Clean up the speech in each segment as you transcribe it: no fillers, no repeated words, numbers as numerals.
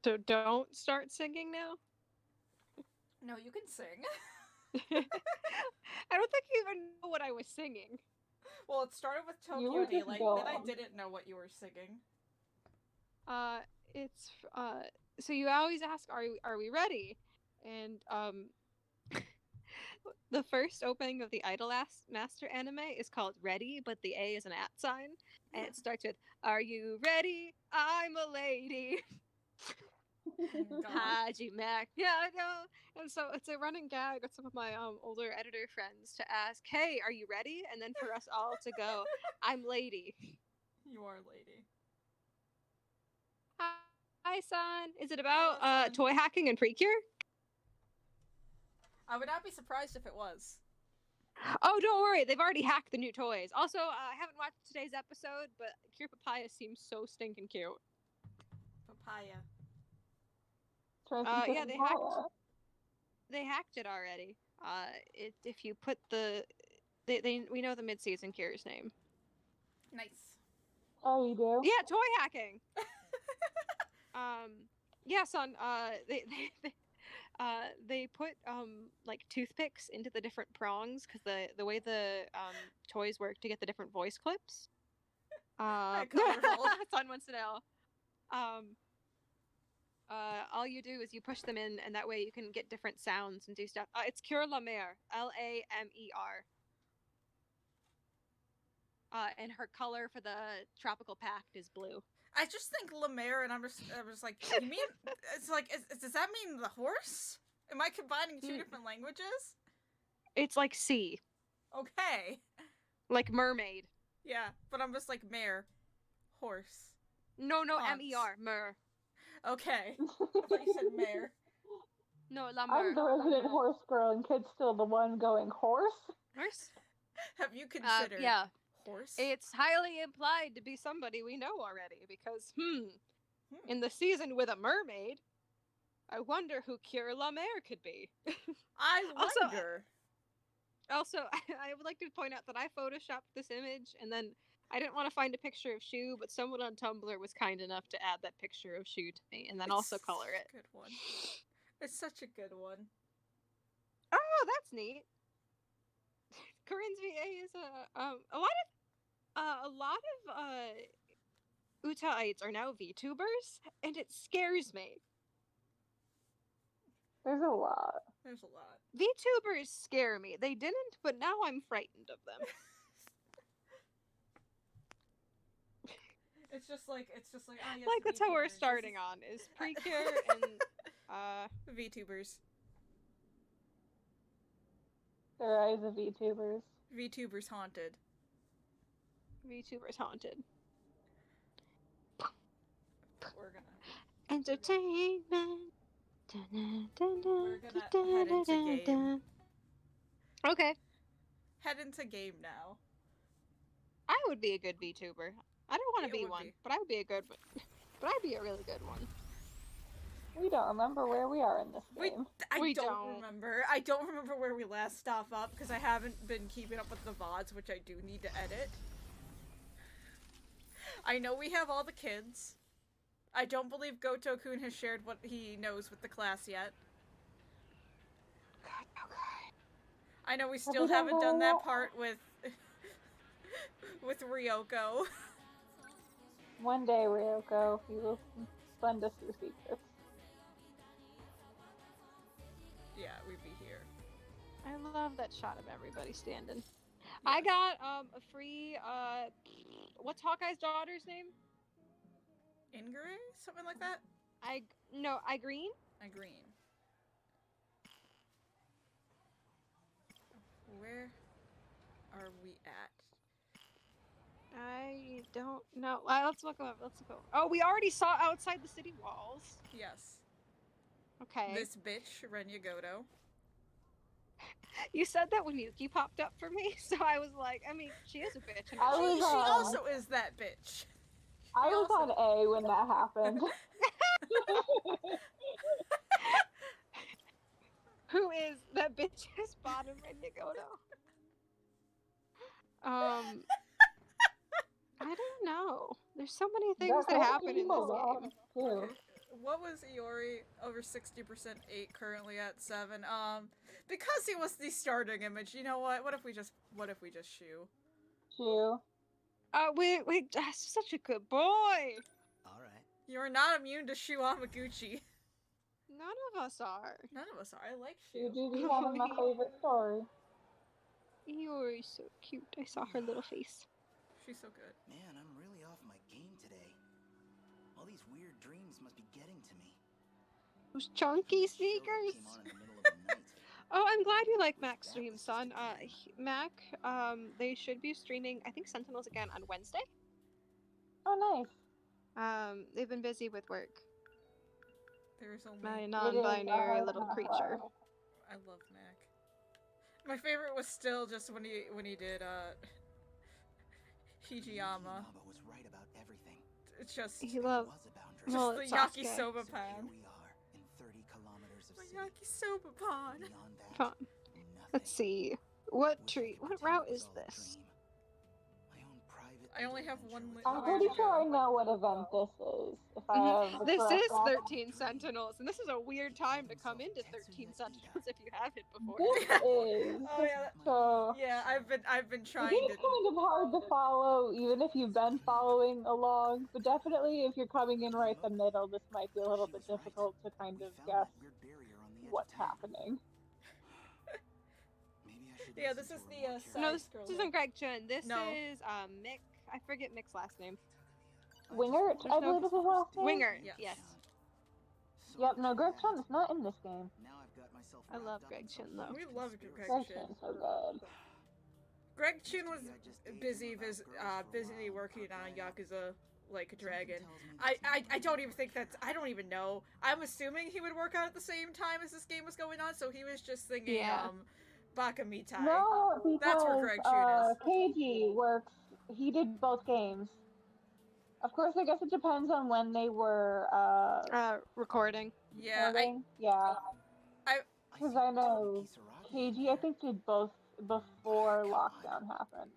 So don't start singing now. No, you can sing. I don't think you even know what I was singing. Well, it started with You Tokyo were just Daylight, then I going. didn't know what you were singing. It's So you always ask, "Are we ready?" And the first opening of the Idol Master anime is called Ready, but the A is an at sign, and it starts with, "Are you ready? I'm a lady." God. Hajime. Yeah, I know. And so it's a running gag with some of my older editor friends to ask, "Hey, are you ready?" And then for us all to go, "I'm lady." You are a lady. Hi, son. Is it Hello, about son. toy hacking and Precure? I would not be surprised if it was. Oh, don't worry. They've already hacked the new toys. Also, I haven't watched today's episode, but Cure Papaya seems so stinking cute. Papaya. Turns into Yeah, papaya. they hacked it already. If you put we know the mid-season Cure's name. Nice. Oh, you do? Yeah, toy hacking. Yeah, son. They put like toothpicks into the different prongs because the way the toys work to get the different voice clips. Colorful. Son wants to know. Um, all you do is you push them in, and that way you can get different sounds and do stuff. It's Cure La Mer, Lamer. And her color for the tropical pact is blue. I just think Lemaire, and I was like, you mean? It's like, does that mean the horse? Am I combining two different languages? It's like sea, Okay. like mermaid. Yeah, but I'm just like mare, horse, No, no, haunts. mer. Okay. I thought you said mare. No, la I'm mer. the resident horse girl, and Kid's still the one going horse. Horse? Have you considered Yeah. horse? It's highly implied to be somebody we know already because, Hmm. in the season with a mermaid, I wonder who Cure La Mer could be. I also, wonder. also, I would like to point out that I photoshopped this image and then I didn't want to find a picture of Shu, but someone on Tumblr was kind enough to add that picture of Shu to me and then also It's color such it. a good one. It's such a good one. Oh, that's neat. Corinne's VA is a lot of Utaites are now VTubers, and it scares me. There's a lot. There's a lot. VTubers scare me. They didn't, but now I'm frightened of them. It's just like ah yes. Like that's how we're VTubers. starting on is Precure and VTubers. The rise of VTubers. VTubers haunted. VTubers haunted. But we're gonna Entertainment. we're gonna head into game. Okay. Head into game now. I would be a good VTuber. I don't want to It be would one, be. but I would be a good one. But I'd be a really good one. We don't remember where we are in this game. We don't don't. remember. I don't remember where we last stopped up because I haven't been keeping up with the VODs, which I do need to edit. I know we have all the kids. I don't believe Goto-kun has shared what he knows with the class yet. God, okay. I know we still haven't done that part with with Ryoko. One day, Ryoko, you will lend us your secrets. Yeah, we'd be here. I love that shot of everybody standing. Yes. I got a free what's Hawkeye's daughter's name? Ingray? Something like that? I Green? Green. Where are we at? I don't know. Let's look up. Let's go. Oh, we already saw outside the city walls. Yes. Okay. This bitch, Renya Goto. You said that when Yuki popped up for me, so I was like, I mean, she is a bitch. She also is that bitch. I was on A when that happened. Who is that bitch's bottom Renya Goto? I don't know. There's so many things that happen in this game. Too. what was Iori over 60% 8 currently at 7? Because he was the starting image. You know what? What if we just Shu? Shu. We such a good boy. All right. You're not immune to Shu Amaguchi. None of us are. None of us are. I like Shu Shu. do be having my favorite story. You're so cute. I saw her little face. She's so good. Man, I'm really off my game today. All these weird dreams must be getting to me. Those chunky Show that came sneakers. on in the middle of the night. Oh, I'm glad you like Mac's stream, son. Mac, they should be streaming, I think, Sentinels again on Wednesday. Oh, nice. They've been busy with work. There's only. My It is non-binary a little hard creature. one. I love Mac. My favorite was still just when he did Hijiyama. was right about everything. It's just He loves. Was a boundary. just Well, the it's Sasuke. yakisoba So pan. here we are in 30 kilometers of My city. yakisoba pan. Beyond that, Fun. nothing. Let's see. What Wish I tree? could What pretend route it was is all a this? dream. My own private I only little have one adventure with li- I'm way pretty to sure go. I know what event this is. If I have the This correct is one. 13 Sentinels, and this is a weird time to come into 13 Sentinels if you haven't before. This is. Oh yeah, So yeah. I've been it trying is to. kind of hard to follow, even if you've been following along. But definitely, if you're coming in right the middle, this might be a little bit difficult to kind of guess what's happening. Maybe I should Yeah, listen this to is her the more side No, carefully. this scroller. isn't Greg Chun. This No. is Mick. I forget Mick's last name. Wingert, I There's no- believe is his last name. Winger. Yes. Yes. Yep, no, Greg Chun is not in this game. Now I've got myself I love wrapped up Greg in some Chin, though. We huge love conspiracy. Greg Greg Chin. Chun's so good. Greg Chun was busy working on Yakuza Like a Dragon. I don't even think that's. I don't even know. I'm assuming he would work on it at the same time as this game was going on, so he was just thinking, Yeah. Baka Mitai. No, because That's where Greg Chun is. KG works. He did both games. Of course, I guess it depends on when they were Recording. Yeah, recording. Yeah, because I know KG I think did both before lockdown happened.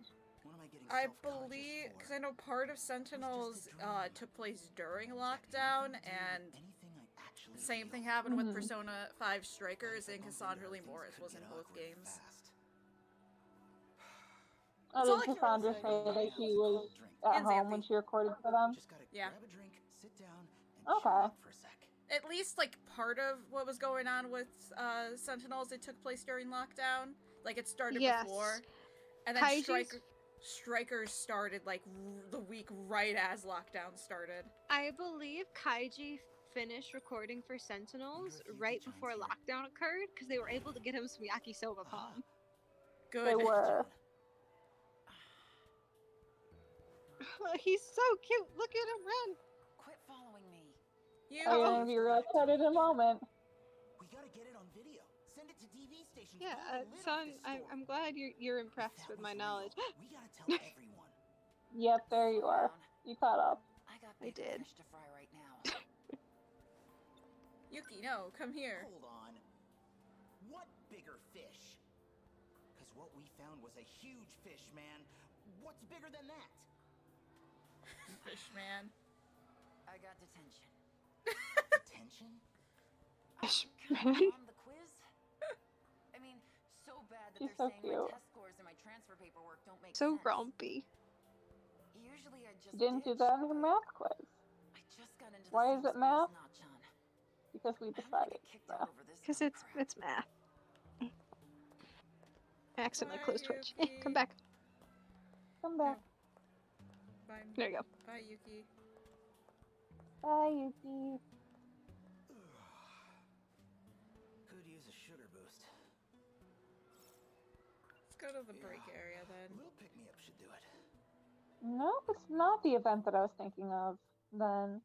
I believe, because I know part of Sentinels took place during lockdown, and the same thing happened with Mhm. Persona 5 Strikers, and Cassandra Lee Morris was in both games. That's all Oh, I did can really Cassandra say. say that she was at And home when Xanthi. she recorded for them? Just gotta Yeah. grab a drink, sit down, and Okay. chill out for a sec. At least, like, part of what was going on with Sentinels, it took place during lockdown. Like, it started Yes. before. And then Kaiji's- Strikers started, like, the week right as lockdown started. I believe Kaiji finished recording for Sentinels right before lockdown occurred because they were able to get him some yakisoba palm. Good. They were. He's so cute. Look at him run. Quit following me. You. I'm gonna be real excited in a moment. We gotta get it on video. Send it to TV stations. Yeah, Blow the lid off son, this I'm, story. I'm glad you're If impressed that with was my real, knowledge. we gotta tell everyone. Yep, there you are. You caught up. I got I bigger did. fish to fry right now. Yuki, no, come here. Hold on. What bigger fish? Because what we found was a huge fish, man. What's bigger than that? Fish man. I got detention. Detention? Fish Can man. I bomb the quiz? I mean, so bad that She's they're so saying my cute. test scores and my transfer paperwork don't make So sense. grumpy. Usually I just Didn't do ditch, that in her but math quiz I just got into the Why same is it school as math? Nachan. because we I don't wanna decided get it's kicked math. out over this Because dumb crap. it's math. I accidentally Bye, closed Twitch. Yuki. Come back. Come back. Bye. There you go. Bye, Yuki. Bye, Yuki. Could use a sugar boost. Let's go to the break area A then. little pick me up should do it. No, it's not the event that I was thinking of. Then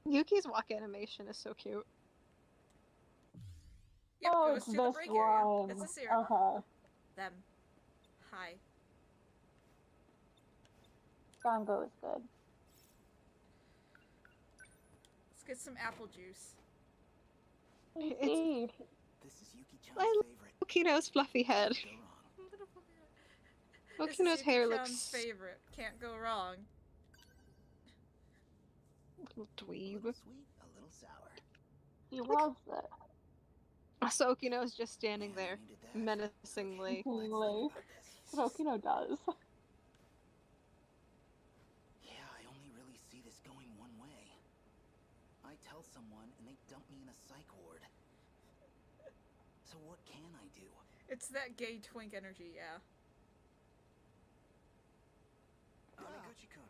Yuki's walk animation is so cute. Yep, oh, it was it's to the this break area. one. It's this area. Okay, Them. Hi. Gongo is good. Let's get some apple juice. Indeed. This is Yuki-chan's I favorite. Okino's fluffy head. Go wrong. This is Okino's hair Yuki-chan's looks favorite. Can't go wrong. Little A dweeb. little sweet, a little sour. He loves it. So Okino's just standing Man, I there, needed that. menacingly. Seemingly. But Okino does. Yeah, I only really see this going one way. I tell someone and they dump me in a psych ward. So what can I do? It's that gay twink energy, yeah. Taniguchi-kun.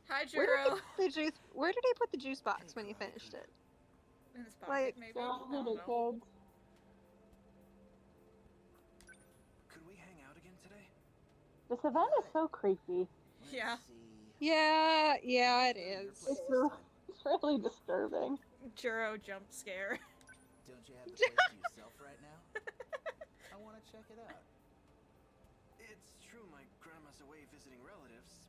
Hi, Where did, Juro. where did he put the juice box when he finished it? In his pocket, Like, maybe? So, I who don't did know. kids? Could we hang out again today? This event is so creepy. Let's Yeah. see. yeah, it Your is. place It's, this re- time. it's really disturbing. Juro jump scare. Don't you have the place to yourself right now? I want to check it out. It's true my grandma's away visiting relatives.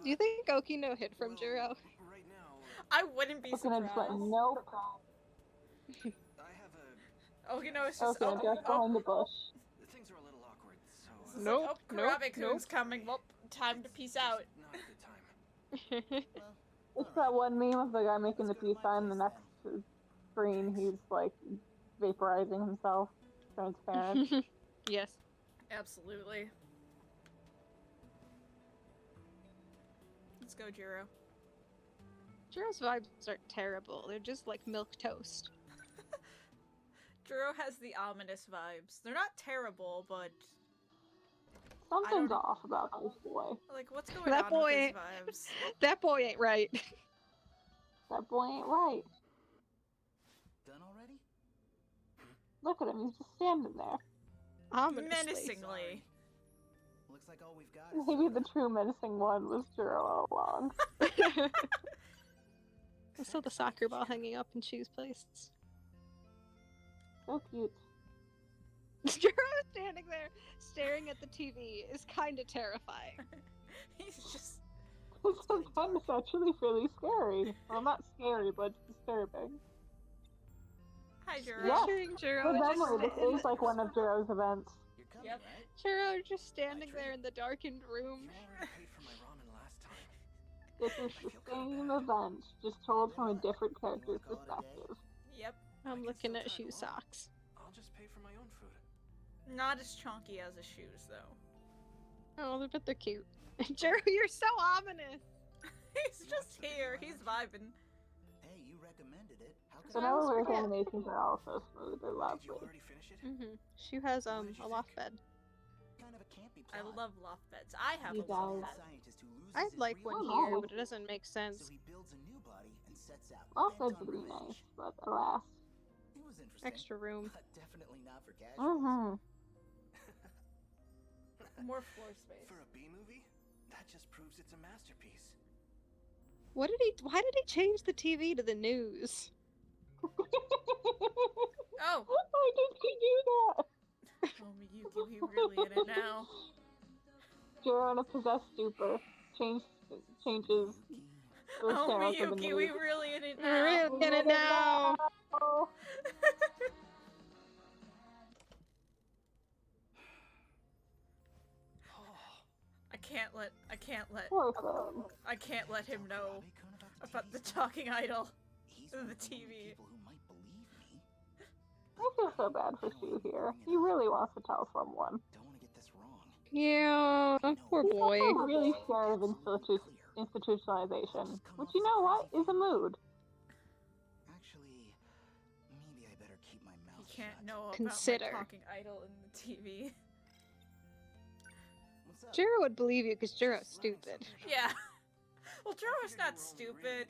Do you but, think Okino hid from well, Juro? Right now, I wouldn't be Okino just went, surprised. nope. I have a... Okino is just, Okino just behind the bush. Things are a little awkward, so... It's Nope, like, oh, nope, Karabe-kun's nope. coming. Well, time to peace out. Not a good time. Well, It's that one meme of the guy making the Let's go to peace my sign, the place next screen, he's like vaporizing himself. Transparent. Yes. Absolutely. Let's go, Juro. Juro's vibes aren't terrible. They're just like milk toast. Juro has the ominous vibes. They're not terrible, but Something's off about this boy. like, what's going That on boy with his ain't- vibes? That boy ain't right. That boy ain't right. done already? Look at him, he's just standing there. Ominously. Menacingly. Looks like all we've got is Maybe the true menacing one was Juro all along. I saw the soccer ball hanging up in Shu's place. So cute. Juro standing there staring at the TV is kind of terrifying. He's just. This event is actually really scary. Well, not scary, but disturbing. Hi, Juro. Yeah. Picturing Juro Good just memory, this sta- is like one of Juro's events. You're coming, Yep. right? Juro just standing there in the darkened room. You already paid for my ramen last time. This is the same event, just told from a different character's perspective. Yep. I'm looking at Shu socks. I'll just pay for my own food. Not as chunky as his shoes, though. Oh, but they're cute. Juro, you're so ominous. He's just here. He's vibing. Hey, you recommended it. How So could now Sounds Laura's great. animations are also smooth, they're Did you lovely. already finish it? Mm-hmm. Shu has What did you a loft think? bed. kind of a campy I plot. love loft beds. I have You a loft guys. bed. Scientist who loses I'd his like real one Oh, here, nice. but it doesn't make So sense. he builds a new body and sets out. All bent sides on would be revenge. nice, but alas. It was interesting. Extra room. But definitely not for casuals. Mm-hmm. More floor space. For a B movie? That just proves it's a masterpiece. Why did he change the TV to the news? Oh! Why did he do that? Oh, Miyuki, we really in it now. Juro in a possessed stupor changes the Oh, channel for the Miyuki, we news. really in it We're now. really in it now. Oh, poor thing. I can't let him know Abe-kun about the TV's talking idol. He's the one of the only TV. people who might believe me. I feel so bad for Shu here. He really wants to tell someone. Don't want to get this wrong. Yeah, poor He's boy. also really scared of institutionalization, which you know what is a mood. Actually, maybe I better keep my mouth You can't shut. know about Consider. my talking idol in the TV. What's up? Juro would believe you because Juro's stupid. Yeah. Well, Juro's not stupid.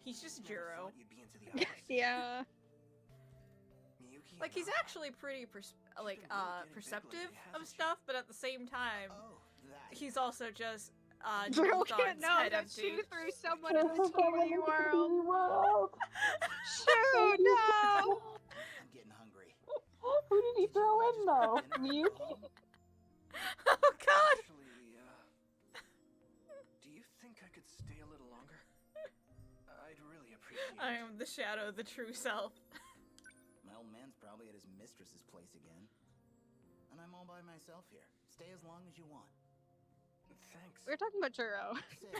He's just Juro. Yeah. Like, he's actually pretty perceptive of stuff, but at the same time, Oh, that. he's also just Juro moved on can't his know head that empty. Shu threw someone in the There's someone TV in the world. TV world. Shu, no! I'm getting hungry. Who did he throw in though? Miyuki? Oh God! Actually, do you think I could stay a little longer? I'd really appreciate it. I am the shadow, the true self. My old man's probably at his mistress's place again. And I'm all by myself here. Stay as long as you want. Thanks. We're talking about Juro. Say,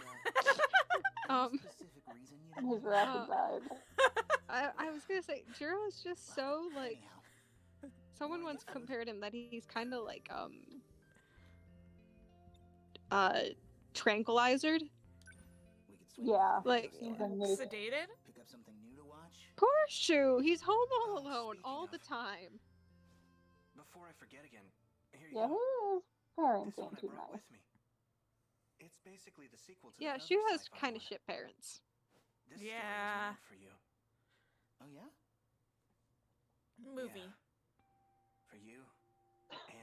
Um, specific His rapid vibe. I was gonna say, Jiro is just so, like, Anyhow, someone once compared him that he's kind of like, tranquilizered. we could swing Yeah. by Like, the He's store, amazing. Sedated? pick up something new to watch. poor Shu, he's home all Oh, alone speaking all of. the time. Before I forget again, here you Yeah, go. his parents This one ain't I too brought nice. with me. It's basically the sequel to Yeah, that Shu other has sci-fi kind of one. shit parents. This Yeah. story was meant for you. Oh yeah? Movie. Yeah. For you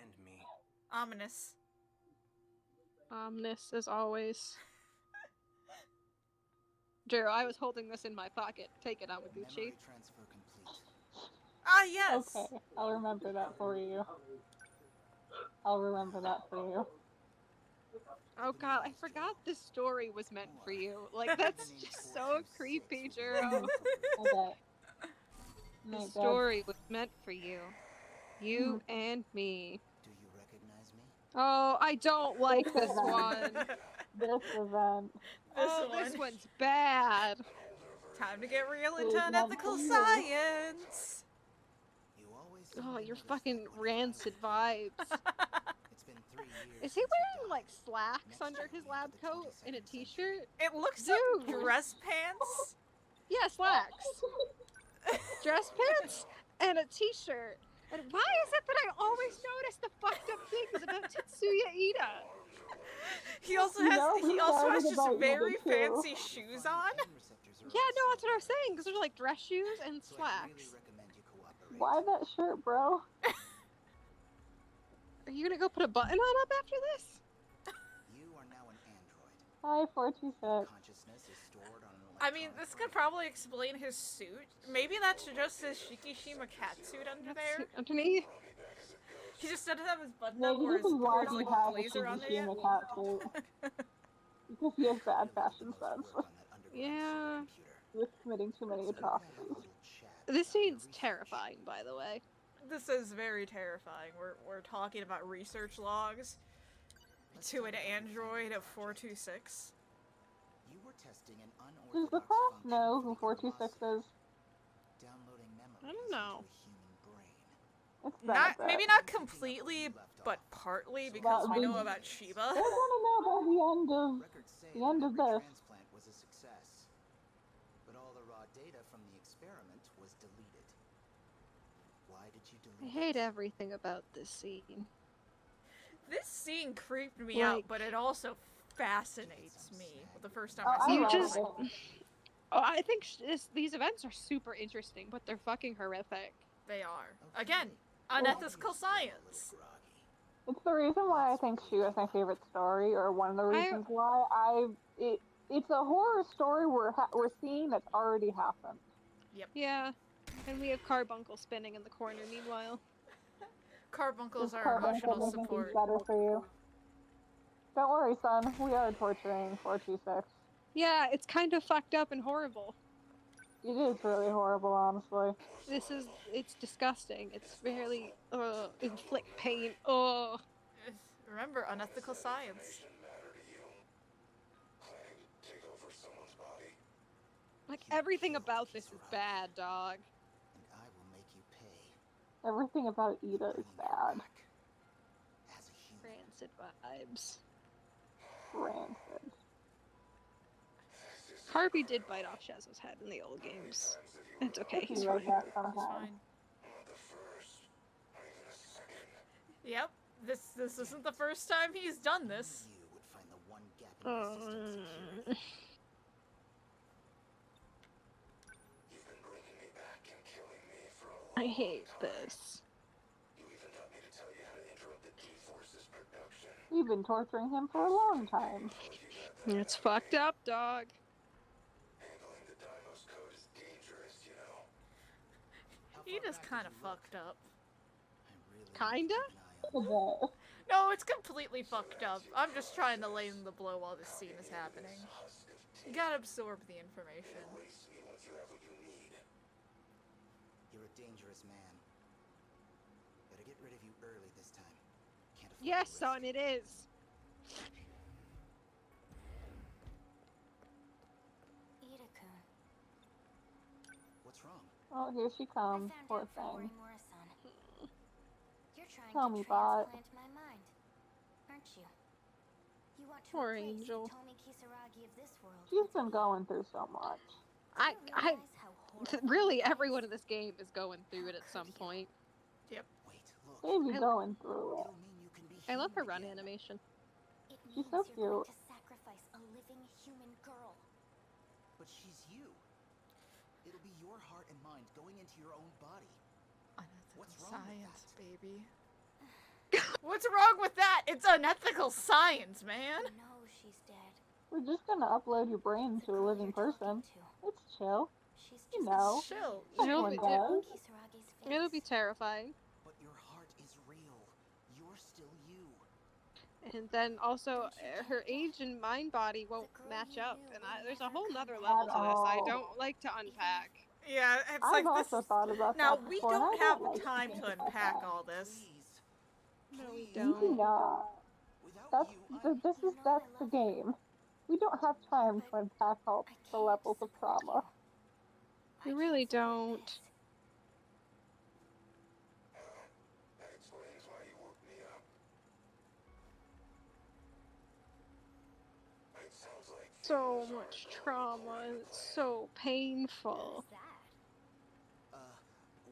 and me. Ominous. Ominous as always. Jiro, I was holding this in my pocket. Take it, Amaguchi. Memory transfer complete. Ah, yes! Okay, I'll remember that for you. I'll remember that for you. Oh god, I forgot this story was meant for you. Like, that's just so creepy, Jiro. I bet. The My God. story was meant for you. You and me. Do you recognize me? Oh, I don't like this one. This event. Oh, one. this one's bad. Time to get real It into was meant unethical for you. science! You always Oh, seem your nervous fucking that when you rancid finally- vibes. It's been 3 years. Is he since you wearing, died. like, slacks Next under year his we lab enter the coat and a 22nd century. t-shirt? It looks Dude. like dress pants. Yeah, slacks. Dress pants and a t-shirt. And why is it that I always notice the fucked up things about Tetsuya Ida? He also You has know, he we also has started just about very Ida, too. fancy shoes on. Pain receptors are Yeah, no, also that's what I was down. saying, because they're like dress shoes and So I'd really slacks. recommend you cooperate. Why that shirt, bro? Are you gonna go put a button on up after this? You are now an android. Hi, 426. Consciousness is stored on an I mean, electronic this could brain. probably explain his suit. Maybe that's just his Shikishima cat suit under there. Underneath? He just doesn't have his button up Maybe or this his, is why or his he like has a blazer on there yet. Shikishima cat suit. Because he has bad Really did fashion the most sense. work on that underground Yeah. supercomputer. With committing too many So we're gonna have a atrocities. little chat This about your scene's research. terrifying, by the way. This is very terrifying. We're talking about research logs Let's to talk an about your android final of project. 426. You were testing an Does the unorthodox class function know for who the 426 lawsuit. is? Downloading memories I don't know. into a human brain. It's Not that. maybe not completely, but partly because we know about They're Shiba. gonna know by the end of Records say the that end of every this. transplant was a success. But all the raw data from the experiment was deleted. Why did you I delete hate it? everything about this scene. This scene creeped me out, Like- but it also fascinates me. The first time Oh, I saw I it, You I was just- like, Oh, I think these events are super interesting, but they're fucking horrific. they are. Okay. Again, Well, unethical you're still a little science. groggy. It's the reason why I think Shu is my favorite story, or one of the reasons why it's a horror story we're seeing that's already happened. Yeah. And we have Carbuncle spinning in the corner meanwhile. Carbuncles Is are Carbuncle emotional making things support. better for you? Don't worry, son. We are torturing 426. Yeah, it's kind of fucked up and horrible. It is really horrible, honestly. It's disgusting. It's really, inflict pain. Oh. Remember, unethical science. Like, everything about this is bad, dog. And I will make you pay. Everything about Ida is Bringing you bad. back as a human. Rancid vibes. Rancid. Harvey did bite off Shazo's head in the old games. It's okay, He'll he's be right fine. back It's sometime. fine. Yep, this isn't the first time he's done this. Only you would find the one gap in your system security. I hate this. We've been torturing him for a long time. It's fucked up, dog. He just kind of fucked up. I really need to Kinda? keep an eye on But No, it's completely fucked up. I'm just trying to lay the blow while this scene is happening. You gotta absorb the information. You're a dangerous man. Better get rid of you early this time. Can't afford Yes, the risk. son, it is. Ida-kun, wrong? Oh, here she I comes. found Poor out from thing. Mori-Mura-san. You're trying Tell to me, Bot. transplant my mind, aren't you? You want to Poor replace angel. Tomi Kisaragi of this world She's with been me. going through so much. Do you realize how horrifying Really, that everyone is? in this game is going through How it at could some you? point. Yep. Wait, look. They be I- going through it. It'll mean you can be I love her human run again. animation. It She's means so you're going cute. to sacrifice a living human girl. But she's you. It'll be your heart and mind going into your own body. Unethical What's wrong with science, that? baby. What's wrong with that? It's unethical science, man. You know she's dead. We're just gonna upload your brain The to a girl living you're talking person. to, It's chill. she's You just know. Chill. Everyone It'll does. Kisaragi's It'll be face. terrifying. But your heart is real. You're still you. And then also, Don't you her get it? age and mind body won't The girl match you up. knew And will there's a never whole come nother back. level to At this I all. don't like to unpack. Yeah, it's I've like also this. thought about Now that we before, and I don't have don't the like time think to about unpack that. all this. Please. No, we Please. don't. We do not. Without That's you, this You is know that's I the love you, game. We don't have time to but unpack all I the can't levels of support trauma. you. We I really can't support don't. this. That explains why you woke me up. It sounds like So things much aren't going trauma, and according to it's plan. so painful. Who's that?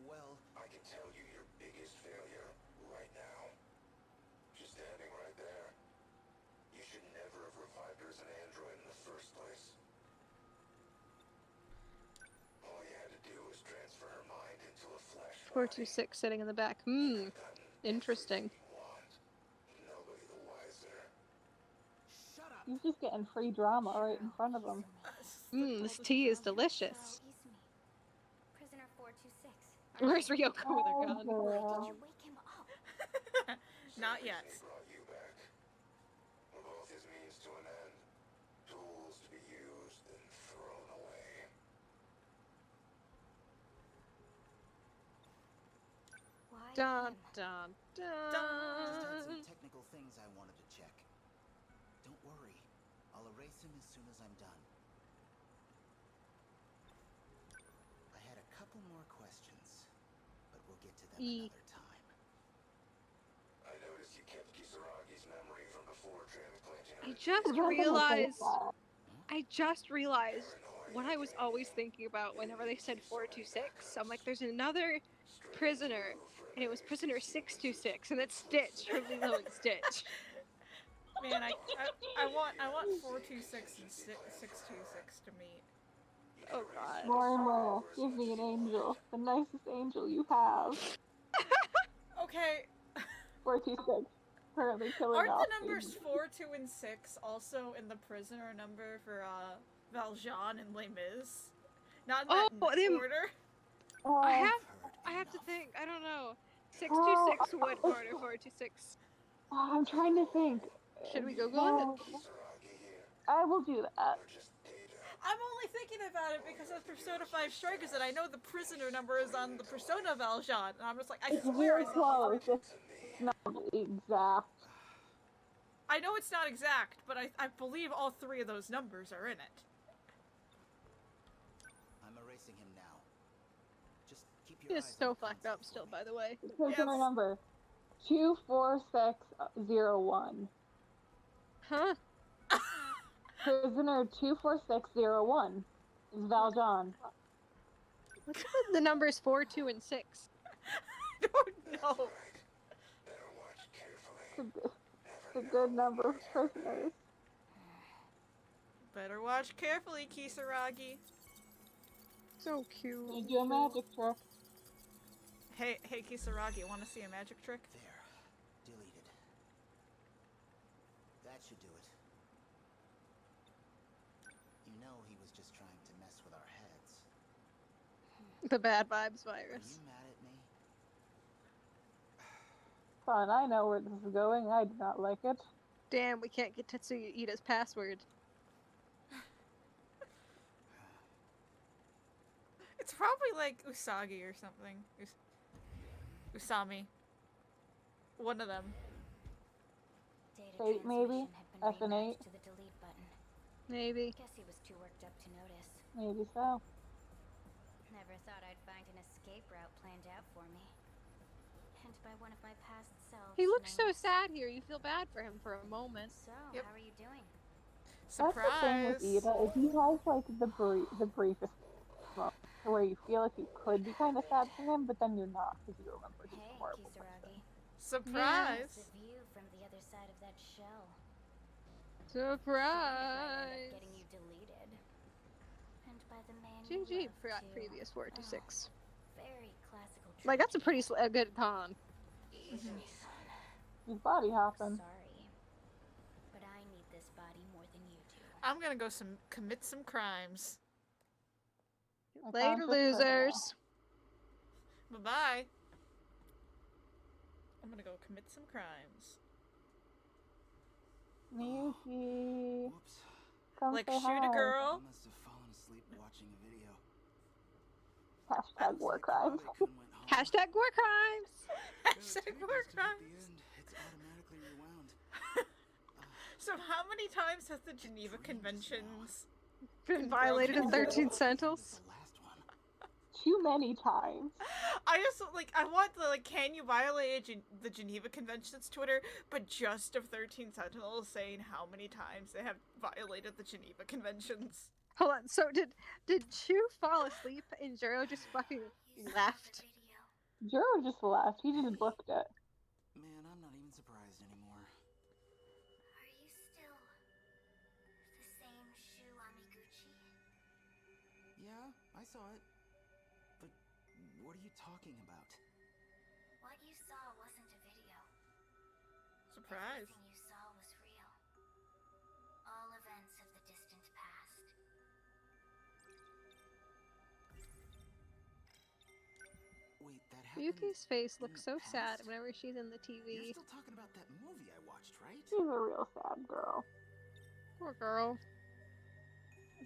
well, I can tell you your biggest failure right now. She's standing right there. You should never have revived her as an android in the first place. All you had to do was transfer her mind into a flesh body. 426 sitting in the back. You could have gotten Interesting. everything you want. Nobody the wiser. shut up. He's just getting free drama right in front of him. This tea is delicious. Excuse me. Prisoner 426. Where's Ryoko with her Oh, gun? Did girl. you wake him up? Not yet. They brought you back. Both his means to an end. Tools to be used and thrown away. Why Dun him? dun Just had dun. some technical things I wanted to check. Don't worry. I'll erase him as soon as I'm done. I had a couple more questions, but we'll get to them another time. I noticed you kept Kisaragi's memory from before transplanting her. I just We're gonna take realized. that. I just realized what I was always thinking about whenever they said 426. I'm like, there's another prisoner, and it was prisoner 626, and it's Stitch from Lilo and Stitch. Man, I want 426 and 626 to meet. Oh god. More and more. Give me an angel. The nicest angel you have. Okay, 426. Currently killing aren't off the numbers babies. 4, 2, and 6 also in the prisoner number for Valjean and Les Mis? Not in that them- order. I Uh, have to think. I don't know. 626 would order 426. I'm trying to think. Should we Google No, Kisaragi here. I will do that. Or just data. I'm only thinking about it because of Persona 5 Strikers, and I know the prisoner number is on the Persona Valjean, and I'm just like, I It's swear very it's close. To It's me. not exact. I know it's not exact, but I believe all 3 of those numbers are in it. I'm erasing him now. Just keep He your is eyes so on the fucked console up for still, me. by the way. Prisoner Yes. number 24601. Huh? Prisoner 24601 is Valjean. What's with the numbers 4, 2, and 6? I don't know. Right. Better watch carefully. It's a good number of prisoners. Better watch carefully, Kisaragi. So cute. You do a magic trick. Hey, Kisaragi, want to see a magic trick? There. Deleted. That should do it. You know he was just trying to mess with our heads. The bad vibes Are virus. you mad at me? Fun, I know where this is going. I do not like it. Damn, we can't get Tetsuya Ida's password. It's probably like Usagi or something. Usami. One of them. Data Fate, maybe? transmission had been F and 8? rematched to the delete button. Maybe. Guess he was too worked up to notice. Maybe so. Never never thought I'd find an escape route planned out for me. And by one of my past selves. He looks so sad here. You feel bad for him for a moment. So, Yep. how are you doing? That's the thing with Surprise! Ida, is he has like the briefest moment where you feel like you could be kind of sad for him, but then you're not because you remember he's a Hey, horrible Kisaragi. person. Surprise! How's the view from the other side of that shell? Surprise! Getting you deleted. And by the man GG you for love, that too. previous 426. Very classical. Like, that's a pretty good con. Easy, son. He's body hopping. Sorry, but I need this body more than you do. I'm gonna go commit some crimes. Later, losers. Bye-bye. I'm gonna go commit some crimes. Miyuki, Whoops. come Like say shoot a hi. I girl. must have fallen asleep watching a video. Hashtag war crimes. Karate-kun went home. Hashtag war crimes. Hashtag Tape war is to crimes. the end. It's automatically rewound. So how many times has the Geneva Conventions Been violated in 13 This Sentinels. is the last one. Too many times. I just I want the can you violate the Geneva Convention's Twitter, but just of 13 Sentinels saying how many times they have violated the Geneva Conventions. Hold on. So did Chu fall asleep and Juro just fucking left? Juro just left. He just booked it. Man, I'm not even surprised anymore. Are you still the same Shu Amiguchi? Yeah, I saw it. But what are you talking about? What you saw wasn't a video. Surprise. Everything you saw was real. All events of the distant past. Wait, that happened. Yuki's face in looks the so sad past? whenever she's in the You're TV. still talking about that movie I watched, right? She's a real sad girl. Poor girl.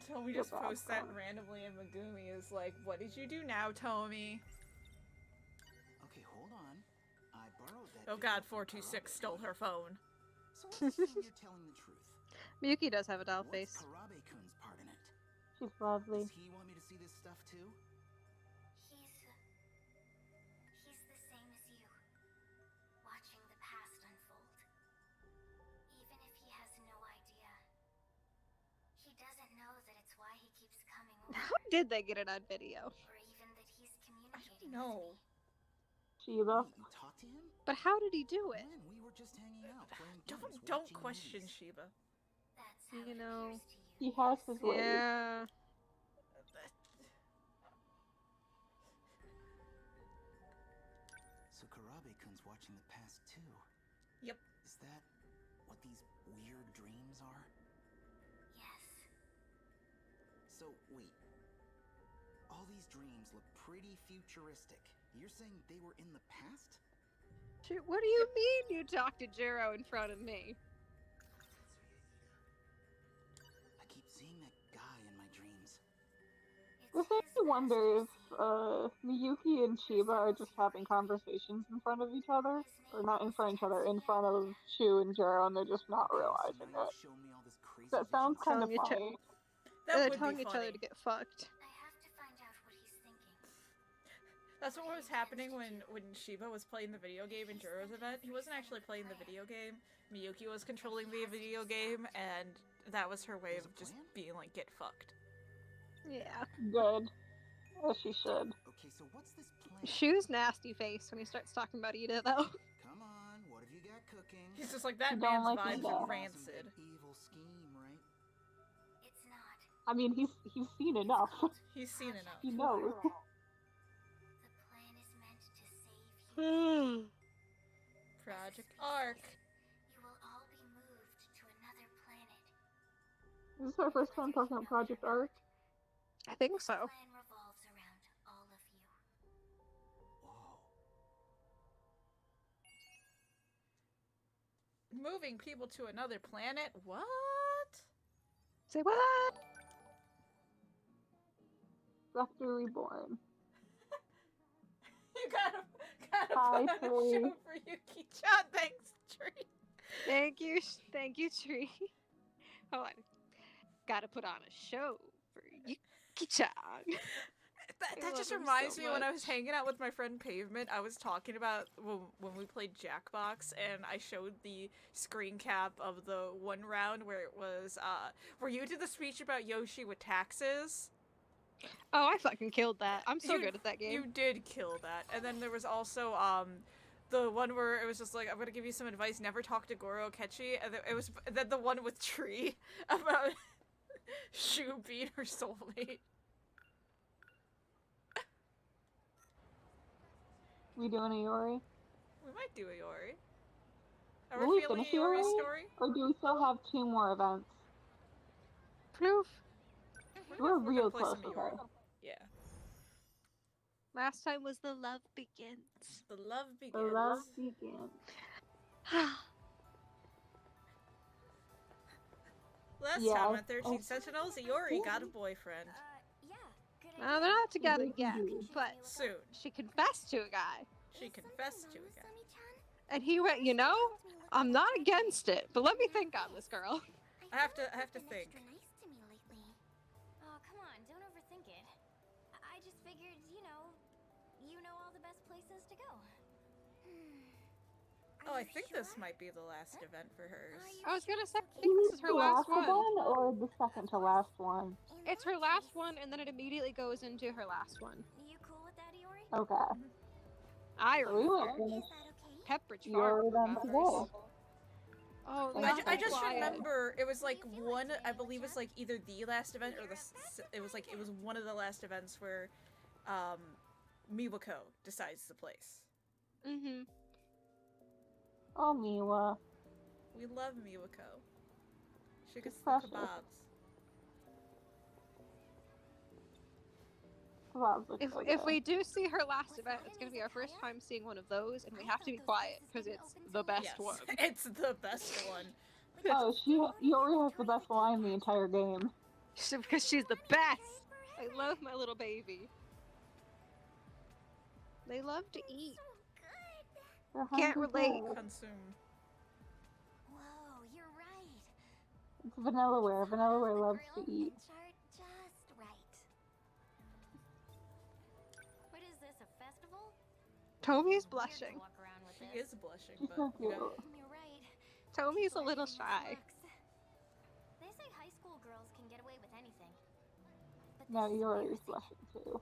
Tomi just posts that randomly and Megumi is like, what did you do now, Tomi? Okay, hold on. I borrowed that. Oh video god, from 426 Karabe. stole her phone. So let's assume you're telling the truth. Miyuki does have a doll What's face. Karabe-kun's part in it? She's lovely. Does he want me to see this stuff too? He's the same as you. Watching the past unfold. Even if he has no idea. He doesn't know that it's why he keeps coming over. How did they get it on video? Or even that he's communicating No. with me. Shiba. Wait, you talked to him? But how did he do it? When? We were just hanging out, playing games, Don't watching question movies. Shiba. That's how You it know, appears to you. He has his ways. Yeah. So Karabe-kun's watching the past too. Yep. Is that what these weird dreams are? Yes. So, wait. All these dreams look pretty futuristic. You're saying they were in the past? Shoot, what do you mean you talked to Juro in front of me? I keep seeing that guy in my dreams. This makes me wonder if Miyuki and Shiba are just having conversations in front of each other. Or not in front of each other, in front of Shu and Juro, and they're just not Okay, realizing so now it. you've shown me all this crazy That sounds vision kind of Telling funny. That They're would telling be each funny. other to get fucked. I have to find out what he's thinking. That's what was happening when Shiba was playing the video game in Juro's event. He wasn't actually playing the video game. Miyuki was controlling the video game, and that was her way of just being like, get fucked. Yeah. Good. As she should. Okay, so what's this plan? Shu's nasty face when he starts talking about Ida, though. Come on, what have you got cooking? He's just like, that You don't man's like vibes Ida. are Some rancid. big evil scheme, right? It's not. I mean, he's seen enough. He's seen enough. He knows. The plan is meant to save you. Project Arc. You will all be moved to another planet. Is this our first time talking about Project Arc? I think The so. plan revolves around all of you. Whoa. Moving people to another planet? What? Say what? Sector Reborn. You gotta Hi, put on a Tree. show for Yuki-chan. Thanks, Tree. Thank you, Tree. Hold on. Gotta put on a show for Yuki-chan. That love just him reminds so me when I was much. hanging out with my friend Pavement, I was talking about when we played Jackbox, and I showed the screen cap of the one round where it was, where you did the speech about Yoshi with taxes. Oh, I fucking killed that. I'm so You- good at that game. You did kill that. And then there was also, the one where it was just like, I'm gonna give you some advice, never talk to Goro Akechi, and it was then the one with Tree about Shu being her soulmate. We doing a Iori? We might do Iori. Are Will we we feeling finish Iori's Iori? story? Or do we still have 2 more events? Proof. We're gonna real play close, some okay. Iori. Yeah. Last time was The Love Begins. The love The begins. love begins. Last Yeah, time I- on 13 Sentinels, Iori got a boyfriend. Yeah, good Well, idea. they're not together Yes, yet, indeed. but Soon. she confessed to a guy. She confessed to a guy. And he went, you know, I'm not against it, but let me think on this, girl. I have to think. Nice to me lately. Oh, come on, don't overthink it. I just figured, you know all the best places to go. Oh, I think this might be the last event for hers. I was gonna say, I Is think this is her the last one. or the second to last one? It's her last one, and then it immediately goes into her last one. You cool with that, Iori? Okay. I So we won't remember. finish Pepperidge Farm Iori then remembers. today. Oh, I not I that just quiet. remember it was like one, I believe it's like either the last event or it was one of the last events where Miwako decides the place. Mm-hmm. Oh, Miwa. We love Miwako. She gets the precious. kebabs. Kebabs look If so if good. we do see her last event, it's gonna be our first time seeing one of those, and we have to be quiet because it's the best Yes, one. it's the best one. Oh, Iori has the best line in the entire game. Because she's the best. I love my little baby. They love to eat. They're Can't hungry relate. too. Consume. Whoa, you're right. It's Vanillaware. Vanillaware loves to eat. Just right. What is this, a festival? Tommy's Weird to blushing. walk around with She this. is blushing, She's but so you cute. know, You're right. Tommy's a People are little getting shy. looks. They say high school girls can get away with anything. But No, this is Iori's embarrassing. blushing too.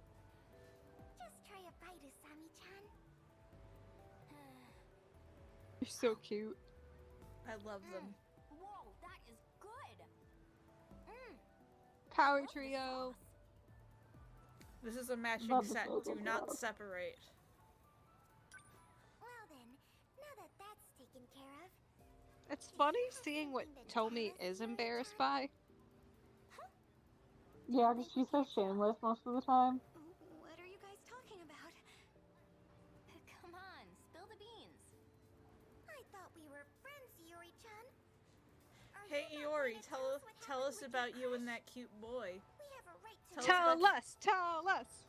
Just try a bite, Usami-chan. You're so cute. I love them. Whoa, that is good. Power Love this trio. sauce. This is a matching Love the set. flavor Do not sauce. separate. Well then, now that that's taken care of, It's funny seeing what Tommy is embarrassed by. Yeah, 'cause she's so shameless most of the time. What are you guys talking about? Come on, spill the beans. I thought we were friends, Iori-chan. Are Hey you not Iori, going to tell us what tell happened us with about your you and crush? that cute boy. We have a right to Tell us Tell about- us, tell us.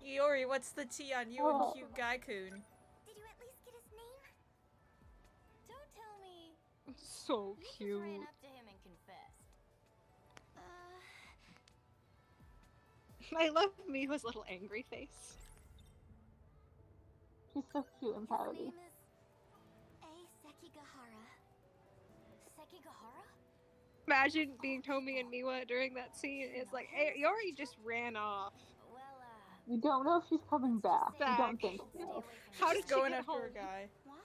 Iori, what's the tea on you Oh. and cute Gaikun? Did you at least get his name? Don't tell me So you just cute. ran up to him and confessed. I love Miwa's little angry face. She's so cute and His pouty. name is Sekigahara. Sekigahara? Imagine being Tommy and Miwa during that scene. It's like, hey, Yori just ran off. Well, We don't know if she's coming back. We don't Back. think stay so. away from How him. did She's she going get after a home? guy. Why?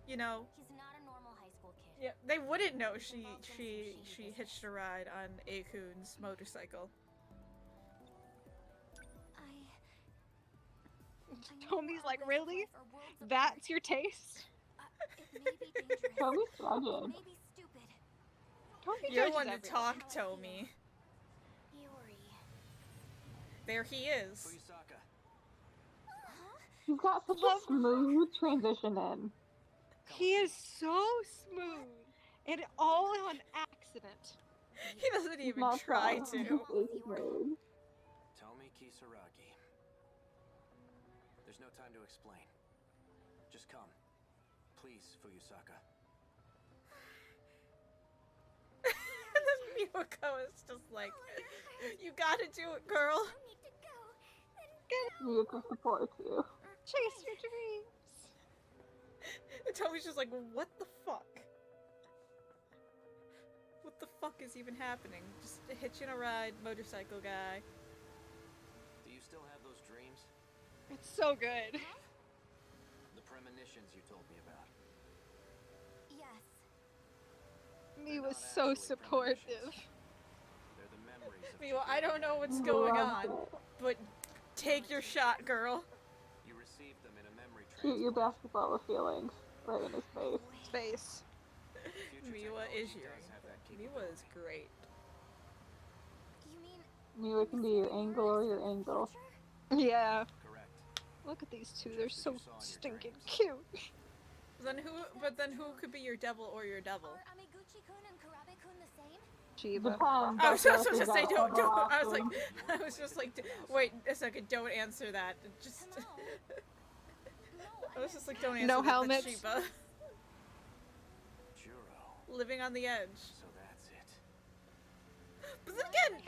You know, He's not a normal high school kid. yeah, they wouldn't know she hitched a ride on Akun's motorcycle. Tommy's like, really? That's your taste? It may be dangerous. Tommy's judging. Maybe stupid. Tommy You're judges one to everyone. talk, Tomy. Iori. There he is. Fuyusaka. He's got such Love- a smooth transition in. He is so smooth. And all on accident. He doesn't He's even not try trying. He to. just is smooth. Tomi Kisaragi. There's no time to explain. Just come. Please, Fuyusaka. And then Miyako is just like, you gotta do it, girl. You need to go. Miyuko supports you. Chase your dreams. And Tommy's just like, what the fuck? What the fuck is even happening? Just hitching a ride, motorcycle guy. Do you still have those dreams? It's so good. The premonitions you told me about. Yes. Me They're was not so actually supportive. premonitions. They're the memories of Meanwhile, I don't know what's Love going on, it. but take your shot, girl. You received them in a memory Shoot your transport. basketball of feelings right in his face. Space. Future Miwa is technology your does have that Miwa is capability. great. You mean Miwa can be your angle or your angle. Yeah. Correct. Look at these two. Just They're as so you saw in your stinking dreams. cute. Then who could be your devil or your devil? are Amiguchi-kun and Kurabe-kun the same? Chiba. Depends. I was on just if supposed to you say got don't. I was like, overlapping. I was just like, wait a second, don't answer that. Just. No. I was just like, don't answer No that. helmets? That's Sheba. Juro. Living on the edge. So that's it. But then again,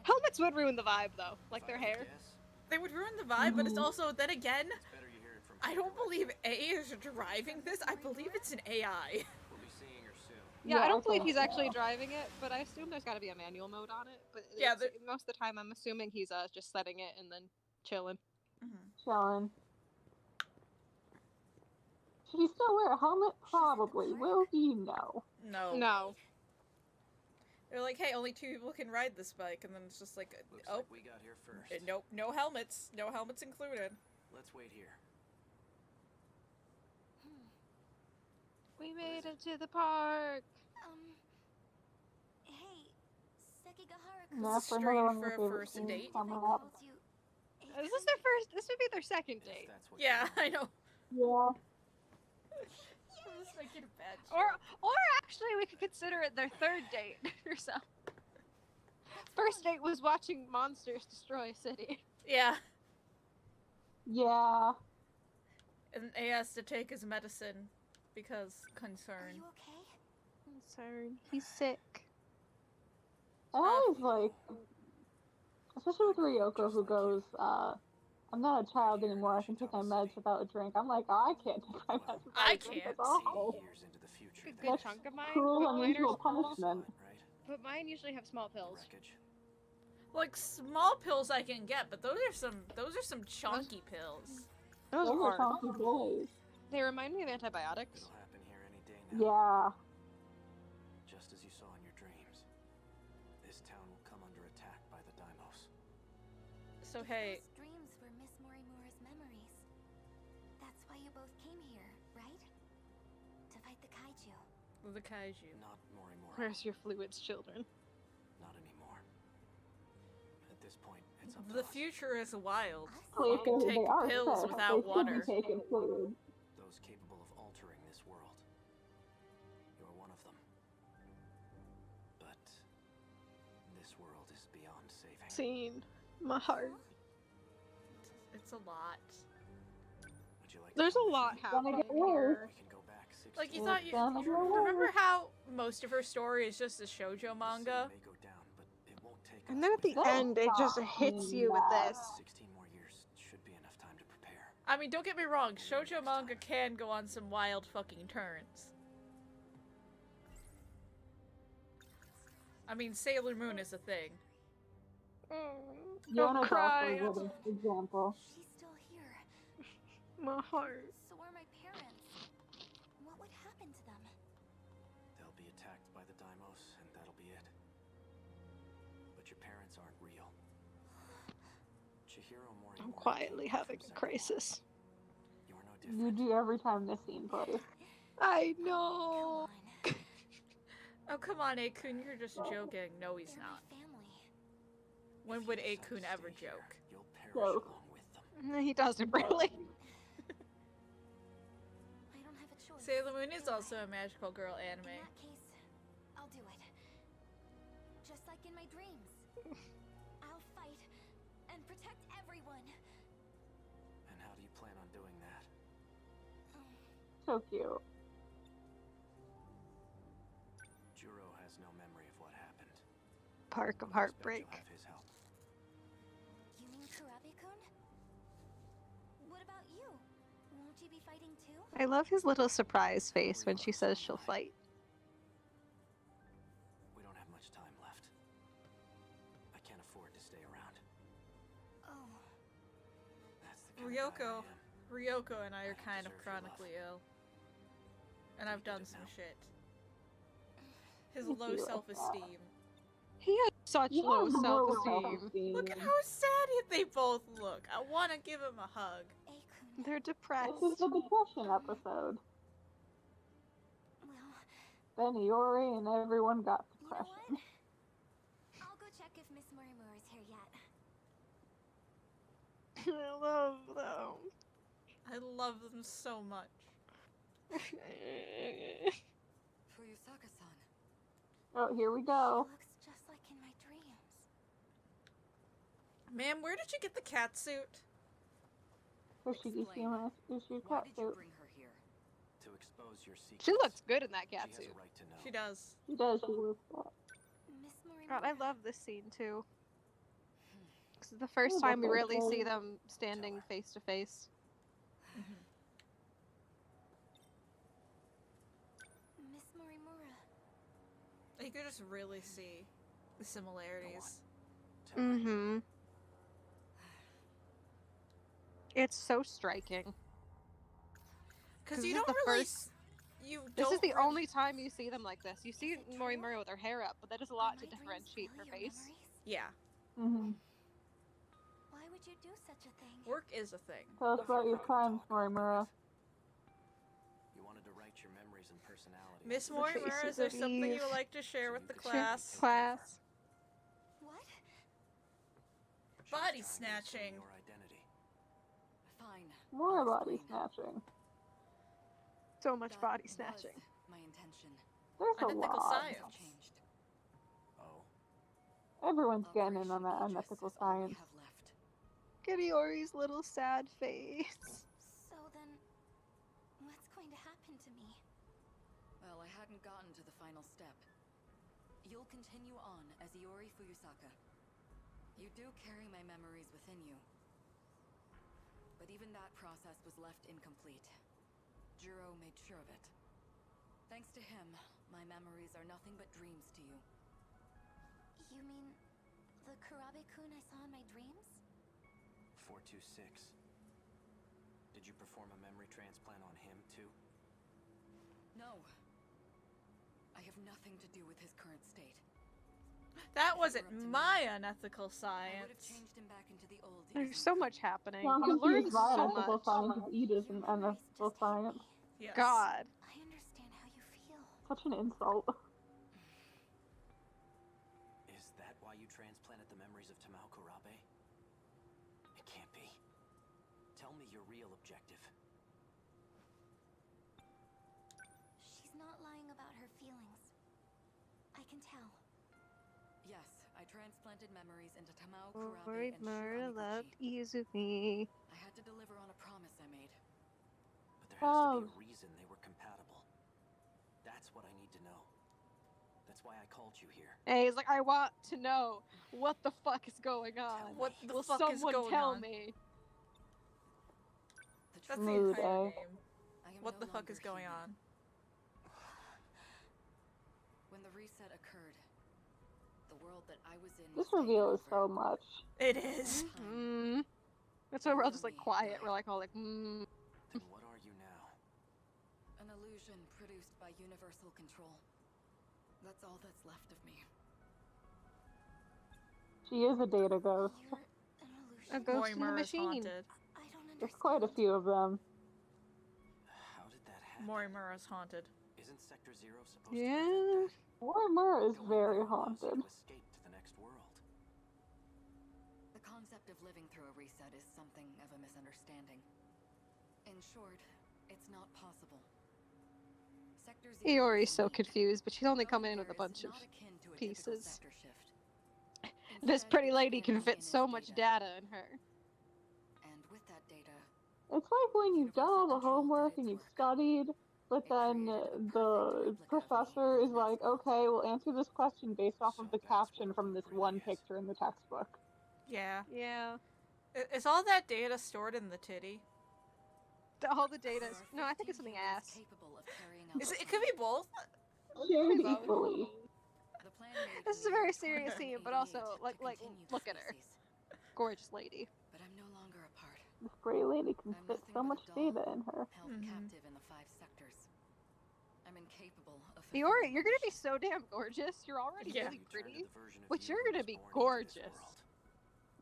Helmets would ruin the vibe though. Like If their I had to hair. guess, they would ruin the vibe, but it's also, then again, it's better you hear it from I her don't directly. believe A is driving this. I believe it's an AI. We'll be seeing her soon. Yeah, Yeah, I I don't believe think he's so. actually driving it, but I assume there's got to be a manual mode on it. But Yeah, it's- most of the time, I'm assuming he's just setting it and then chilling. Chillin'. Should he still wear a helmet? Probably. Will he? No. No. No. They're like, hey, only 2 people can ride this bike, and then it's just like, Looks oh, like we got here first. nope, no helmets. No helmets included. Let's wait here. We made it to the park. Hey, Sekigahara-kun. No, is for strange another one of for your a favorite first scenes date. coming If I up. called you Is this their first? This would be their second If date. that's what Yeah, you I know. Yeah. I'm just making a bad Or actually, we could consider it their third date or so. First date was watching monsters destroy a city. Yeah, Yeah. and he has to take his medicine because Are concern. you okay? Concern. He's sick. I always like, especially with Ryoko, who goes, I'm not a child anymore. I can take my meds without a drink. I'm like, I can't take my meds without I a drink. can't. That's awful. years into the future. A good That's chunk of mine. cruel, But mine, unusual are small, punishment. Right? but mine usually have small The pills. wreckage. Like small pills I can get, but those are some chunky pills. Those Those are are. chunky boys. They remind me of antibiotics. It'll happen here any day now. Yeah. Just as you saw in your dreams. This town will come under attack by the Daimos. So If hey, those dreams were Miss Morimura's memories, that's why you both came here, right? To fight the kaiju. the kaiju. Not Morimura. Where's your fluids, children? Not anymore. At this point, it's up to The us. future is wild. Us? Wait, can they take are pills sick. without They should water. be taking fluid. Those capable of altering this world. You're one of them. But this world is beyond saving. Scene. My heart. It's a lot. Would you like There's to a come with lot me? happening get worse. here. We can go back 16 Like you It's thought you gonna get remember worse. how most of her story is just a shoujo manga? May go down, but it won't take And us then at the with Don't end, it just stop hits saying you with that. this. 16 more years should be enough time to prepare. I mean, don't get me wrong, shoujo manga can go on some wild fucking turns. I mean, Sailor Moon is a thing. Yona's cry. also a good example. She's still here. My heart. So are my parents. What would happen to them? They'll be attacked by the Daimos, and that'll be it. But your parents aren't real. Chihiro Morimura I'm quietly came having from a Sentinels. crisis. You're no You different. do every time this scene plays. I Come know. on. Oh, come on, Akun, you're just joking. No, he's They're not. my family. When If would you decide to Akun ever stay here, joke? You'll perish Joke. along with them. He doesn't really. I don't have a choice. Sailor Moon is do also I? a magical girl In anime. that case, I'll do it. Just like in my dreams. I'll fight and protect everyone. And how do you plan on doing that? So cute. Juro has no memory of what happened. Park of I expect Heartbreak. you'll have his help. You mean Kurabe-kun? you be fighting too? I love his little surprise face when she says she'll fight. We don't have much time left. I can't afford to stay around. Oh. That's the kind of guy I am. Ryoko and I are I kind of deserve your chronically love. ill. And I've You did done it some now. shit. His You low feel like self-esteem. He has such You low have low self-esteem. self-esteem. Look at how sad they both look. I want to give him a hug. Akun. They're depressed. This is the depression episode. Well, Then Iori and everyone got you know depression. what? I'll go check if Miss Morimura is here yet. I love them. I love them so much. Fuyusaka-san. Oh, here we She go. looks just like in my dreams. Ma'am, where did you get the cat suit? Hoshigi-shima issue Why cat did you suit. bring her here? To expose your secrets. She looks good in that She has catsuit. a right to know. She does. She does, she looks that. Miss Morimura. God, I love this scene too. This is the first Oh, time we that's really okay. see them standing face to face. Miss Morimura. You could just really see the similarities. Tell her. Mm-hmm. It's so striking. Because This you is don't the really. first- This This is the only time you see them like this. You see Morimura with her hair up, but that does a lot to differentiate her face. Yeah, Mm-hmm. Why would you do such a thing? work is a thing. Tell us about your crimes, Morimura. You wanted to write your memories and personality. Miss The Morimura, is faces there of something you Eve. would like to share with the Sure. class? Class. What? She was Body trying to assume snatching. Your identity. Fine. More I'll body explain. snatching. So much That body was snatching. my intention. There's a Unethical lot. science. It's changed. Oh. Everyone's getting in on that Operation Aegis unethical is all we science. have left. Get Iori's little sad face. So then, what's going to happen to me? Well, I hadn't gotten to the final step. You'll continue on as Iori Fuyusaka. You do carry my memories within you. But even that process was left incomplete. Jiro made sure of it. Thanks to him, my memories are nothing but dreams to you. You mean the Kurabe-kun I saw in my dreams? 426. Did you perform a memory transplant on him, too? No. I have nothing to do with his current state. That wasn't my unethical I would have science. changed him back into the old There's Eden so Kun. much happening. Well, You learn confused by so unethical much. science is Edith and Your memories unethical just hit science. me. Yes. God. I understand how you feel. Such an insult. Is that why you transplanted the memories of Tamao Kurabe? It can't be. Tell me your real objective. She's not lying about her feelings. I can tell. Yes, I transplanted memories into Tamao Kurabe and Morimura Shiro loved Amiguchi. Izumi. I had to deliver on a promise I made. But there has to Oh. be a reason they were compatible. That's what I need to know. That's why I called you here. And he's like, I want to know what the fuck is going on. What the Will fuck is someone Oh, going tell on? me? The That's truth the Mood, entire eh? name. I am What no the fuck is longer going human. on? When the reset occurred, the world that I was in This was taken reveal is over. so much. It is. Mm. That's why we're all just like quiet. We're like all like, mm. Then what are you now? An illusion produced by universal control. That's all that's left of me. She is a data ghost. You're an illusion. A ghost in the Morimura's machine. haunted. I don't understand. There's quite a few of them. How did that happen? Morimura's haunted. Isn't Sector Zero supposed Yeah. to prevent that? Morimura is Going very there allows you haunted. to escape to the next world. The concept of living through a reset is something of a misunderstanding. In short, it's not possible. Sector Zero Iori's is so unique. confused, but she's only Going coming in with a there bunch is of not akin to a typical pieces. sector shift. This Instead, pretty it's lady can carrying fit in so its much data. data in her. And with that data, It's like when you've done all the Universal control did homework its and you've work. studied, but It then created a the perfect replica of me professor in is the like, next world. okay, we'll answer this question based off So of the that's caption what from this Loop really one is. picture in the textbook. Yeah. Yeah. Is all that data stored in the titty? All the data. There are No, I think it's 15 something humans ass. capable of carrying out It could be both. Shared both. equally. The plan made This is in a the very year serious scene, but 2188 also to like continue the look at her, species. gorgeous lady. But I'm no longer a part. This gray lady can I'm fit nothing so but a much doll, data in her. held captive in the 5 sectors. I'm incapable of Fiore, fulfilling you're my gonna be mission. so damn gorgeous. You're already Yeah. really You turn to pretty, the version of but you you're who gonna was be born into this gorgeous. world.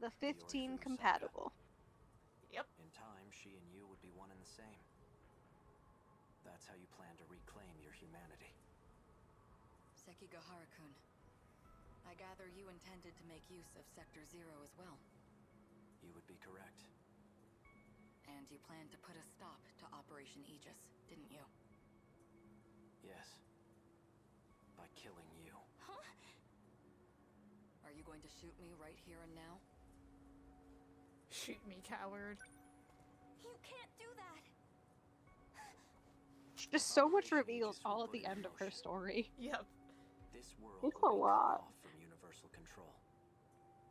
The 15 Fuyusaka. compatible. Yep. In time, she and you would be one and the same. That's how you plan to reclaim your humanity. Sekigahara-kun, I gather you intended to make use of Sector 0 as well. You would be correct. And you planned to put a stop to Operation Aegis, didn't you? Yes. By killing you. Huh? Are you going to shoot me right here and now? Shoot me, coward. You can't do that! Just so much Operation reveals Aegis all will at the put end in of her motion. story. Yep. This world It's would a be lot. cut off from universal control.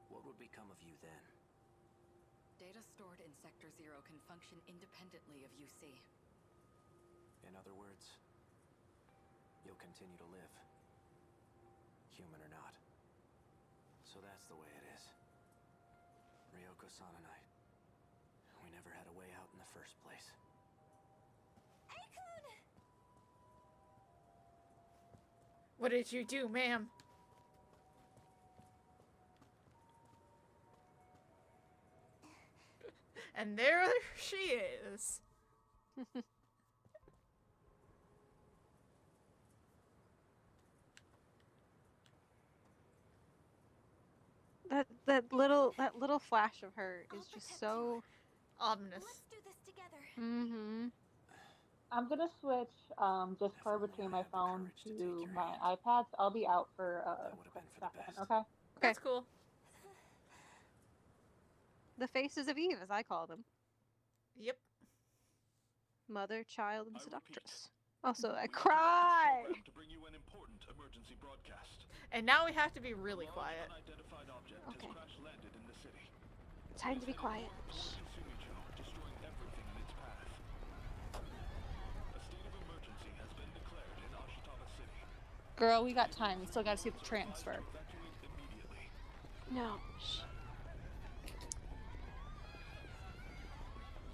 What would become of you then? Data stored in Sector 0 can function independently of UC. In other words, you'll continue to live. Human or not. So that's the way it is. Ryoko-san and I, we never had a way out in the first place. What did you do, ma'am? And there she is. that little flash of her is just so Ominous. Let's do this together. mm-hmm. I'm gonna switch Discord only between I my had the phone courage to take to your my hand. iPad. So I'll be out for That a would have quick been for the second, best. okay? That's cool. The faces of Eve, as I call them. Yep. Mother, child, and I seductress. Also, I We interrupt this cry. program to bring you an important emergency broadcast. And now we have to be really A large quiet. unidentified object Okay. has crash landed in the city. Time to be It's headed quiet. north toward Kisumicho, destroying everything in its path. A state of emergency has been declared in Ashitaba City. Girl, we got time. We still gotta see the Citizens are advised transfer. to evacuate immediately. No.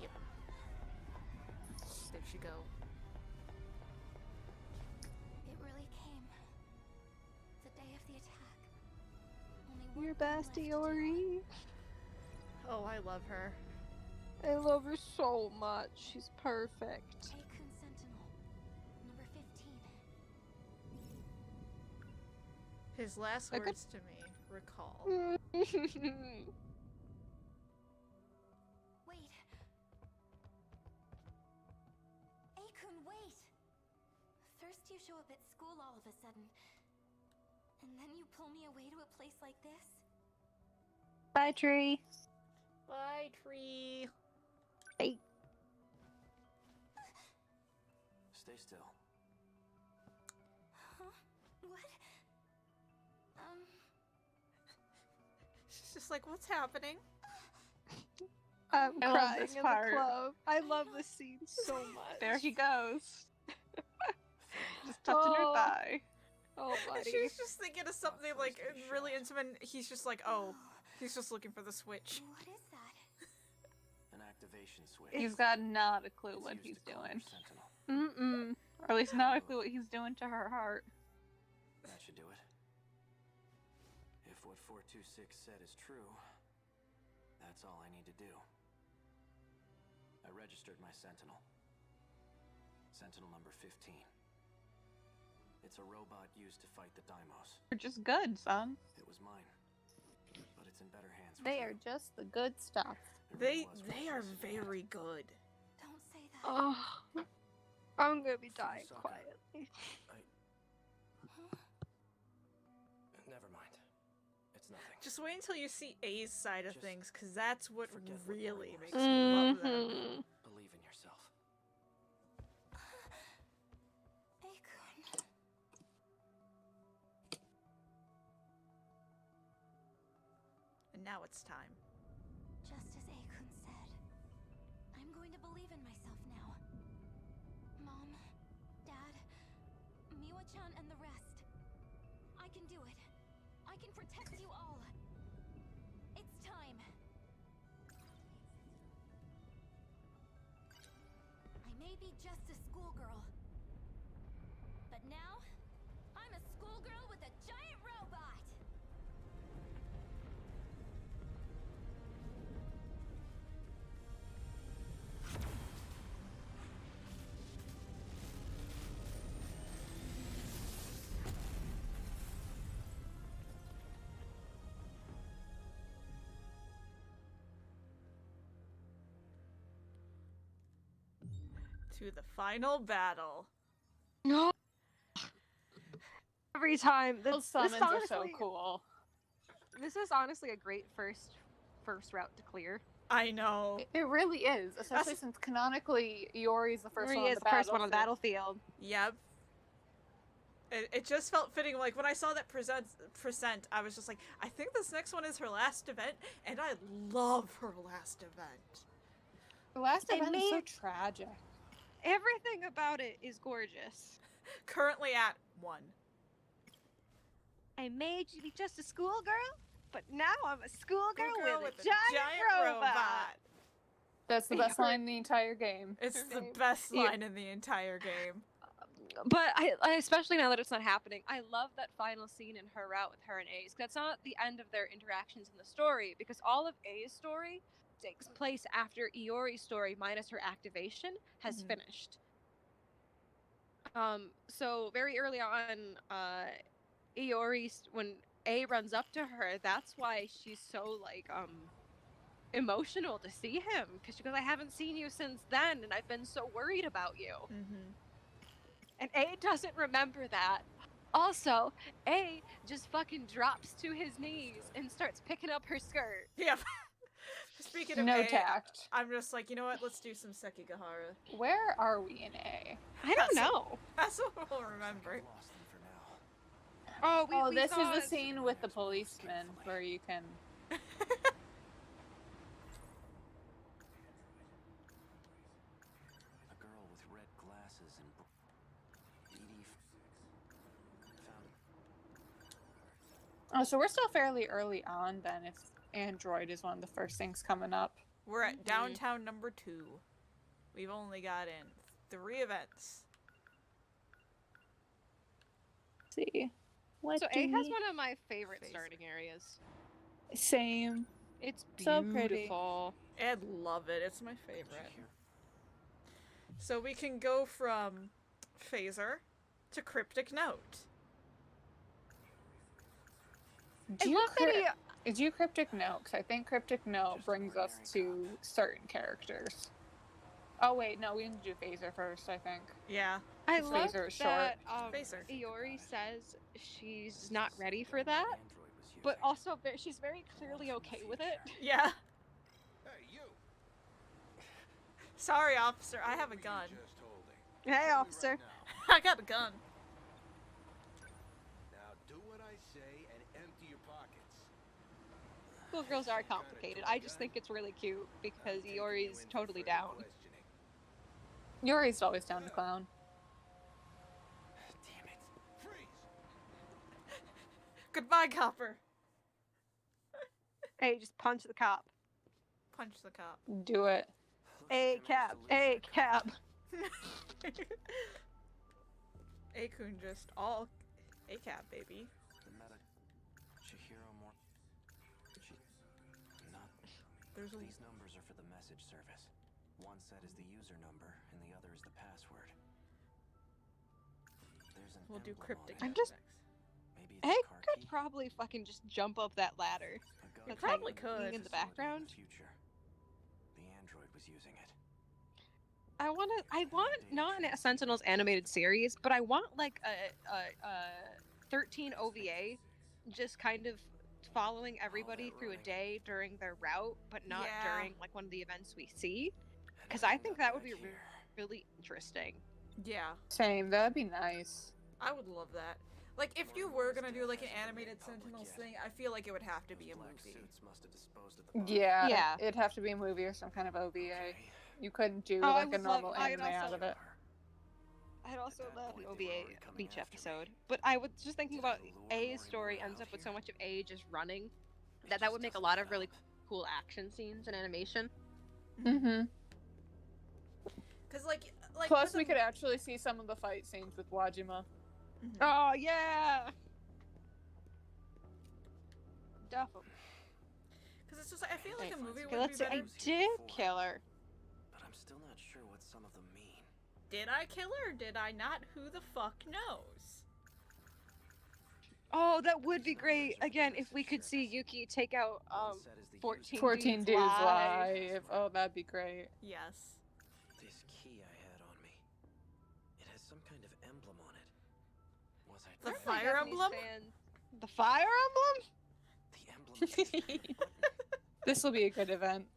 Yep. There she go. It really came. The day of the attack. Only one Your thing left to bestie, do. Ori. Oh, I love her. I love her so much. She's perfect. Aikun Sentinel. Number 15. His last I could- words to me, recall. Wait. Aikun, wait! First you show up at school all of a sudden. And then you pull me away to a place like this? Bye, tree. Bye, tree. Hey. Stay still. Huh? What? She's just like, what's happening? I'm I love crying this in part. the club. I love this scene so much. There he goes. Just touching her Oh. thigh. Oh, And buddy. she's just thinking of something first like to be really shot. intimate. And he's just like, oh, he's just looking for the switch. What is that? An activation switch. He's got not a clue It's what used he's to calm doing. your Sentinel. Mm-mm. Or at least not a clue what he's doing to her heart. That should do it. If what 426 said is true, that's all I need to do. I registered my Sentinel. Sentinel number 15. It's a robot used to fight the Daimos. You're just good, son. It was mine. But it's in better hands with They you. are just the good stuff. It really They was they are worthless in the end. very good. Don't say that. Oh, I'm gonna be dying Fuyusaka. quietly. Never mind. It's nothing. Just wait until you see A's side of Just things, because that's what forget what really worry makes was. me love them. Mhm. Believe in yourself. Aikun. And now it's time. Just as Aikun said, I'm I'm going to believe in myself now. Mom, Dad, Miwa-chan and the rest. I can do it. I can protect you all. It's time. I may be just a schoolgirl, but now I'm a schoolgirl with a giant robot. To the final battle. No. Every time. Those summons are so cool. This is honestly a great first route to clear. I know. It really is, especially since canonically Iori's the first one on the first one on the battlefield. Yep. It just felt fitting. Like, when I saw that present, I was just like, I think this next one is her last event, and I love her last event. The last event is so tragic. Everything about it is gorgeous. Currently at 1. I made you be just a schoolgirl, but now I'm a schoolgirl with a giant giant robot. That's the best line in the entire game. It's the best line in the entire game. But I especially now that it's not happening, I love that final scene in her route with her and Ace. That's not the end of their interactions in the story, because all of A's story takes place after Iori's story, minus her activation, has finished. So very early on, Iori, when A runs up to her, that's why she's so like emotional to see him, because she goes, I haven't seen you since then, and I've been so worried about you. And A doesn't remember that. Also, A just fucking drops to his knees and starts picking up her skirt. Yeah. Speaking of no A, tact. I'm just like, you know what? Let's do some Sekigahara. Where are we in A? I don't know. That's what we'll remember. Oh, this is the scene with the policeman where you can. A girl with red glasses and Oh, so we're still fairly early on then if Android is one of the first things coming up. We're at downtown number 2. We've only got in 3 events. Let's see. So A has one of my favorite starting areas. Same. It's so beautiful. pretty. I love it. It's my favorite. So we can go from Phaser to Cryptic Note. Do you Cryptic Note? Because I think Cryptic Note brings us to certain characters. Oh wait, no, we need to do Phaser first, I think. Yeah. I love Phaser is that Phaser. Iori says she's not ready for that, but also she's very clearly okay with it. Yeah. Hey, you! Sorry, officer, I have a gun. Just holding. Hey, officer. I got a gun. Now do what I say and empty your pockets. Schoolgirls are complicated. I just think it's really cute because Iori's totally down. Iori's always down to clown. Damn it. Freeze! Goodbye, copper. Hey, just punch the cop. Punch the cop. Do it. A cab. A cab. Akun just all A-cab, baby. The meta Chihiro more. Not. There's a... These numbers are for the message service. One set is the user number, and the other is the password. There's an We'll do emblem cryptic. on I'm it. just- Maybe it's A a car could key? probably fucking just jump up that ladder. A That's ghost probably key. could. in the background. Future. The android was using it. I want not a Sentinels animated series, but I want like a 13 OVA, just kind of following everybody through a day during their route, but not during like one of the events we see, because I think that would be really interesting. Yeah. Same, that'd be nice. I would love that. Like, if you were gonna do like an animated Sentinels thing, I feel like it would have to be a Black movie. suits must have disposed of the body. Yeah, Yeah. it'd have to be a movie or some kind of OVA. Okay, You couldn't do Oh, I like a would love- normal I'd anime also- out of it. I'd also At that love an point, they were OVA already coming beach after me. episode. But I was just thinking Did I about lure A's Morimura story ends out up with so here? much of A just running. It That just would make a doesn't lot of add really up. cool action scenes and animation. Mm-hmm. Because like Plus, with we a- could actually see some of the fight scenes with Wajima. Mhm. Oh yeah. Definitely. Because it's just like, I feel like a movie Okay, would let's be say I better. did kill her. But I'm still not sure what some of them mean. Did I kill her or did I not? Who the fuck knows? Oh, that would be great. Again, if we could see Yuki take out All it said is the 14 14 dudes dudes live. live. Oh, that'd be great. Yes. This key I had on me. It has some kind of emblem on it. Was I The trying- fire Japanese emblem? fan. The fire emblem? The emblem is just a button. This will be a good event.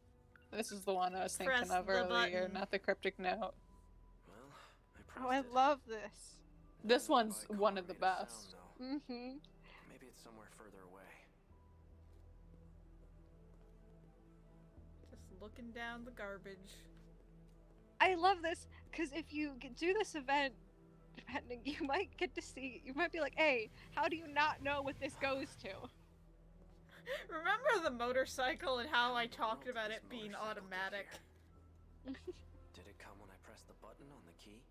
This is the one I was thinking Press of the earlier, button. not the cryptic note. Well, I pressed Oh, I it. love this. This Nearby one's one of the correlated sound, best. though. Mm-hmm. Maybe it's somewhere further away. Just looking down the garbage. I love this because if you do this event, depending, you might get to see. You might be like, "Hey, how do you not know what this goes to?" Remember the motorcycle and how I talked What about this it being motorcycle did automatic? here? Did it come when I pressed the button on the key?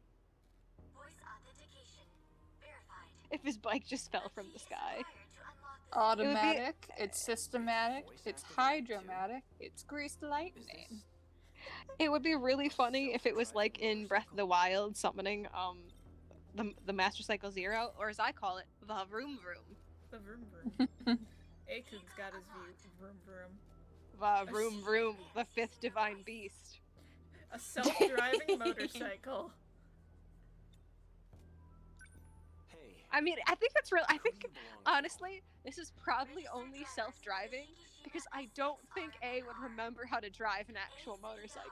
Voice authentication verified. If his bike just fell from the sky. Automatic, it's systematic, Voice it's activated too. hydromatic, it's greased Is lightning. this... It would be really funny if it was like in Breath of the Wild summoning the Master Cycle Zero, or as I call it, the Vroom Vroom. The vroom vroom. Aiken's got his view. Vroom vroom. The Vroom Vroom, the fifth divine beast. A self-driving motorcycle. Hey, I mean, I think that's real. I who do think, you belong to? honestly, this is probably only self-driving because I don't think A would remember how to drive an actual motorcycle.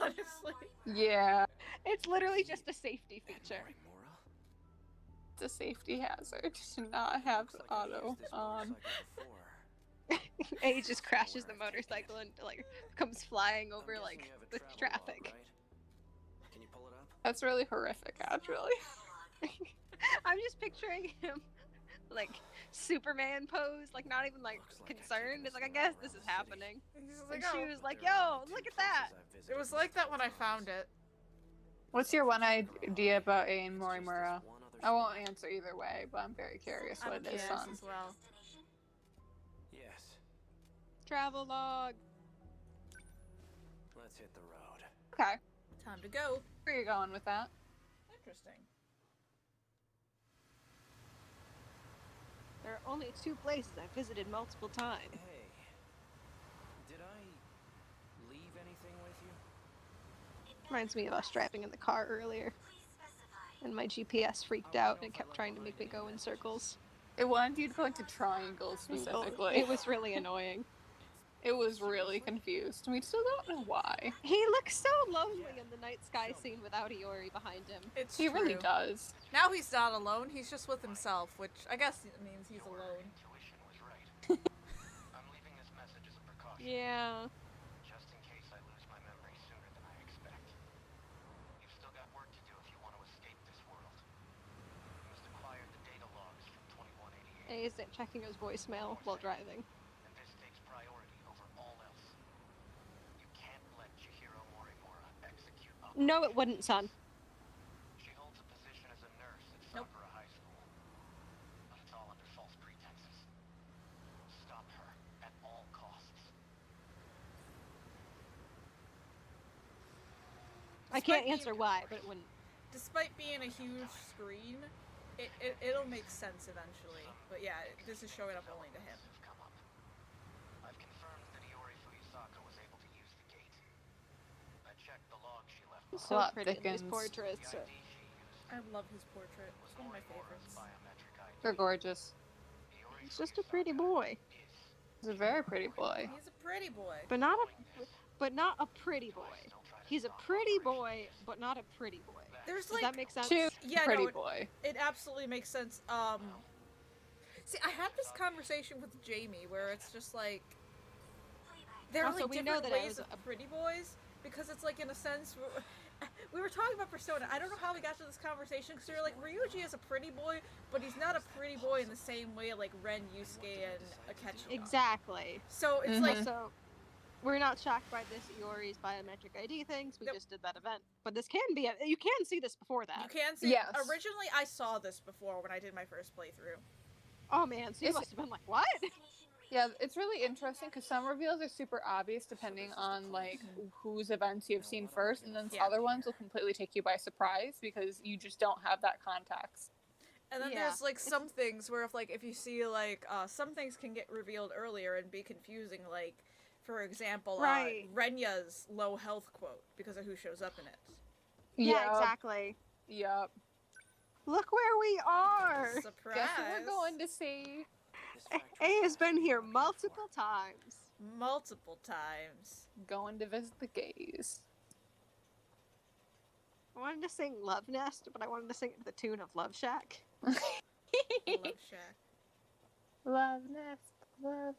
Honestly. Yeah, It's literally just a safety feature. Morimura? it's a safety hazard to not have Looks like I auto used this on. motorcycle before. A just crashes the motorcycle and like comes flying I'm over guessing like you have a the travel log, traffic. right? Can you pull it up? That's really horrific, actually. I'm just picturing him like Superman pose, like not even like Looks like I've concerned. taken It's this like, I thing all guess this around is the city. happening. He's just And like, she oh. was like, There are yo, only look two at that. places I've It visited was with like that when I Sentinels. found it. What's your one idea about A and It's just this Morimura? one other I won't spot. answer either way, but I'm very curious I'm what it is curious on. as well. Yes. Travel log. Let's hit the road. Okay, Time to go. where are you going with that? Interesting. There are only 2 places I visited multiple times. Hey, did I leave anything with you? Reminds me of us driving in the car earlier, and my GPS freaked out and it kept trying to make me go in circles. It wanted you to go into triangles specifically. It was really annoying. It was really confused. We still don't know why. He looks so lonely in the night sky scene without Iori behind him. It's He true. really does. Now he's not alone. He's just with himself, which I guess means he's alone. Intuition was right. I'm leaving this message as a precaution. Yeah. Just in case I lose my memory sooner than I expect. You've still got work to do if you want to escape this world. You must acquire the data logs from 2188. A isn't checking his voicemail while driving. And this takes priority over all else. You can't let Chihiro Morimura execute Aegis. No, it wouldn't, son. She holds a position as a nurse at Nope. Sakura High School. But it's all under false pretenses. Stop her at all costs. I can't answer why, but it wouldn't. Despite being a huge screen, it'll make sense eventually. But yeah, this is showing up only to him. Have come up. I've confirmed that Iori Fuyusaka was able to use the gate. I checked the log she left He's behind. so pretty in these Dickens. portraits. The ID she used I love his portrait. was It's one of my Morimura's favorites. biometric ID. They're gorgeous. Iori He's just a pretty Fuyusaka boy. is He's a very pretty boy. He's a pretty boy. But not a pretty boy. He's a pretty boy, but not a pretty boy. There's Does like that make sense? Cute, Yeah, pretty no, boy. it absolutely makes sense. See, I had this conversation with Jamie where it's just like there are Also, like we know different that it ways was of a- pretty boys, because it's like, in a sense, we were talking about Persona. I don't know how we got to this conversation, because we were like, Ryuji is a pretty boy, but he's not a pretty boy in the same way like Ren, Yusuke, and Akechi are. Exactly. So it's like, Also, we're not shocked by this Iori's biometric ID things. We Nope. just did that event. But this can be, you can see this before that. you can see, Yes. originally I saw this before when I did my first playthrough. Oh man, so you Is must have been like, what? Yeah, it's really interesting because some reveals are super obvious depending on like whose events you've seen first, and then Yeah. other ones will completely take you by surprise because you just don't have that context. And then Yeah. there's like some things where if you see like some things can get revealed earlier and be confusing, like for example, Right. Renya's low health quote because of who shows up in it. Yeah, exactly. Yep. Look where we are. Surprise! Guess who we're going to see? A has been here multiple times. Multiple times. Going to visit the gays. I wanted to sing Love Nest, but I wanted to sing it to the tune of Love Shack. Love Shack. Love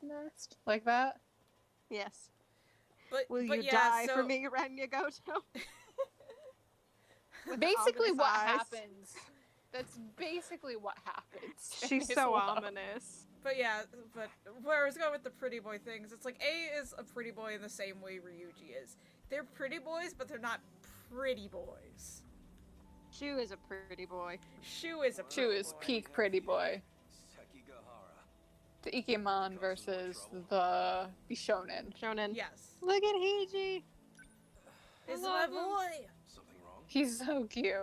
nest. Like that? Yes. But Will but you yeah, die so for me, Renya Goto? With the Basically ominous what eyes. happens. That's basically what happens. in She's this so world. ominous. But yeah, but where I was going with the pretty boy things, it's like A is a pretty boy in the same way Ryuji is. They're pretty boys, but they're not pretty boys. Shu is a pretty boy. Shu is a pretty Shu is boy. peak pretty boy. The Ikemon versus the Bishonen. Shonen. Yes. Look at Heiji. Is I my love him. boy. He's so cute.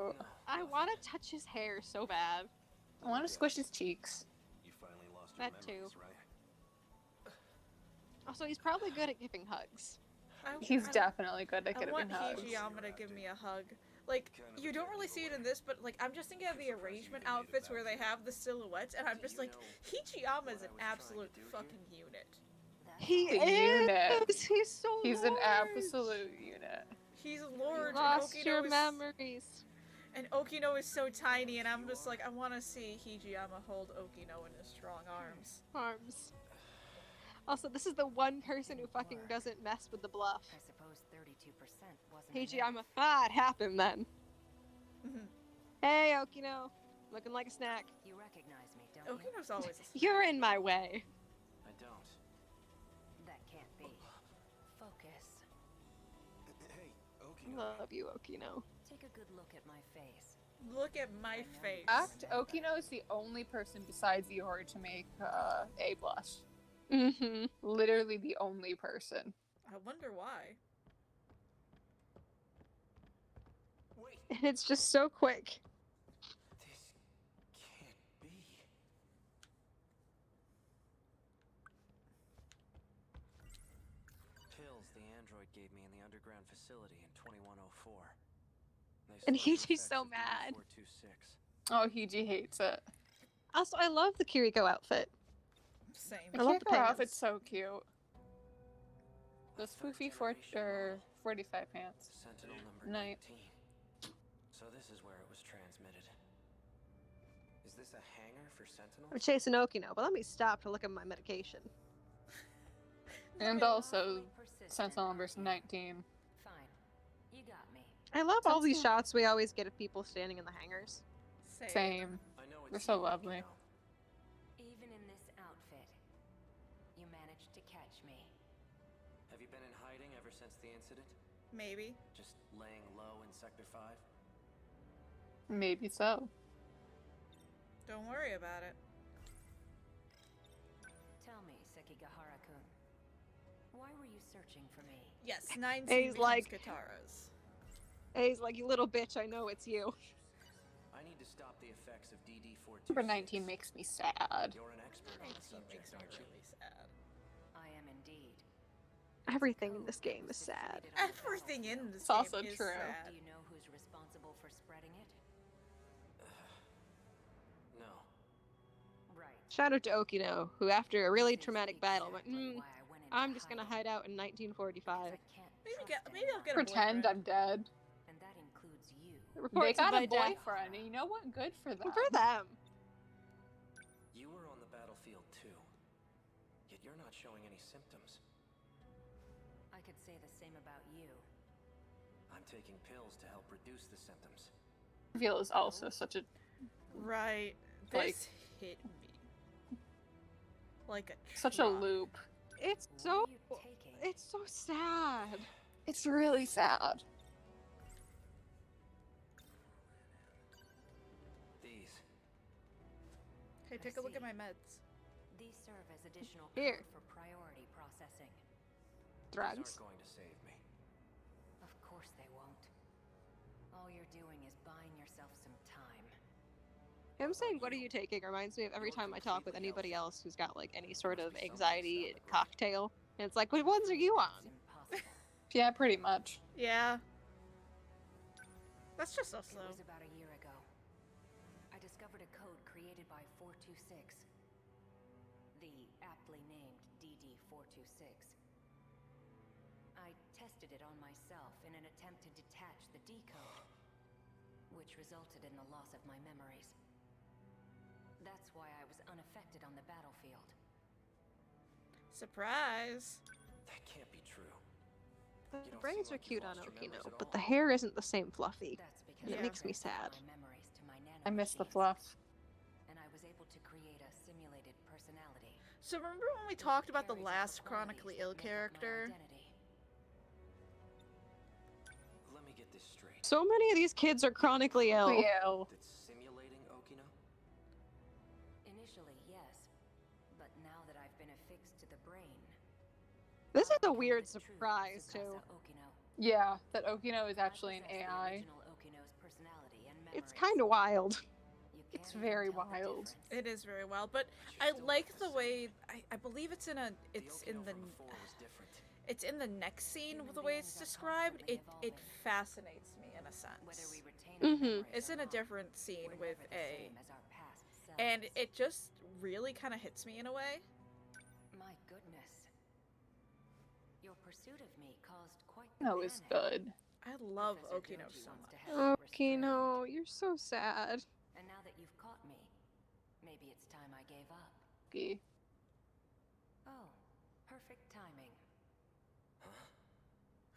I want to touch his hair so bad. I want to squish his cheeks. That too. Also, he's probably good at giving hugs. He's definitely good at I giving want hugs. Hijiyama to give me a hug. Like, you don't really see it in this, but like, I'm just thinking of the arrangement outfits where they have the silhouettes, and I'm just like, Hijiyama is an absolute fucking unit. He The is. unit. He's so. He's an large. absolute unit. He's You large, lost and your Okino is, memories. and Okino is so tiny, and I'm just like, I want to see Hijiyama hold Okino in his strong arms. Arms. Also, this is the one person who fucking doesn't mess with the bluff. I suppose 32% wasn't Heiji, enough. it happened then. Hey, Okino. Looking like a snack. You recognize me, don't you? Okino's always a You're in my way. I don't. That can't be. Focus. Hey, Love you, Okino. Take a good look at my face. Look at my face. Act Okino is the only person besides Iori to make A blush. Mm-hmm. Literally the only person. I wonder why. wait, And it's just so quick. this can't be. Pills the android gave me in the underground facility in 2104. They And studied the Hiji's effects so of mad. DD426. Oh, Hiji hates it. Also, I love the Kiriko outfit. Same. I love the Kiriko pants. outfit's so cute. Those poofy 45 pants. Sentinel number Night. 19. So this is where it was transmitted. Is this a hangar for Sentinels? I'm chasing Okino, but let me stop to look at my medication. And also Persistent, Sentinel number aren't you? 19. Fine. You got me. I love all these Sentinel- shots we always get of people standing in the hangars. Same. I know They're it's so you, lovely. Okino. Even in this outfit, you managed to catch me. Have you been in hiding ever since the incident? Maybe. Just laying low in Sector 5? Maybe so. Don't worry about it. Tell me, Sekigahara-kun, why were you searching for me? Yes, 9 He's becomes like- Katara's. Hey, he's like, you little bitch, I know it's you. I need to stop the effects of DD426. Number 19 makes me sad. You're an expert on the 19 subject, makes me aren't you? really sad. I am indeed. Everything in this game is sad. Everything in this It's game also is true. sad. Do you know who's responsible for spreading it? No. Right. Shout out to Okino, who after a really This is traumatic battle went, exactly why I went into I'm just gonna hiding, hide out in because 1945. I can't Maybe trust maybe I'll get a anyone, Pretend I'm boyfriend. dead. and that includes you. They Reports got of a my death. boyfriend, and you know what? Good for them. For them. You were on the battlefield too. Yet you're not showing any symptoms. I could say the same about you. I'm taking pills to help reduce the symptoms. Reveal is also such a Right. Like- This hit me. Like a such a truck. loop. It's so sad. It's really sad. These. Okay, take a look at my meds. These serve as additional Here. code for priority processing. These Drugs. aren't going to save me. Of course they won't. All you're doing is buying yourself some time. Him saying, "What are you taking?" reminds me of every time I talk with anybody else who's got like any sort of anxiety cocktail. And it's like, "What ones are you It's on?" impossible. Yeah, pretty much. Yeah. That's just us, It though. was about a year ago. I discovered a code created by 426. The aptly named DD426. I tested it on myself in an attempt to detach the decode, which resulted in the loss of my memories. That's why I was unaffected on the battlefield. Surprise. That can't be true. The You don't braids seem are like you've cute on lost your memories Okino, at but all. the hair isn't the same fluffy. That's because And it Yeah. makes me transferred sad. my memories to my I miss the nanomachines, fluff. and I was able to create a simulated personality. So remember when we It talked about the carries last the qualities chronically that ill make up my character? identity. Let me get this straight. So many of these kids are chronically ill. Real. That's simulating Okino? Initially, yes, but now that I've been affixed to the brain, This is I've a become weird the true surprise too. Tsukasa Okino. Yeah, that Okino is I actually an possess the AI. original Okino's personality and It's memories. kind of wild. You It's can't even very tell the wild. difference. It is very well, but But you're I still like not the same. way I believe it's in a The it's Okino in the from before was different. it's in the next scene Human the way it's beings are described. constantly It evolving. fascinates me in a Whether sense. we retain our Mhm. memories It's or in a not, different scene we're with never the A, same as our past selves. and it just really kind of hits me in a way. My goodness. Your pursuit of me caused quite the Okino is panic. good. I love Professor Okino Joji so wants much. to have me restrained. Okino, you're so sad. And now that you've caught me, maybe it's time I gave up. Gee. Oh, perfect timing.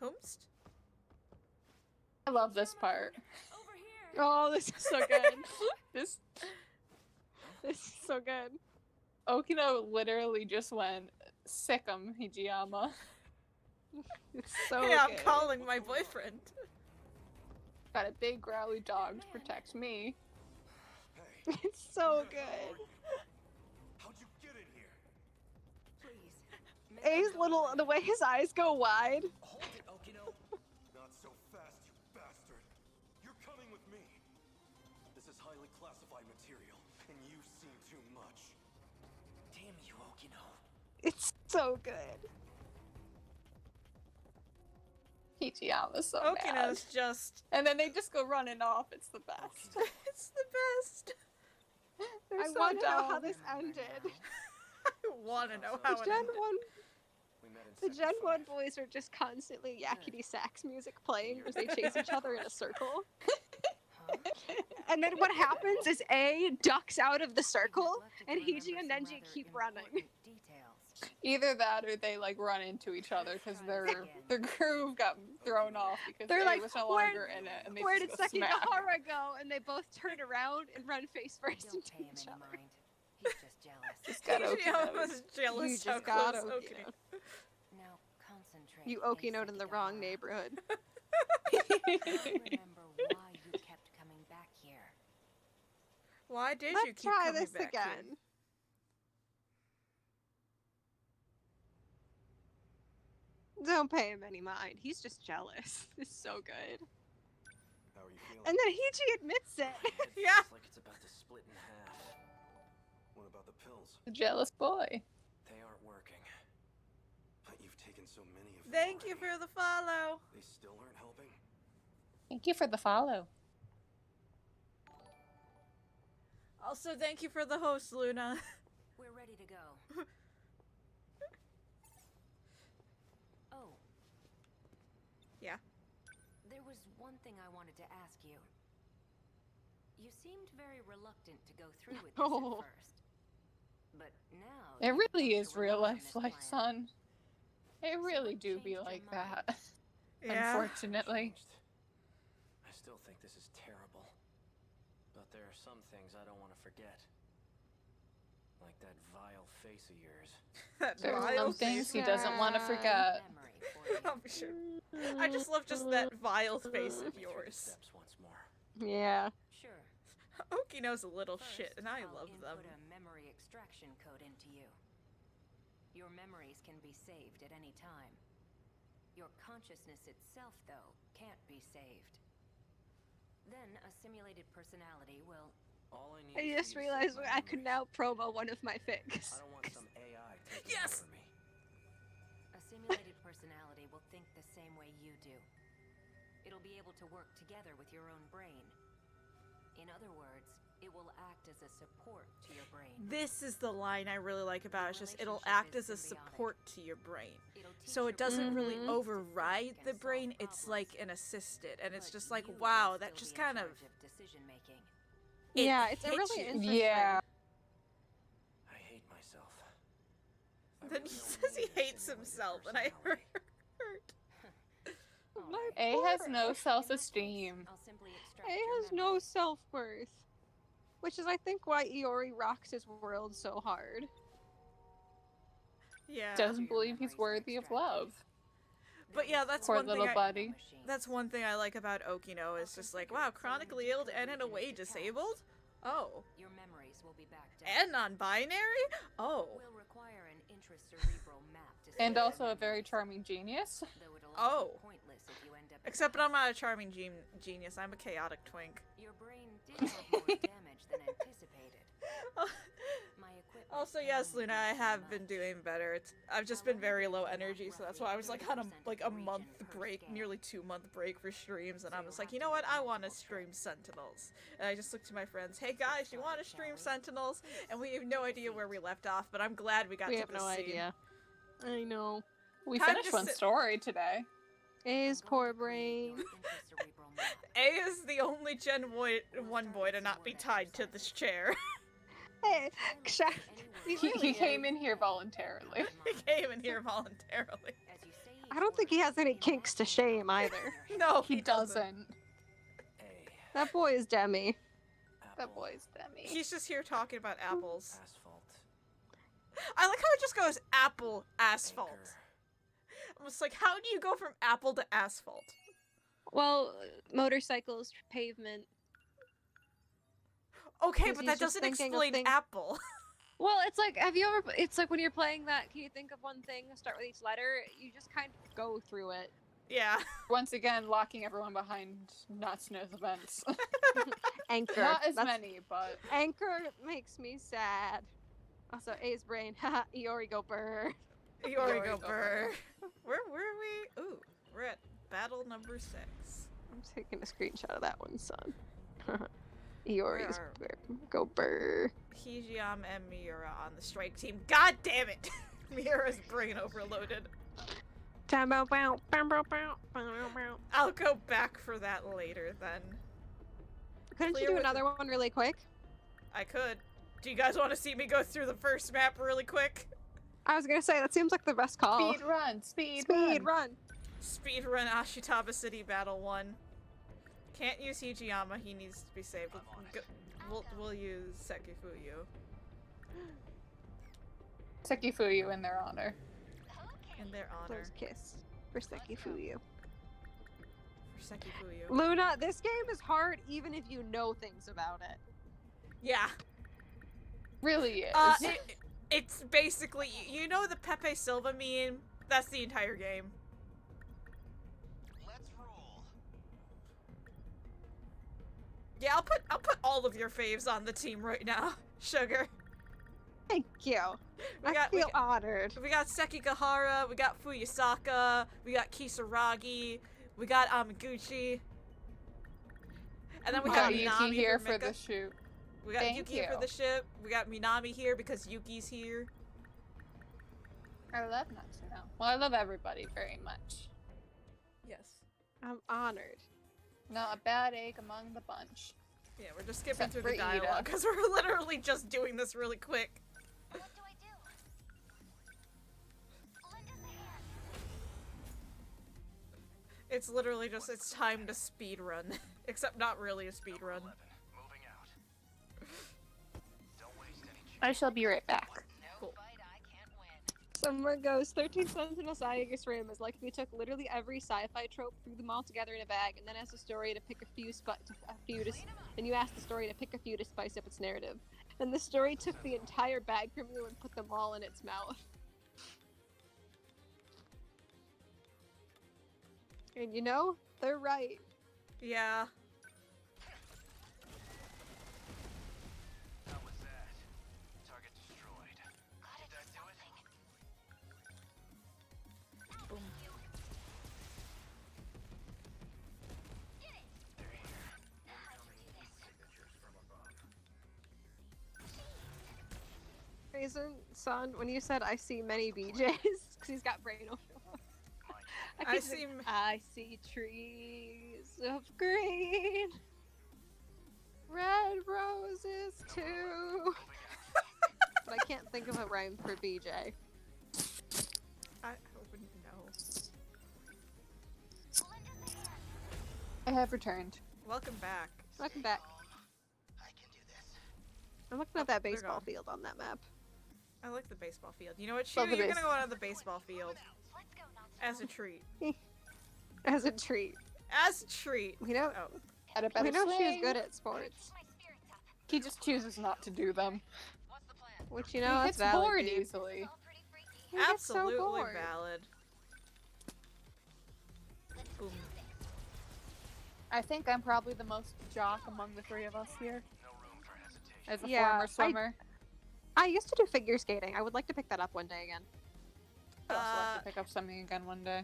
Whomst? I love this part. Over here. Oh, this is so good. This This is so good. Okino literally just went sick 'em, Hijiyama. It's so Hey, I'm good. calling my boyfriend. Got a big growly dog to protect me. Hey, It's so good. how'd you get in here? Please. make A's me go little, away. the way his eyes go wide. Hold it, Okino. Not so fast, you bastard. You're coming with me. This is highly classified material, and you've seen too much. Damn you, Okino. It's so good. Hijiyama's so Okino's mad. just And then they just go running off. It's the best. it's the best. They're I so want to know how dumb. this Remember ended. now. I want to know The how it Gen ended. 1, We met in the Sector Gen 1 5. boys are just constantly yakety sax music playing as they chase each other in a circle. Huh? And then what happens is A ducks out of the You've circle, neglected to and remember Hiji and some Nenji rather keep running. important Details. Either that or they like run into each other because their groove got thrown off because They're they like, was no "Where- longer in it, and they Where just did go smack. Sekigahara go? And they both turn around and run face first Don't into pay him each any other. mind. He's just jealous. Just got Hijiyama Okino. was jealous You how just got close Okino. Okino. Now concentrate. You Ace Okino'd in the wrong Sekigahara. neighborhood. I remember why you kept coming back here. Why did you Let's keep try coming this back again. here? Don't pay him any mind. He's just jealous. It's so good. How are you feeling? And then Hiji admits it. My head Yeah. feels like it's about to split in half. What about the pills? The jealous boy. They aren't working. But you've taken so many of them Thank you already. for the follow. They still aren't helping? Thank you for the follow. Also, thank you for the host, Luna. We're ready to go. Oh. Yeah. There was one thing I wanted to ask you. You seemed very reluctant to go through with this Oh. at first. But now It you've really come is to real rely on life, this like plan. son. It So really what do changed be your like mind? that. Yeah. Unfortunately. Changed. still think this is terrible. But there are some things I don't want to forget. Like that vile face of yours. That There's vile some things he face. doesn't want to forget. Memory for you. I'm sure. I just love just that vile face of yours. Steps once more. Yeah. Sure. Oki knows a little First, shit, and I I'll love them. input a memory extraction code into you. Your memories can be saved at any time. Your consciousness itself, though, can't be saved. Then a simulated personality will... All I need I is just for you to realized save my I could memories. now promo one of my fics. I don't want some AI taking Yes! over me. A simulated personality will think the same way you do. It'll be able to work together with your own brain. In other words, it will act as a support to your brain. This is the line I really like about it. It's just it'll Relationship act is as a symbiotic. support to your brain. It'll teach So your it doesn't brain really to override think the and brain. solve It's like problems. an assistant, and it's But just like, you wow, will that still just be in kind of charge of decision making. it Yeah, it's a hits really you. interesting. Yeah. I hate myself. I Then really he only says he need a hates simulated himself, and I personality. hurt. My A poor has no In that case, self-esteem. I'll simply extract A your has no memory. self-worth. Which is, I think, why Iori rocks his world so hard. Yeah. Doesn't believe he's worthy of love. But yeah, that's Poor one thing little buddy. That's one thing I like about Okino is just like, wow, chronically ill and in a way disabled? Oh. Your memories will be backed up. And non-binary? Oh. Will require an intracerebral map to And save also a memories, very charming genius. though it'll Oh. also be pointless if you end up Except I'm not a charming genius, I'm a chaotic twink. Your brain did have more damage than anticipated. My equipment Also, can yes, only Luna, do I so have been much. doing better. I've just been very low energy, so that's why I was like on a month break, nearly 2-month break for streams, and I was like, you know what, I want to stream Sentinels. And I just looked to my friends, hey guys, you want to stream Sentinels? And we have no idea where we left off, but I'm glad we got We to have this no scene. idea. I know. We Time finished to one sit- story today. A's I'm going poor to create brain. your intracerebral map. A is the only Gen 1 boy to not be tied to this chair. Hey, Ksha- He He really came is. in here voluntarily. He came in here voluntarily. As you say I don't think he has any kinks to shame either. No, He doesn't. A. That boy is Demi. That Apple. boy's Demi. He's just here talking about apples. Asphalt. I like how it just goes apple, asphalt. Anchor. I'm just like, how do you go from apple to asphalt? Well, motorcycles, pavement. Okay, Because but he's that just doesn't thinking of explain things- apple. Well, it's like, have you ever, it's like when you're playing that, can you think of one thing, start with each letter? You just kind of go through it. Yeah. Once again, locking everyone behind not Snow's events. Anchor. Not as That's- many, but Anchor makes me sad. Also, A's brain. Haha, Iori go burr. You already Glory go go burr. Where are we? Ooh, we're at battle number 6. I'm taking a screenshot of that one, son. Where Iori's are burr. Go burr. Hijiyama and Miura on the strike team. God damn it! Miura's brain overloaded. I'll go back for that later then. Couldn't Clear you do with another one really quick? I could. Do you guys want to see me go through the first map really quick? I was gonna say, that seems like the best call. speed run, speed Speed run. run. Speedrun Ashitaba City Battle 1. Can't use Hijiyama, he needs to be saved. We'll use Sekifuyu. Sekifuyu in their honor. In their honor. Close kiss for Sekifuyu. For Sekifuyu. Luna, this game is hard even if you know things about it. Yeah. Really is. It's basically, you know the Pepe Silva meme? That's the entire game. Let's roll. Yeah, I'll put all of your faves on the team right now, Sugar. Thank you. We I got feel honored. we got Sekigahara, we got Fuyusaka, we got Kisaragi, we got Amaguchi. And then we have Yuki Minami here for for Mika. the shoot. We got Thank Yuki here for you. the ship. We got Minami here because Yuki's here. I love Natsuno. Well, I love everybody very much. Yes. I'm honored. Not a bad egg among the bunch. Yeah, we're just skipping Except through for the dialogue Ida. because we're literally just doing this really quick. What do I do? Lend us a hand. It's literally just, it's time to speed run. Except not really a speed run. 11. Moving out. Don't waste any I shall be right back. Cool. Someone goes, 13 Sentinels Aegis Rim is like if you took literally every sci-fi trope, threw them all together in a bag, and then asked the story to pick a few and you asked the story to pick a few to spice up its narrative. And the story took the entire bag from you and put them all in its mouth. And you know, they're right. Yeah. How was that? Target destroyed. Did that do it? Boom. They're here. Reason, son, when you said I see many BJs, because he's got brain overload. I keep see thinking, I see trees of green, red roses too. But I can't think of a rhyme for BJ. I wouldn't know. I have returned. Welcome back. Welcome back. I can do this. I'm looking at that they're baseball gone. field on that map. I like the baseball field. You know what, Love Shu? the You're base- gonna go out on the baseball field. As a treat. As a treat. As a treat. We know, Oh. At a better we know she was swing. good at sports. He just chooses not to do them. Which, you know, he that's gets valid, bored dude. easily. He gets so Absolutely bored. valid. Boom. I think I'm probably the most jock among the three of us here. No room for hesitation. As a Yeah, former swimmer. I used to do figure skating. I would like to pick that up one day again. I'd also like to pick up something again one day.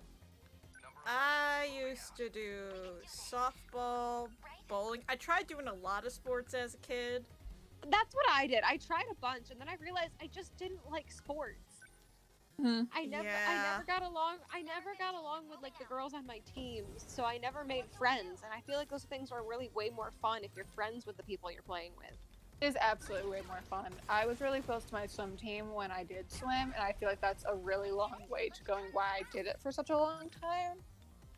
I used to do softball, bowling. I tried doing a lot of sports as a kid. That's what I did. I tried a bunch, and then I realized I just didn't like sports. Hmm. I never got along. I never got along with like the girls on my teams, so I never made friends. And I feel like those things are really way more fun if you're friends with the people you're playing with. It is absolutely way more fun. I was really close to my swim team when I did swim, and I feel like that's a really long way to going why I did it for such a long time.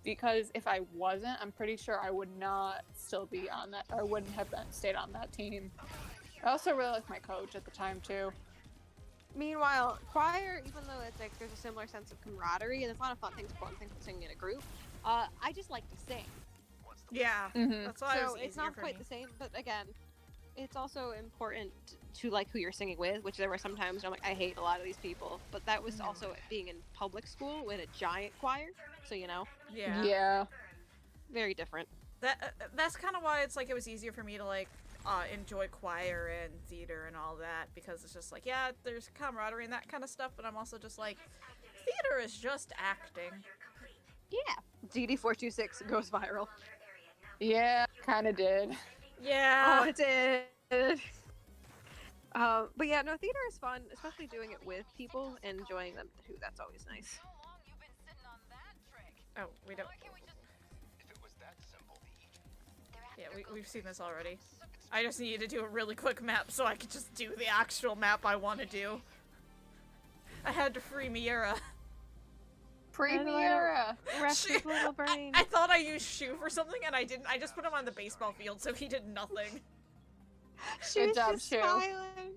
Because if I wasn't, I'm pretty sure I would not still be on that, or wouldn't have stayed on that team. I also really liked my coach at the time too. Meanwhile, choir, even though it's like there's a similar sense of camaraderie and there's a lot of fun things singing in a group, I just like to sing. Yeah, Mhm. that's why it So was it's easier not for quite me. the same, but again, it's also important to like who you're singing with, which there were some times where I'm like, I hate a lot of these people, but that was also being in public school with a giant choir, so you know, Yeah. Yeah. very different. That's kind of why it's like it was easier for me to like enjoy choir and theater and all that, because it's just like, yeah, there's camaraderie and that kind of stuff, but I'm also just like, theater is just acting. Yeah. DD426 goes viral. Yeah, kind of did. Yeah. Oh, it did. But yeah, no, theater is fun, especially doing it with people and enjoying them too. That's always nice. Oh, we don't. If it was that simple. Yeah, we've seen this already. I just needed to do a really quick map so I could just do the actual map I want to do. I had to free Miera. Premiera. Rest his little brain. I thought I used Shu for something and I didn't. I just put him on the baseball field so he did nothing. She Good was job, just Shu. smiling.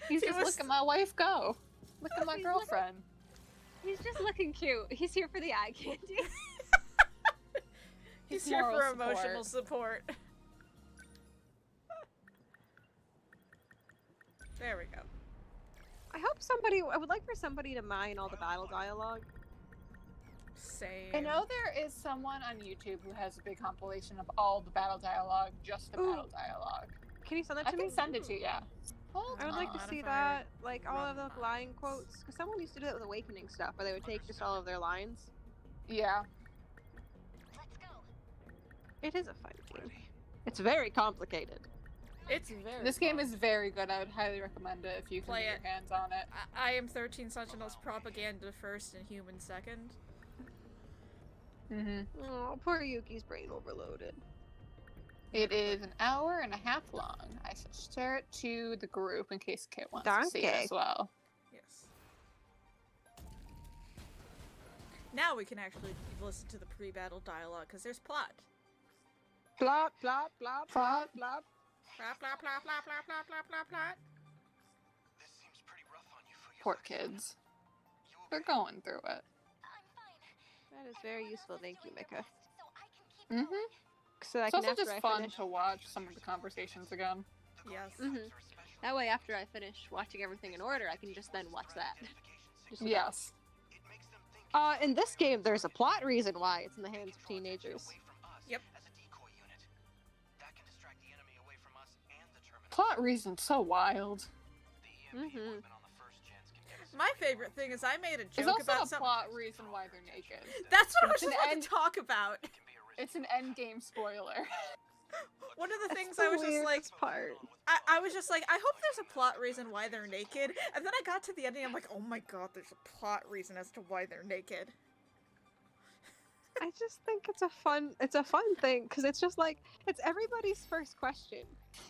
He's He just was- look at my wife go. Look at my He's girlfriend. He's just looking cute. He's here for the eye candy. He's His here for moral emotional support. There we go. I would like for somebody to mine all the battle dialogue. Same. I know there is someone on YouTube who has a big compilation of all the battle dialogue, just the Ooh. battle dialogue. Can you send that I to can me? send it to you, yeah. Hold I would like to on. see If I that, like all of the run line mines. quotes, because someone used to do that with Awakening stuff, where they would take just all of their lines. Yeah. It is a fun game. It's very complicated. It's very This game fun. is very good. I would highly recommend it if you can Play get it. your hands on it. I am 13 Sentinels propaganda first and human second. Mm-hmm. Oh, poor Yuki's brain overloaded. It is an hour and a half long. I shall share it to the group in case Kit wants to see it Okay. as well. Yes. Now we can actually listen to the pre-battle dialogue, because there's plot. Plop, plop, plop, plop, plop. Plot, plot, plot, plot, plot, plot, plot, plot, plot. This seems pretty rough on you, Fuyusaka. Poor kids. They're going through it. I'm fine. That is very useful. Thank you, Mika. So I can keep Mm-hmm. So I It's can also after just I fun finish. to watch some of the conversations again. Yes. That way, after I finish watching everything in order, I can just then watch that. Just about. Yes. In this game, there's a plot reason why it's in the hands of teenagers. Yep. Plot reason so wild. Mm-hmm. My favorite thing is I made a There's joke also about a something. plot reason why they're naked. That's what I was It's an just about end- to talk about. It's an endgame spoiler. One of the things the I was just like, weirdest part. I was just like, I hope there's a plot reason why they're naked. And then I got to the ending, I'm like, oh my god, there's a plot reason as to why they're naked. I just think it's a fun thing because it's just like it's everybody's first question,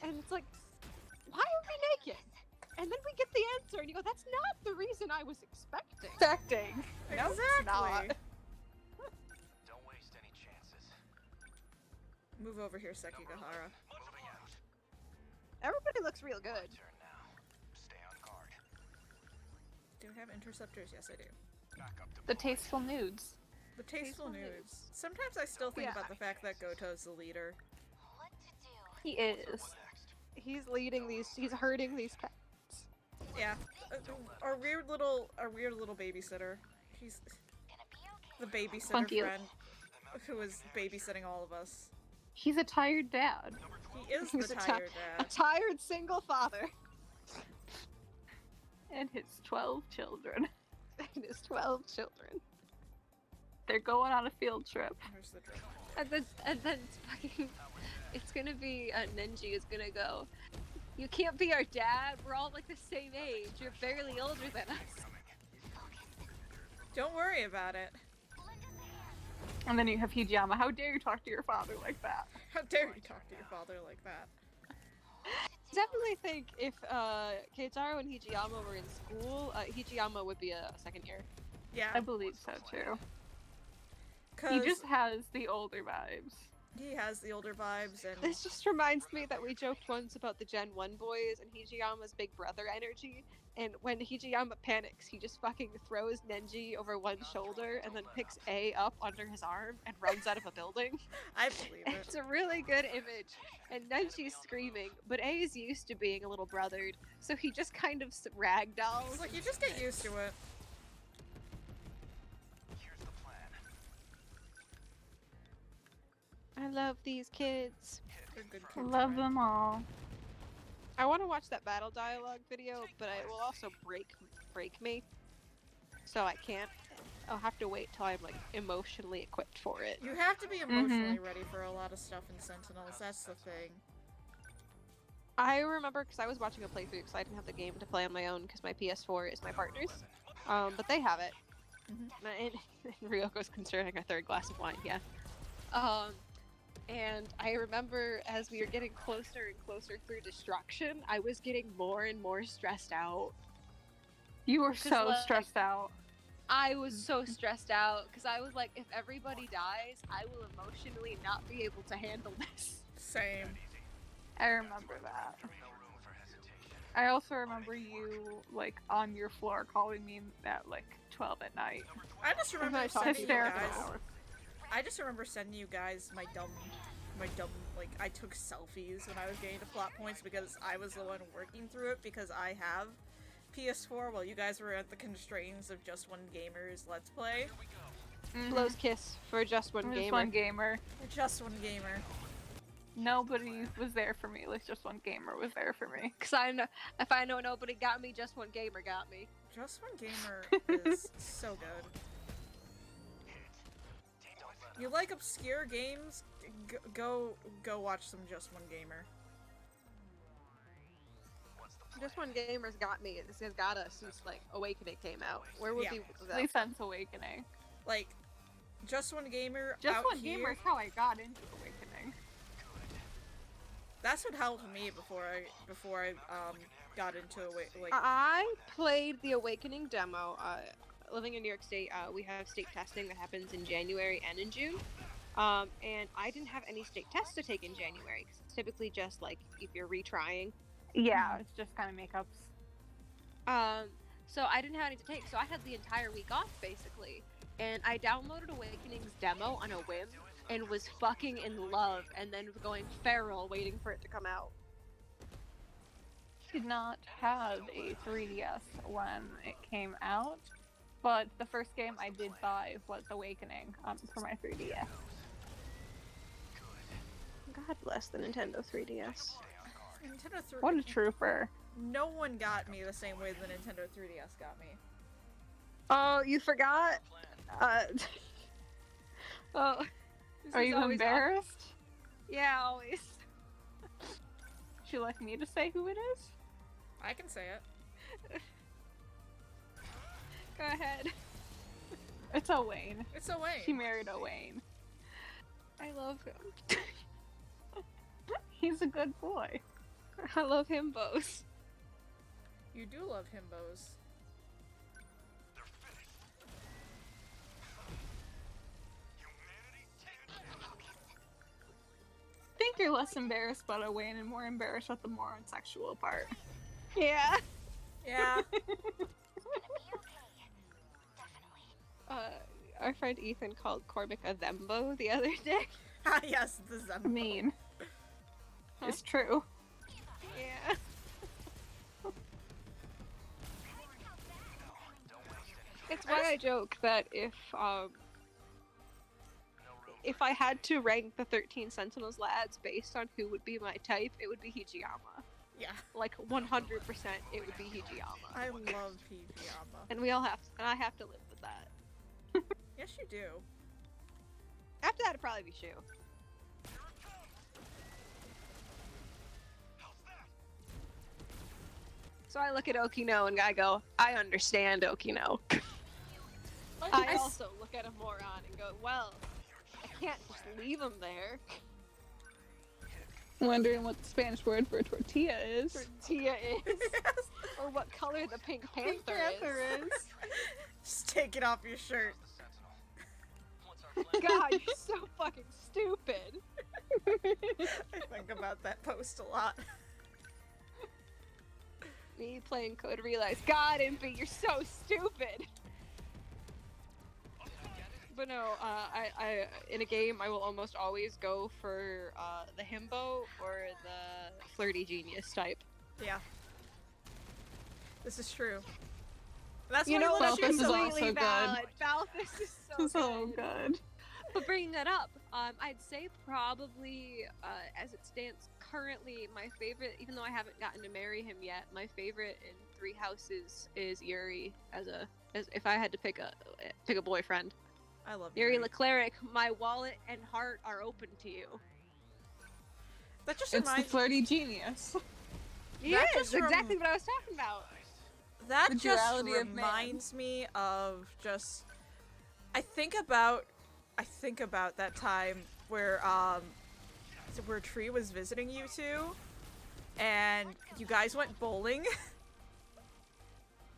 and it's like, why are we naked? And then we get the answer, and you go, that's not the reason I was expecting. No, it's not. Don't waste any chances. Move over here, Sekigahara. Moving out. Everybody looks real good. Turn now. Stay on guard. Do I have interceptors? Yes, I do. Back up to The tasteful nudes. The tasteful news. Sometimes I still think Yeah. about the fact that Goto's the leader. what to do. He is. He's leading these. He's herding these cats. Yeah. Our weird little babysitter. He's Gonna be okay. the babysitter Thank you. friend who is babysitting all of us. He's a tired dad. He is He's the a ti- tired A dad. tired single father. And his 12 children. And his 12 children. They're going on a field trip. There's the drone. And then it's fucking. It's gonna be Nenji is gonna go. You can't be our dad. We're all like the same age. You're barely older than us. Don't worry about it. And then you have Hijiyama. How dare you talk to your father like that? How dare you talk to your father like that? Definitely think if Keitaro and Hijiyama were in school, Hijiyama would be a second year. Yeah. I believe so too. Because He just has the older vibes. he has the older vibes and This just reminds me that we joked once about the Gen 1 boys and Hijiyama's big brother energy. And when Hijiyama panics, he just fucking throws Nenji over one shoulder and then picks A up under his arm and runs out of a building. I believe it. It's a really good image. And Nenji's screaming, but A is used to being a little brothered, so he just kind of ragdolls. It's like you just get used to it. Here's the plan. I love these kids. They're good kids. Love right? them all. I want to watch that battle dialogue video, but it will also break me. So I can't. I'll have to wait till I'm like emotionally equipped for it. You have to be emotionally ready for a lot of stuff in Sentinels. That's the thing. I remember because I was watching a playthrough because I didn't have the game to play on my own because my PS4 is my partner's. But they have it. And Ryoko's concerning a third glass of wine, yeah. And I remember as we were getting closer and closer through destruction, I was getting more and more stressed out. You were 'Cause, so like, stressed out. I was so stressed out because I was like, if everybody dies, I will emotionally not be able to handle this. Same. I remember that. No room for hesitation. I also remember you, like, on your floor calling me at, like, 12 at night. I just remember I talked sending you Hysterical. guys. I just remember sending you guys my dumb, like, I took selfies when I was getting to plot points because I was the one working through it because I have PS4 while you guys were at the constraints of Just One Gamer's Let's Play. Blows kiss for just one Just gamer. one gamer. Just One Gamer. Nobody was there for me. Like, just one gamer was there for me. Cause I know if I know nobody got me, just one gamer got me. Just One Gamer is so good. You like obscure games? Go watch some Just One Gamer. Just one gamer's got me. This has got us since like Awakening came out. Where would Yeah. we At without? least since Awakening. Like, Just One Gamer Just out one here. gamer is how I got into Awakening. That's what helped me before I got into like I played the Awakening demo living in New York State, we have state testing that happens in January and in June. And I didn't have any state tests to take in January because it's typically just like if you're retrying. Yeah, it's just kind of makeups. So I didn't have any to take, so I had the entire week off basically. And I downloaded Awakening's demo on a whim and was fucking in love, and then going feral waiting for it to come out. Did not have a 3DS when it came out, but the first game I did buy was Awakening for my 3DS. God bless the Nintendo 3DS. Nintendo 3... What a trooper. No one got me the same way the Nintendo 3DS got me. Oh, you forgot? Oh. Are you embarrassed? Yeah, always. Would you like me to say who it is? I can say it. Go ahead. It's Owain. It's Owain. She married Owain. I love him. He's a good boy. I love himbos. You do love himbos. I think you're less embarrassed about Owain and more embarrassed about the more unsexual part. Yeah. Yeah. Our friend Ethan called Cormac a thembo the other day. Yes, the Zembo. Mean. Huh? It's true. Yeah. It's why I joke that if I had to rank the 13 Sentinels lads based on who would be my type, it would be Hijiyama. Yeah. Like 100% it would be Hijiyama. I love Hijiyama. And we all have to, and I have to live with that. Yes, you do. After that, it'd probably be Shu. So I look at Okino and I go, I understand Okino. I also look at a moron and go, well, I can't just leave him there. Wondering what the Spanish word for tortilla is. Tortilla is. Yes. Or what color the Pink Panther is. Just take it off your shirt. God, you're so fucking stupid. I think about that post a lot. Me playing Code Realize, God, Impy, you're so stupid. But no, I in a game I will almost always go for the himbo or the flirty genius type. Yeah. This is true. That's You why know I what's love Balthus is Shinzo. also completely good. valid. Balthus is so So good. good. But bringing that up, I'd say probably as it stands currently, my favorite, even though I haven't gotten to marry him yet, my favorite in Three Houses is Yuri. As if I had to pick a boyfriend. I love Yuri Leclerc, my wallet and heart are open to you. That just It's the reminds flirty genius. He That is just exactly what I was talking about. that The just duality of man. reminds me of just I think about that time where Tree was visiting you two and you guys went bowling.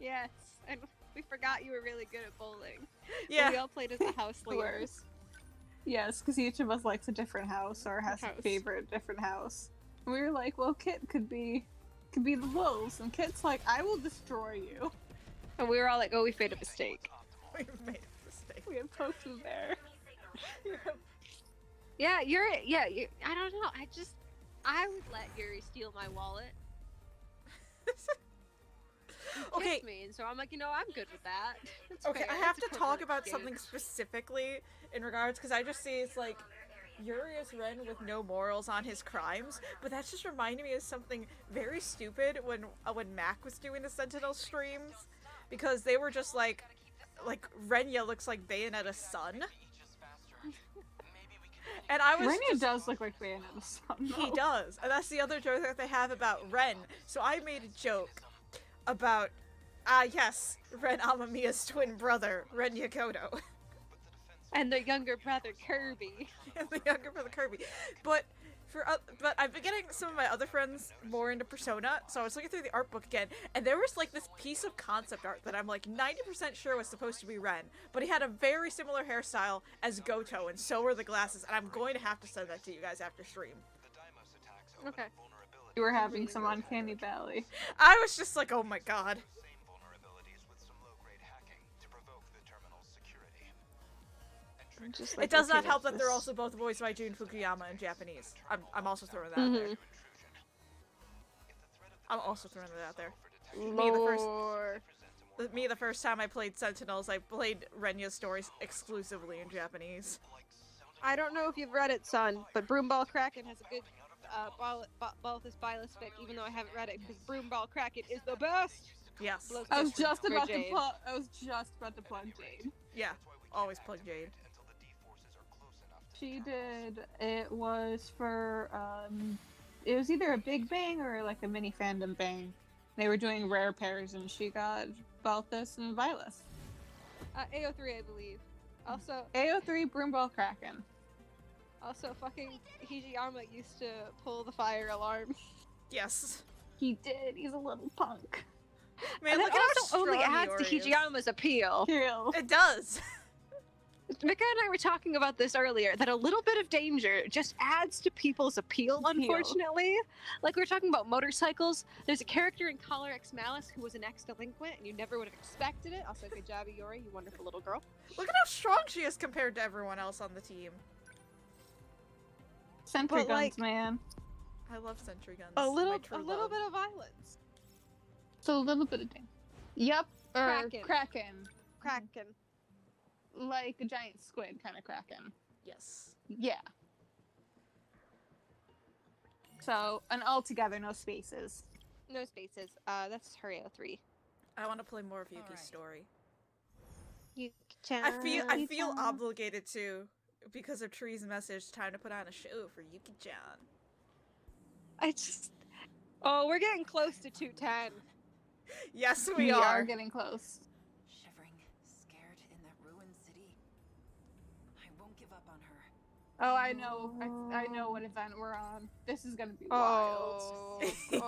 Yes, and we forgot you were really good at bowling. Yeah. We all played as the house leaders. Yes, because each of us likes a different house or has a favorite different house. And we were like, well, Kit could be the wolves, and Kit's like, I will destroy you. And we were all like, oh, we made a mistake. We made a mistake. We have poked him there. Yeah, I don't know. I would let Yuri steal my wallet. He Okay. kissed me, and so I'm like, I'm good with that. It's Okay, fair. I have It's to talk equivalent about game. something specifically in regards because I just see it's like Urius Ren with no morals on his crimes, but that's just reminding me of something very stupid when Mac was doing the Sentinel streams because they were just like Renya looks like Bayonetta's son. And I was Renya does look like Bayonetta's son. He does, and that's the other joke that they have about Ren. So I made a joke about, yes, Ren Amamiya's twin brother, Ren Yakoto. And the younger brother, Kirby. And the younger brother, Kirby. But But I've been getting some of my other friends more into Persona, so I was looking through the art book again, and there was like this piece of concept art that I'm like 90% sure was supposed to be Ren, but he had a very similar hairstyle as Goto, and so were the glasses, and I'm going to have to send that to you guys after stream. Okay. You were having some uncanny valley. I was just like, oh my god. Just, It does not help that they're also both voiced by Jun Fukuyama in Japanese. I'm also throwing that out there. I'm also throwing that out there. Me, the first time I played Sentinels, I played Renya's stories exclusively in Japanese. I don't know if you've read it, son, but Broomball Kraken has a good Balthus Bylus fic, even though I haven't read it, because Broomball Kraken is the best! Yes. I was just about to Jade. plug Jade. Yeah, always plug Jade. She did. It was for it was either a Big Bang or like a mini fandom bang. They were doing rare pairs, and she got Balthus and Bylus. AO3, I believe. Also, AO3 Broomball Kraken. also fucking Hijiyama used to pull the fire alarm. Yes. He did. He's a little punk. Man, And look that at how also strong only adds to Iori is. Hijiyama's appeal. It does. Mika and I were talking about this earlier, that a little bit of danger just adds to people's appeal, unfortunately. Like, we were talking about motorcycles. There's a character in Collar X Malice who was an ex-delinquent, and you never would have expected it. Also, good job, Iori, you wonderful little girl. Look at how strong she is compared to everyone else on the team. Sentry But, guns, like, man. I love sentry guns. A My little true bit love. of violence. So a little bit of thing. Yep. Or Kraken. Kraken. Like a giant squid kind of Kraken. Yes. Yeah. So, and all together, no spaces. No spaces. That's her AO3. I want to play more of Yuki's story. Yuki-chan. I feel obligated to, because of Tree's message, time to put on a show for Yuki-chan. Oh, we're getting close to 210. Yes, We we are getting close. Shivering, scared in that ruined city. I won't give up on her. Oh, I know. I know what event we're on. This is gonna be wild.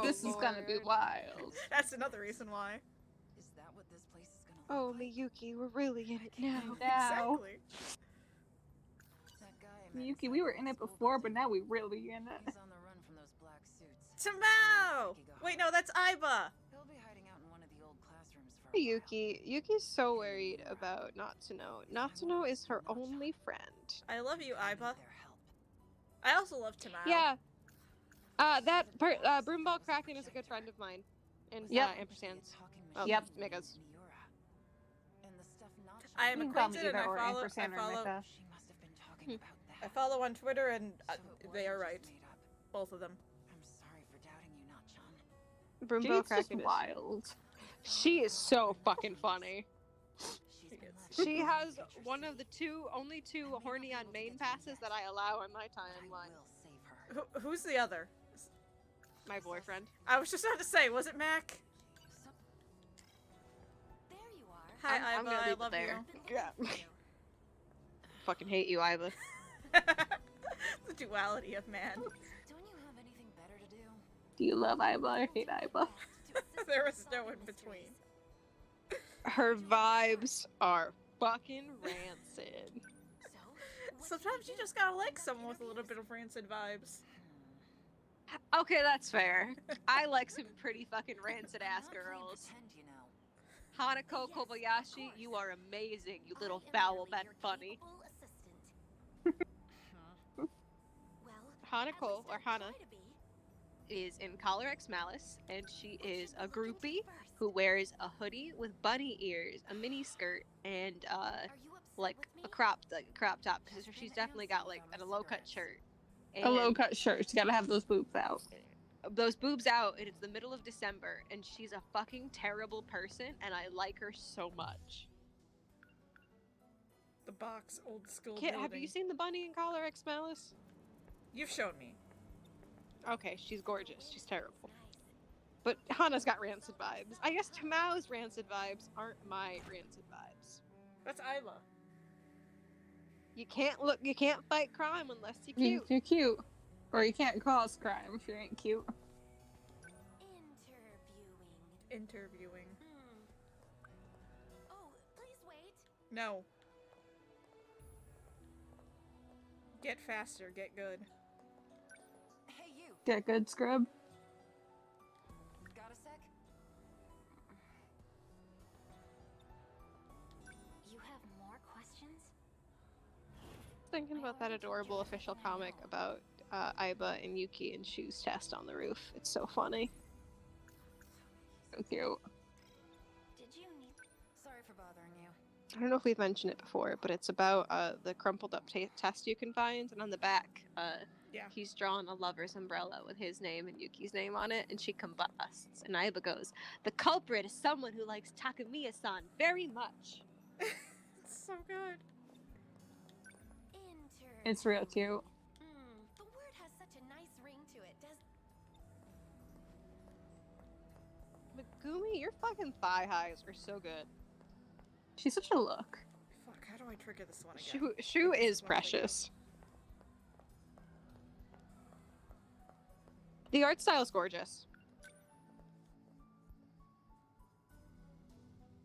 This is gonna be wild. That's another reason why. Is that what this place is gonna Oh, look like? Miyuki, we're really in it now. Now, Exactly. That guy I met Miyuki, we were in it before, but now we really in it. He's on the run from those black suits. Tamao! Wait, no, that's Aiba! He'll be hiding out in one of the old classrooms for a while. Yuki's so worried about Natsuno. Natsuno is her only friend. I love you, I need Aiba. their help. I also love Tamao. Yeah. Broomball Kraken is a good friend of mine. And Yep. ampersands. Talking Oh, Yep. Megas. And the stuff not I am You can call me acquainted and either or, I ampersand or follow, Mika. She must have been talking about that. I follow on Twitter and So it they are wasn't right. just made up. Both of them. I'm sorry for doubting you, Not-chan. Broomball Jade's just Kraken is. wild. She is so fucking funny. She's been left She with has no interest one in of the it. only two horny on main passes that I allow on my But I timeline. will save her. Who's the other? My boyfriend. I was just about to say, was it Mac? So... There you are. Hi, I'm Aiba, gonna I leave it love there. you. Yeah. Fucking hate you, Iva. The duality of man. Don't you have anything better to do? Do you love Aiba or hate Aiba? There was no in between. Her vibes are fucking rancid. Sometimes you just gotta like someone with a little bit of rancid vibes. Okay, that's fair. I like some pretty fucking rancid ass girls. Pretend, you know. Hanako Kobayashi, you are amazing, you little foul bad bunny. Hanako, or Hana, is in Collar X Malice, and she is a groupie who wears a hoodie with bunny ears, a mini skirt, and like a crop top. Because she's definitely got like a low cut shirt. A low cut shirt. You gotta have those boobs out. Those boobs out, and it's the middle of December, and she's a fucking terrible person, and I like her so much. The box, old school. Kit, have building. you seen the bunny in Collar X Malice? You've shown me. Okay, she's gorgeous. She's terrible. But Hana's got rancid vibes. I guess Tamao's rancid vibes aren't my rancid vibes. That's Isla. You can't fight crime unless you're cute. You're cute. Or you can't cause crime if you ain't cute. Interviewing. Oh, please wait. No. Get faster, get good. Hey, you. Get good, scrub. Got a sec? You have more questions? Thinking about that adorable official comic about Aiba and Yuki and Shu's test on the roof. It's so funny. So cute. Did you need... Sorry for bothering you. I don't know if we've mentioned it before, but it's about the crumpled up test you can find, and on the back, Yeah. he's drawn a lover's umbrella with his name and Yuki's name on it, and she combusts. And Aiba goes, "The culprit is someone who likes Takamiya-san very much." It's so good. It's real cute. The word has such a nice ring to it, does... Megumi, your fucking thigh highs are so good. She's such a look. Fuck, how do I trigger this one again? Shu This is one thing. precious. The art style's gorgeous.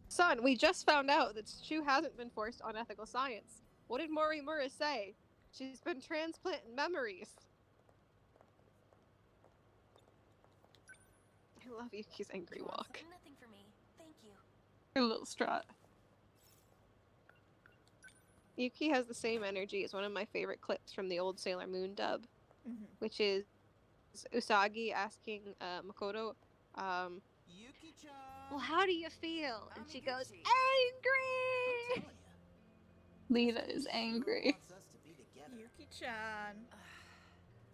Son, we just found out that Shu hasn't been forced on ethical science. What did Morimura say? She's been transplanting memories. I love Yuki's angry walk. Nothing for me. Thank you. Her little strut. Yuki has the same energy as one of my favorite clips from the old Sailor Moon dub, which is Usagi asking Makoto, Yuki-chan! well, how do you feel? And she goes, angry! Lita is angry. Wants us to be together. Yuki-chan.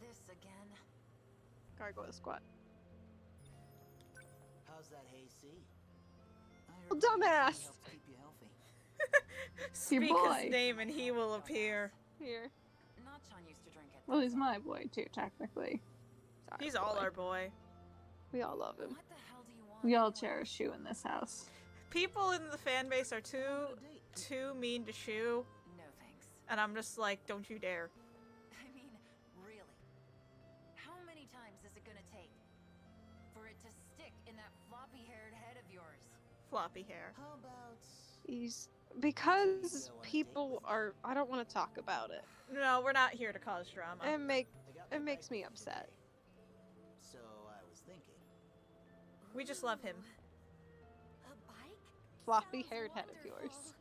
This again. Gargoyle squat. How's that hayseed? Well, dumbass! Helps keep you healthy. Speak boy. his name and he will appear. Here. Nachan used to drink it. Well, he's my boy too, technically. Sorry, He's all boy. our boy. We all love him. What the hell do you want? We all anyway? cherish Shu in this house. People in the fan base are too mean to Shu, No thanks. and I'm just like, don't you dare. I mean, really. How many times is it gonna take for it to stick in that floppy-haired head of yours? Floppy hair. How about... He's because people are. I don't want to talk about it. No, we're not here to cause drama. It makes me upset. So I was thinking... We just love him. A bike? Floppy haired head of yours.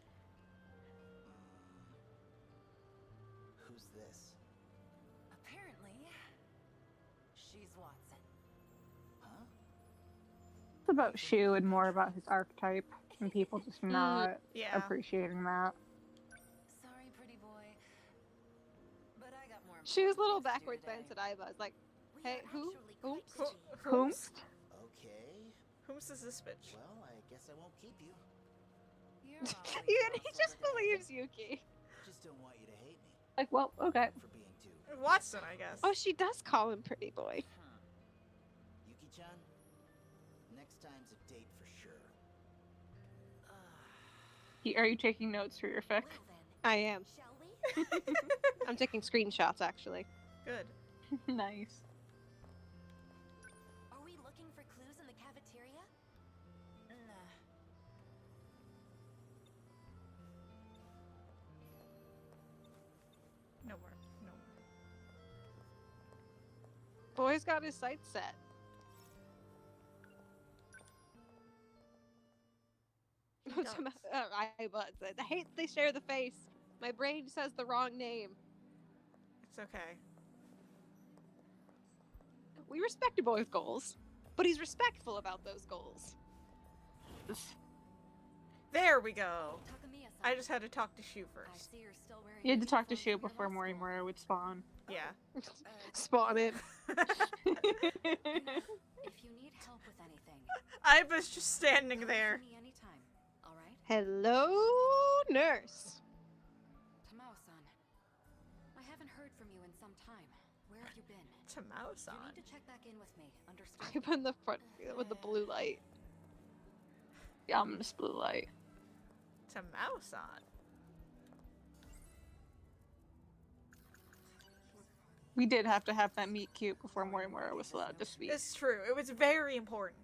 Who's this? Apparently, she's Watson. Huh? It's about Shu and more about his archetype, and people just not Yeah. appreciating that. Sorry, pretty boy. But I got more. She was a little important things to do backwards today. glance at Aiba. It's like, hey, who? Oops. Whomst? Okay. Whomst is this bitch? Well, I guess I won't keep you. You're all right, He just Watson. believes Yuki. Just don't want you to hate me Like, well, okay. for being too... Watson, I guess. Oh, she does call him pretty boy. Yuki-chan, next time's a date for sure. Are you taking notes for your fic? Well then, I am. shall we? I'm taking screenshots actually. Good. Nice. Are we looking for clues in the cafeteria? Nah. Nowhere. No. Boy's got his sights set. does. Aiba, I hate they share the face. My brain says the wrong name. It's okay. We respect boys' goals, but he's respectful about those goals. There we go. Takamiya-san. I just had to talk to Shu I first. see you're still wearing You had to talk to uniform Shu from your before law school. Morimura would spawn. Yeah. Spawn in. If you need help with anything, I was just standing come there. to me anytime. All right? Hello, nurse. Tamao-san. I haven't heard from you in some time. Where have you been? To You Mao-san. need to check back in with me. Understood? Aiba in the front with the blue light. Yeah, ominous blue light. To Mao-san. We did have to have that meet cute before Morimura was allowed to speak. It's true. It was very important.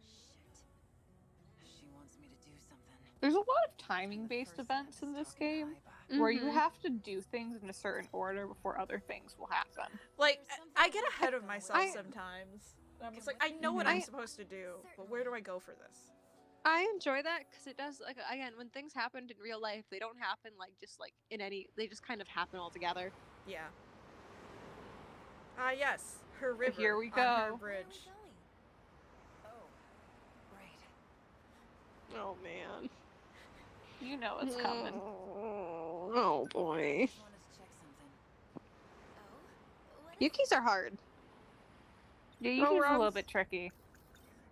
Shit. She wants me to do something. There's a lot of timing-based events in this game where you have to do things in a certain order before other things will happen. Like, I get ahead of myself sometimes. I'm just like, I know what I'm Mhm. supposed to do, but where do I go for this? I enjoy that because it does, like, again, when things happened in real life, they don't happen like just like in any. They just kind of happen all together. Yeah. Yes, her river. Here we on her go. bridge. Oh, right. Oh man. You know it's coming. Oh boy. Just wanted to check something. Oh? What is Yukis are hard. Yeah, Oh, Yuki's a wrong. little bit tricky.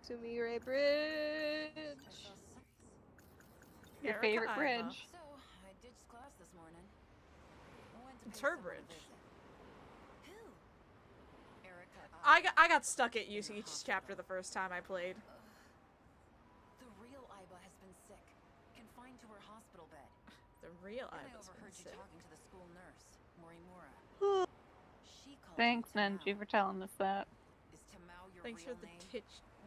Sumire I Bridge. saw some... Your Erica favorite Iva. bridge. So, I ditched class this morning. Went to It's pay her someone a bridge. visit. Who? Erica, I got stuck at Yuki's chapter the first time I played. The real Iba has been sick, confined to her hospital bed. The real And I Iva's been overheard you sick. talking to the school nurse, Morimura. She called Thanks, you Tamao. Nenji, for telling us that. Is Tamao your Thanks for real the name?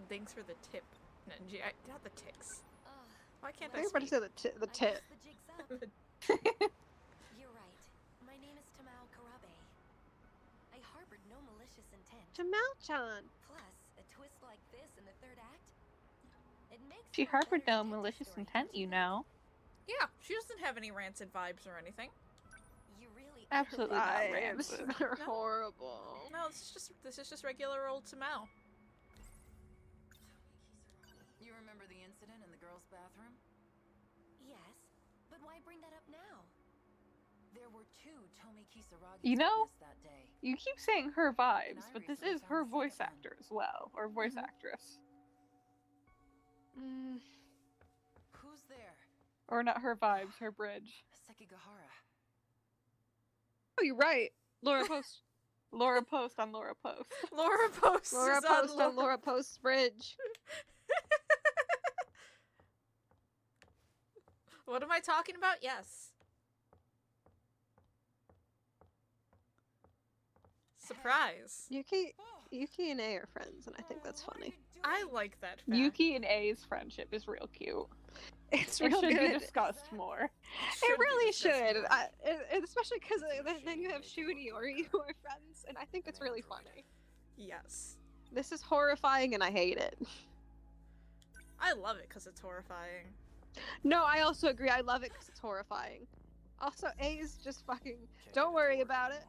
Thanks for the tip, Nenji. Not the ticks. Ugh. Why can't I Everybody speak? said the I tip. guess the jig's up. You're right. My name is Tamao Karabe. I harbored no malicious intent. Jamal-chan. Plus, a twist like this in the third act. It makes She for a harbored better no detective malicious story, intent, don't you know. Yeah, she doesn't have any rancid vibes or anything. You really Absolutely not Vibes rancid. are No. horrible. No, this is just regular old Tamao. You remember the incident in the girls' bathroom? Yes, but why bring that up now? There were two Tomi Kisaragi You know, that day. You keep saying her vibes, And I but this recently is found her the voice second one. actor as well, or voice actress. Mm. Who's there? Or not her vibes, her bridge. Sekigahara. Oh, you're right. Laura Post. Laura Post on Laura Post. Laura Post Laura is Post on on Laura Post's bridge. What am I talking about? Yes. Surprise. Yuki and A are friends, and I think that's funny. I like that fact. Yuki and A's friendship is real cute. It's It real should be good. discussed more. Should It be really discussed should, more. especially because then you have Shu and Iori who are friends, and I think it's really funny. Yes. This is horrifying, and I hate it. I love it because it's horrifying. No, I also agree. I love it because it's horrifying. Also, A is just fucking. Don't worry about it.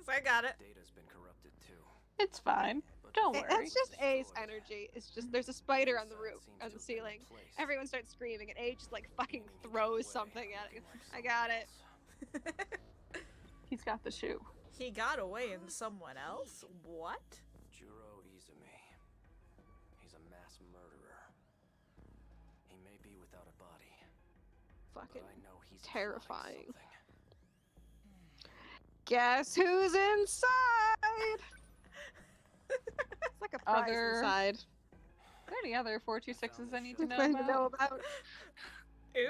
I got it. Data's been corrupted too. It's fine. Don't worry. It's just A's energy. It's just there's a spider on the roof, on the ceiling. Everyone starts screaming, and A just like fucking throws something at it. I got it. He's got the shoe. He got away in someone else? What? Juro Izumi. He's a mass murderer. He may be without a body, Fucking but I know he's terrifying. something. Guess who's inside? It's like a prize inside. Are there any other 426s I need to know Nothing about? to know about.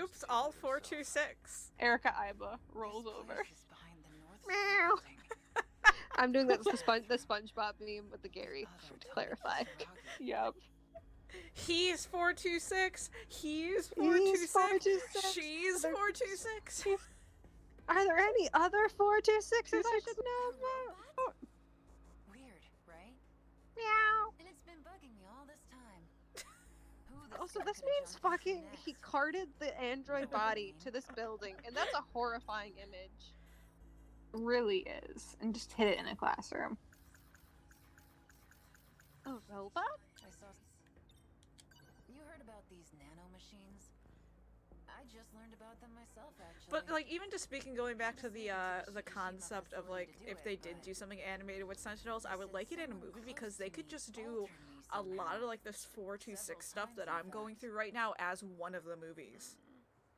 Oops, all 426. Erica Iba rolls over. Meow. I'm doing the SpongeBob meme with the Gary, to clarify. Yep. He's 426. He's He's 426. 426. She's 426. Are there any other 426s I should know about? Weird, right? Meow. And it's been bugging me all this time. Who the Also, fuck this could've means jumped fucking next? he carted the android body to this building, and that's a horrifying image. Really is. And just hid it in a classroom. A robot? I saw. You heard about these nano machines? I just learned about them myself, actually. But like, even just speaking, going back to the concept of like, if they did do something animated with Sentinels, I would like it in a movie because they could just do a lot of like this 426 stuff that I'm going through right now as one of the movies.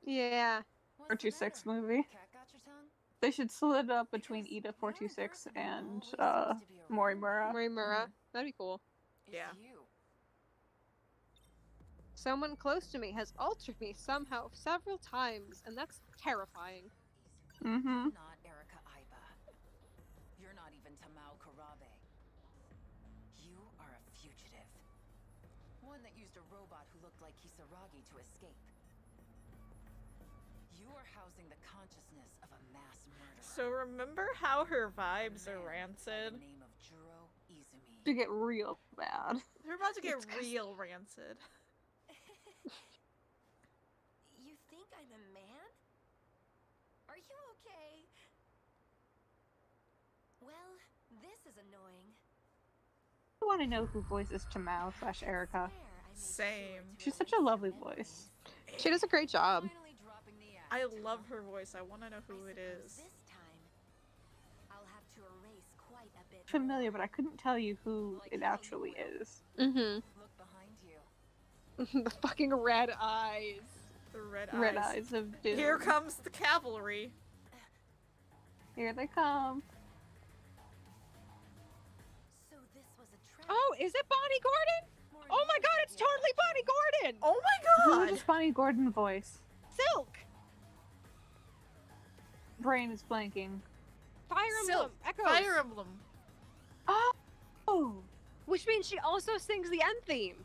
Yeah. What's the 426 matter? movie. Cat got your tongue? They should split it up between Ida 426 and Morimura. Morimura. That'd be cool. It's Yeah. you. Someone close to me has altered me somehow several times, and that's terrifying. Mm-hmm. Not Erica Iba. fugitive. One that used a robot who looked like Kisaragi to escape. You are housing the consciousness of a mass murderer. So remember how her vibes are By rancid? the name of Juro Izumi. To get real bad. They're about to get real rancid. You think I'm a man? Are you okay? Well, this is annoying. I want to know who voices Chamao / Erica. Same. She's such a lovely voice. She does a great job. Finally dropping the act, I love huh? her voice. I want to know who it Suppose is. this time, I'll have to erase quite a bit Familiar, but more. I couldn't tell you who it actually is. Mm-hmm. Look behind you. The fucking red eyes. The red Red eyes. Eyes of Doom. Here comes the cavalry. Here they come. So this was a trap. Oh, is it Bonnie Gordon? Oh my god, it's totally Bonnie Gordon! Oh Who my is god! this Bonnie Gordon voice? Silk! Brain is blanking. Fire Emblem! Silk. Echoes! Fire Emblem. Oh! Which means she also sings the end theme.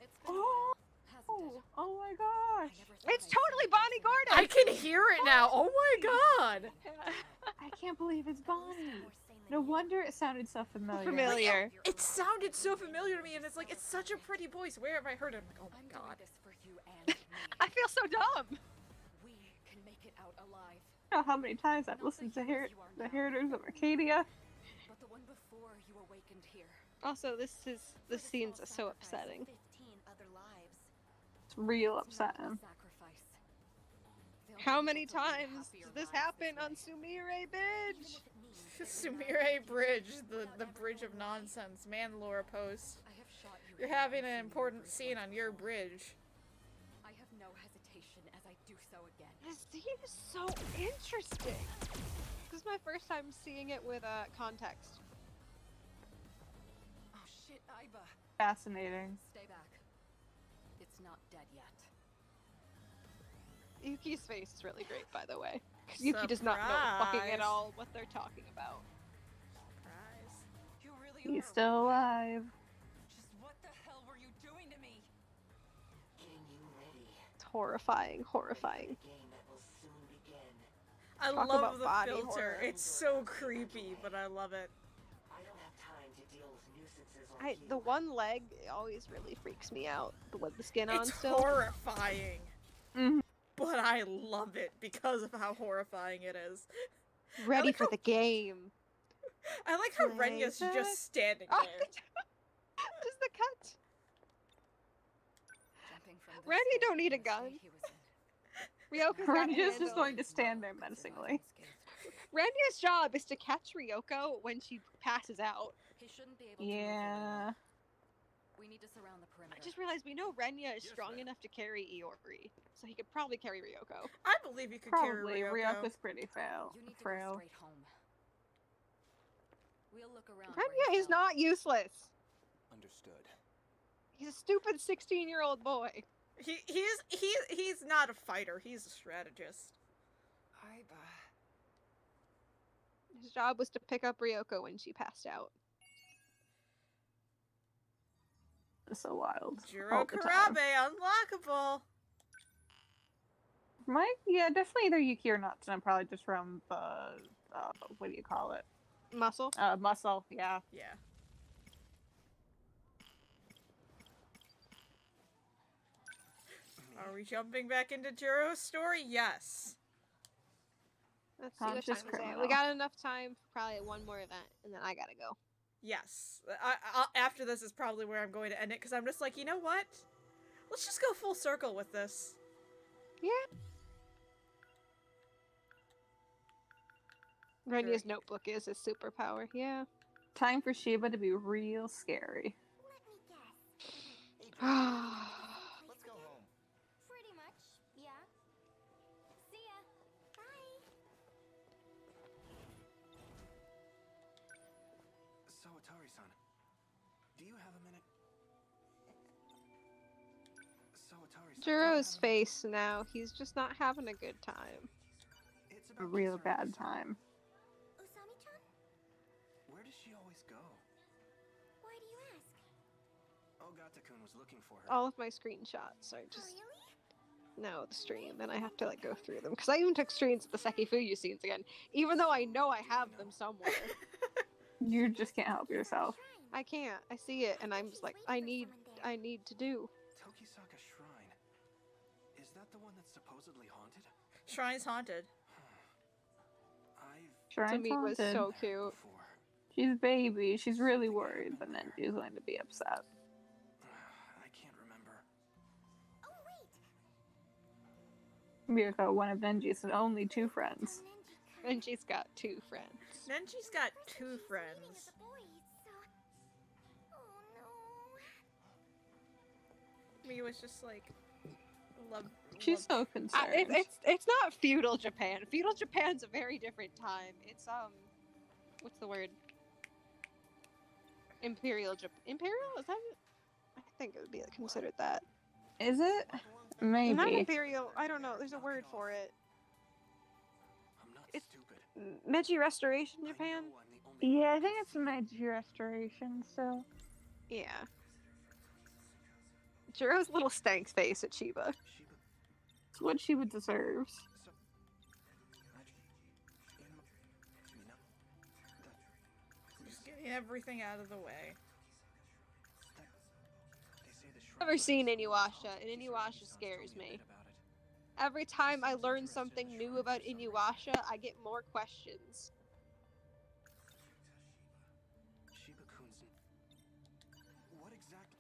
It's been a while, hasn't it? Oh my I gosh! never thought It's I'd see totally you Bonnie dancing with Gordon! I can hear it now. Oh my god! I can't believe it's Bonnie. More sane than No you. wonder it sounded so familiar. Familiar. It sounded so familiar to me, and it's like, it's such a pretty voice. Where have I heard it? I'm like, oh I'm my doing god. this for you and me. I feel so dumb. We can make it out alive. I don't know how many times I've listened to the Heritors of Arcadia. But the one before you awakened here. Also, the scenes are so Sacrifice of upsetting. 15 other lives. It's real It's not upsetting. a sacrifice. They'll How be many able to live times happier does this lives happen way. on Sumire Even Bitch? if it means that we're not Sumire making Bridge, it the bridge of nonsense. Mandalore post. I have shot you. You're here having and an seen you important every scene on your once. bridge. I have no hesitation as I do so again. This scene is so interesting. This is my first time seeing it with context. Oh shit, Aiba. Fascinating. Stay back. It's not dead yet. Yuki's face is really great, by the way. 'Cause Yuki does not know fucking at Surprise. all what they're talking about. Surprise. You really He's are still weird. alive. Just what the hell were you doing to me? Getting you ready It's horrifying, horrifying. for the game that will soon begin. I Talk love about the body filter. horror. It's so creepy, but I love it. I don't have time to deal with nuisances like you. The one leg always really freaks me out. With the skin on It's still. horrifying. Mhm. But I love it because of how horrifying it is. Ready like for how- the game. I like how Renya's Right. just standing Oh, there. just the cut. Jumping from the Randy stage don't need a in the state gun. he was in. Ryoko's got Randy's handled. just going to stand there Survival menacingly. skills. Ranya's job is to catch Ryoko when she passes out. He shouldn't be able to move very Yeah. well. We need to surround the perimeter. I just realized we know Renya is strong enough to carry Iori, so he could probably carry Ryoko. I believe you could Probably. carry Ryoko. Ryoko's pretty frail. You need to go frail. straight home. We'll look around. where Renya he's is not useless. Understood. He's a stupid 16-year-old boy. He's not a fighter. He's a strategist. Aiba. His job was to pick up Ryoko when she passed out. It's so wild. Juro all the time. Karabe unlockable. Yeah, definitely either Yuki or Natsu. I'm probably just from the what do you call it? Muscle. Muscle. Yeah. Yeah. Are we jumping back into Juro's story? Yes. Let's see what Conscious time is it. criminal. We got enough time for probably one more event, and then I gotta go. Yes. After this is probably where I'm going to end it, because I'm just like, you know what? Let's just go full circle with this. Yeah. Renya's notebook is his superpower. Yeah. Time for Shiba to be real scary. Let me guess. Let's go home. Pretty much, yeah. See ya. Bye. So, Atari-san, do you have a minute? So, Atari-san, do you Juro's have a- face now. He's just not having a good time. It's A about real Kisaragi-san. bad time. Usami-chan? Where does she always go? Why do you ask? Shiba-kun was looking for her. All of my screenshots are just Really? now the stream, and I have to like go through them because I even took screens of the Sekifuyu scenes again, even though I know I have them somewhere. You just can't help yourself. I can't. I see it, and I'm just like, I need to do. Tokisaka Shrine. Is that the one that's supposedly haunted? Shrine's haunted. I've Shrine's Tamik was haunted. so cute. before. She's baby. She's really worried, but then she's going to be upset. I can't remember. Oh wait. Mirko, one of Nenji's only 2 friends. And she's got 2 friends. Nenji's got 2 friends. Me was just like, love. She's so concerned. It's not feudal Japan. Feudal Japan's a very different time. It's what's the word? Imperial Japan. Imperial? Is that it? I think it would be considered that. Is it? Maybe. Not imperial. I don't know. There's a word for it. I'm not It's- stupid. Meiji Restoration I Japan. know I'm the only Yeah, I one think who it's can see Meiji Restoration still. Yeah. Jiro's little stank face at Shiba. Shiba. It's what she would deserves. So, Just getting everything out of the way. they say the shrine Never seen lies. Inuyasha, and Inuyasha Sounds scares told me a me. bit about it. Every time I learn something new about Inuyasha, I get more questions. Shiba-kun's. What exactly?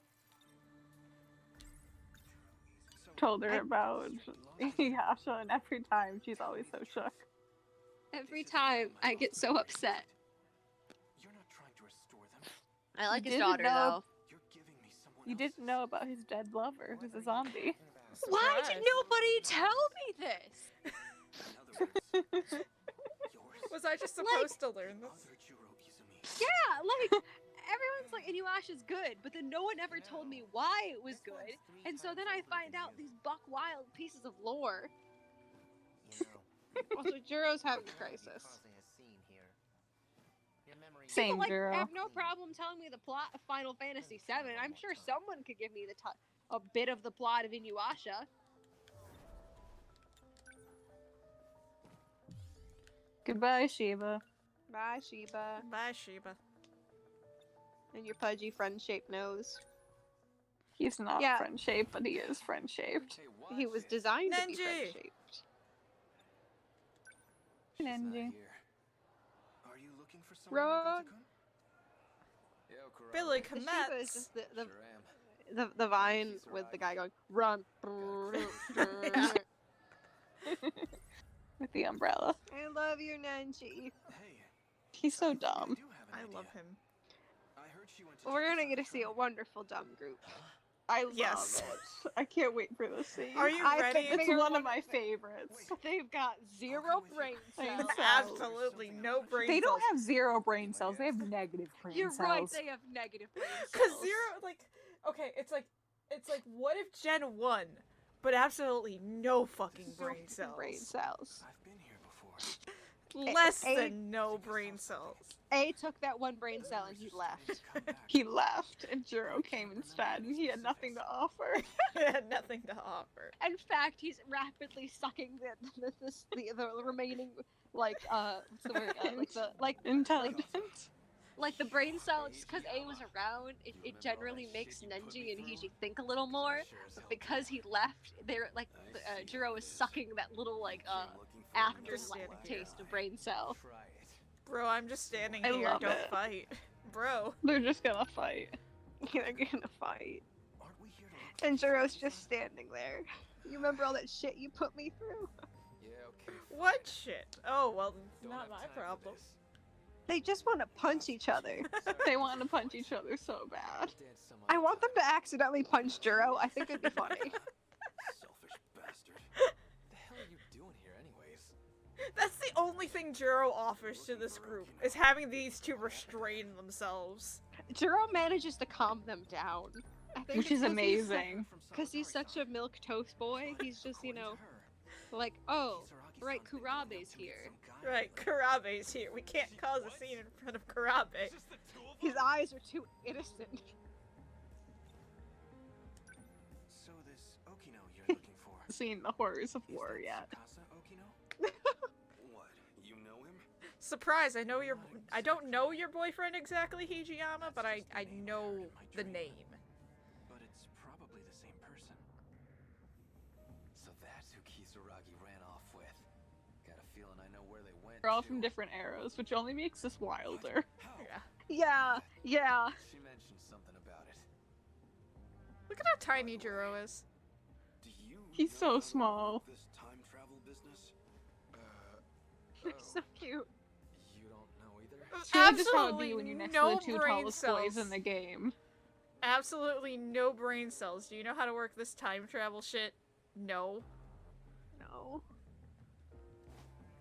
So, Told her I- about Inuyasha, and every time she's always so shook. Every time I get so upset. You're not trying to restore them. I like You his didn't daughter know- though. You're giving me someone You didn't know about his dead lover, who's a zombie. Why did Surprise. nobody tell me this? In other words, yours. Was I just supposed to learn this? Other Jiro Izumi. Yeah, like everyone's like Inuyasha's good, but then no one ever told me why it was good. And so then I find out these buck wild pieces of lore. You know, Also, Jiro's having a might be crisis. causing a scene here. Your memory Same, People like Jiro. have no problem telling me the plot of Final Fantasy VII. I'm sure someone could give me a bit of the plot of Inuyasha. Goodbye, Shiba. Bye, Shiba. Bye, Shiba. And your pudgy friend-shaped nose. He's not Yeah. friend-shaped, but he is friend-shaped. Hey, what? He was designed to be Nenji! friend-shaped. She's not Nenji. here. Are you looking for someone? Wrong. Nogata-kun? Yo, Kurama. Billy The Shiba is Kometz. just Sure am. the vine with the guy going, run. With the umbrella. I love you, Nenji. Hey, He's so I think I dumb. do have an I love idea. him. I heard she went to We're gonna Tokisaka get to see a Shrine. wonderful dumb group. I love Yes. it. I can't wait for this scene. Are you I ready? think It's they're one one of my favorites. They've got zero brain Brain cells. cells. Absolutely no brain They don't cells. have 0 brain cells. They have negative brain You're cells. right, they have negative brain cells. Cause zero, like, okay, it's like, what if Gen 1, but absolutely no fucking No brain cells? brain cells. I've been here before. Less A- than no brain cells. A took that one brain cell and he left. Come back. He left, and Jiro came instead, and he had nothing to offer. It had nothing to offer. In fact, he's rapidly sucking the remaining like what's the word Intelligent. like the brain cell. Just because A was around, it generally makes Nenji and Hiji think a little more. But because he left, they're like Jiro is sucking that little like after taste of brain cell. Try it. Bro, I'm just standing I here. love Don't it. fight. Bro. They're just gonna fight. They're gonna fight, Aren't we here to look and for Jiro's something just standing there. You remember all that shit you put me through? Yeah, okay. What shit? Oh, well, Don't not have my time for problem. this. They just want to punch each other. They want to punch each other so bad. Dance some I other want them time. to accidentally punch Jiro. I think it'd be funny. Selfish bastard. The hell are you doing here, anyways? That's the only thing Jiro offers to this group, is having these two restrain themselves. Jiro manages to calm them down. I think Which it's is 'cause he's su- amazing. Because he's such a milk toast boy. He's just, you know, like, oh, right, Kurabe's here. Right, Karabe's here. We can't cause a scene in front of Karabe. His eyes are too innocent. seen the horrors of war yet. What? You know him? Surprise! I don't know your boyfriend exactly, Hijiyama, but I know the name. But it's probably the same person. So that's who Kisaragi ran off with. Got a feeling I know where they went. They're all to. from different eras, which only makes this wilder. Yeah. Yeah. She mentioned something about it. Look at how tiny Juro is. Do you He's so small. this time travel business? He's so cute. You don't know either? It's really just how it'd Absolutely be when you're next no to the two brain tallest cells. boys in the game. Absolutely no brain cells. Do you know how to work this time travel shit? No. No.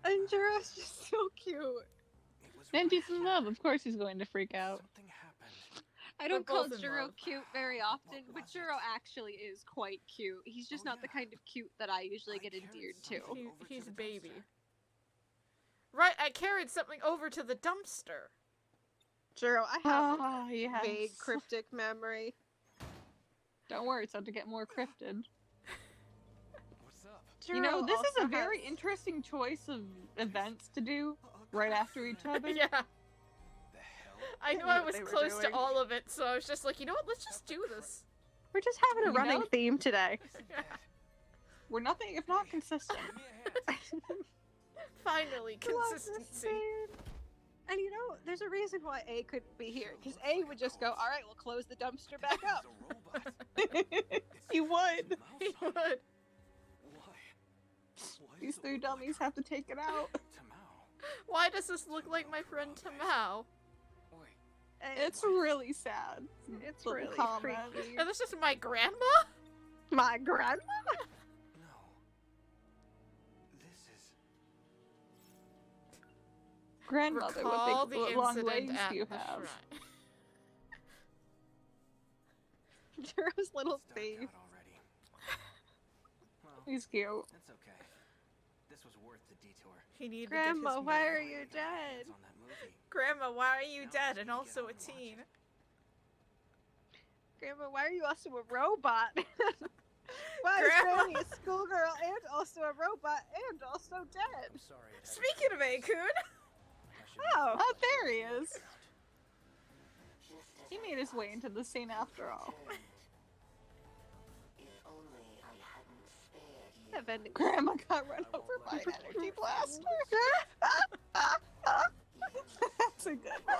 And Juro's just so cute. And he's in love. Of course he's going to freak out. Something happened. I don't They're call both in Juro love. cute very often, but Juro actually is quite cute. He's just not the kind of cute that I usually get endeared to. He's baby. Right, I carried something over to the dumpster. Juro, I have Ah, a yes. vague cryptic memory. Don't worry, it's about to get more cryptid. What's up? You know, Juro this is a also very has- interesting choice of events to do right after each other. Yeah. The hell? I knew knew I what was they were close to doing. all of it, so I was just like, you know what, let's just do this. We're just having a You running know? theme today. We're nothing if not consistent. Give me a hand. Finally, I love this consistency. scene. And you know, there's a reason why A couldn't be here, because A would just go, alright, we'll close the dumpster back up. He's a robot. He would. He would. Why? These three dummies have to take it out. Tamao. Why does this look like my friend Tamao? It's really sad. It's Little really comment. freaky. And this is my grandma? My grandma? No. This is. Grandmother, Recall what the big long incident legs at do you the have? shrine. Juro's little It's dark thief. out already. Well, He's cute. that's okay. This was worth the detour. He needed Grandma, to get his why movie. are you dead? Hands on that movie. Grandma, why are you dead and also a teen? Grandma, why are you also a robot? Why Grandma. is Granny a schoolgirl and also a robot and also dead? I'm sorry. It had to Speaking of Akun, I should Oh. Oh, there he is. He made his way into the scene after all. That vending Grandma got run over by an energy blaster. That's a good one.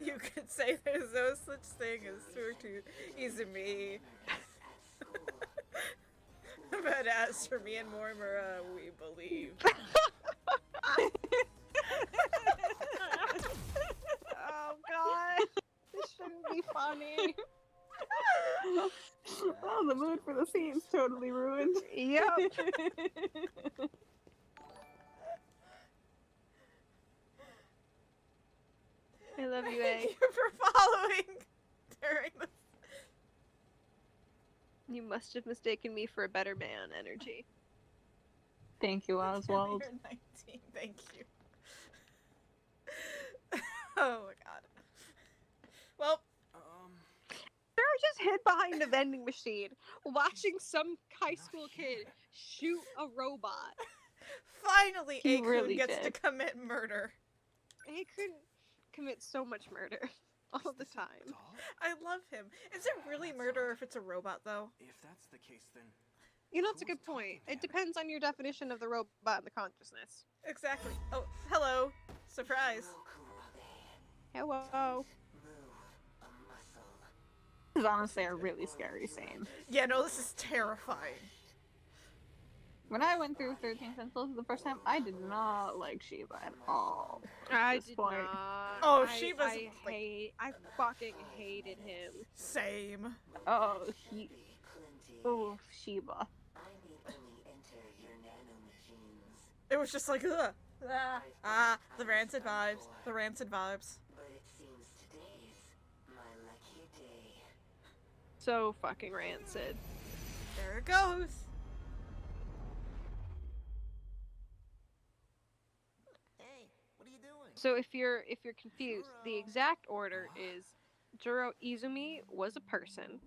you could say there's no such thing as Turtu Izumi. But as for me and Mormura, we believe. Oh god. This shouldn't be funny. Oh, the mood for the scene's totally ruined. Yep. I love you, A. Thank you for following during the You must have mistaken me for a better man energy. Thank you, Oswald. You're 19, thank you. Oh my god. Well, Sarah just hid behind a vending machine, watching some high school kid shoot a robot. finally He Akun really gets to did. commit murder. He could commit so much murder all the time. I love him. Is it really murder if it's a robot, though? If that's the case, then You know, it's a good point. It depends on your definition of the robot and the consciousness. Exactly. Oh, hello. Surprise. Hello. This is honestly a really scary scene. Yeah, no, this is terrifying. When I went through 13 Sentinels the first time, I did not like Shiva at all. I this did point. not. Oh, I, Shiva's, I fucking hated him. Same. Oh, oh, Shiva. It was just like, ugh. The rancid vibes. The rancid vibes. So fucking rancid. There it goes. Hey, what are you doing? So if you're confused, the exact order is Juro Izumi was a person.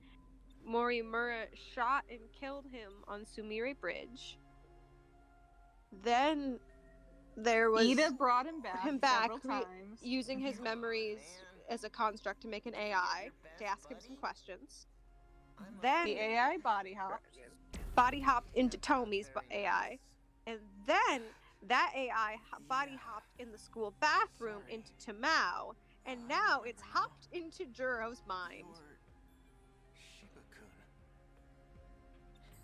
Morimura shot and killed him on Sumire Bridge. Then there was Ida brought him back several times. using his memories as a construct to make an AI to ask him some questions. Then The AI body hopped into Tomi's AI, and then that AI body hopped in the school bathroom into Tamao, and now it's hopped into Juro's mind.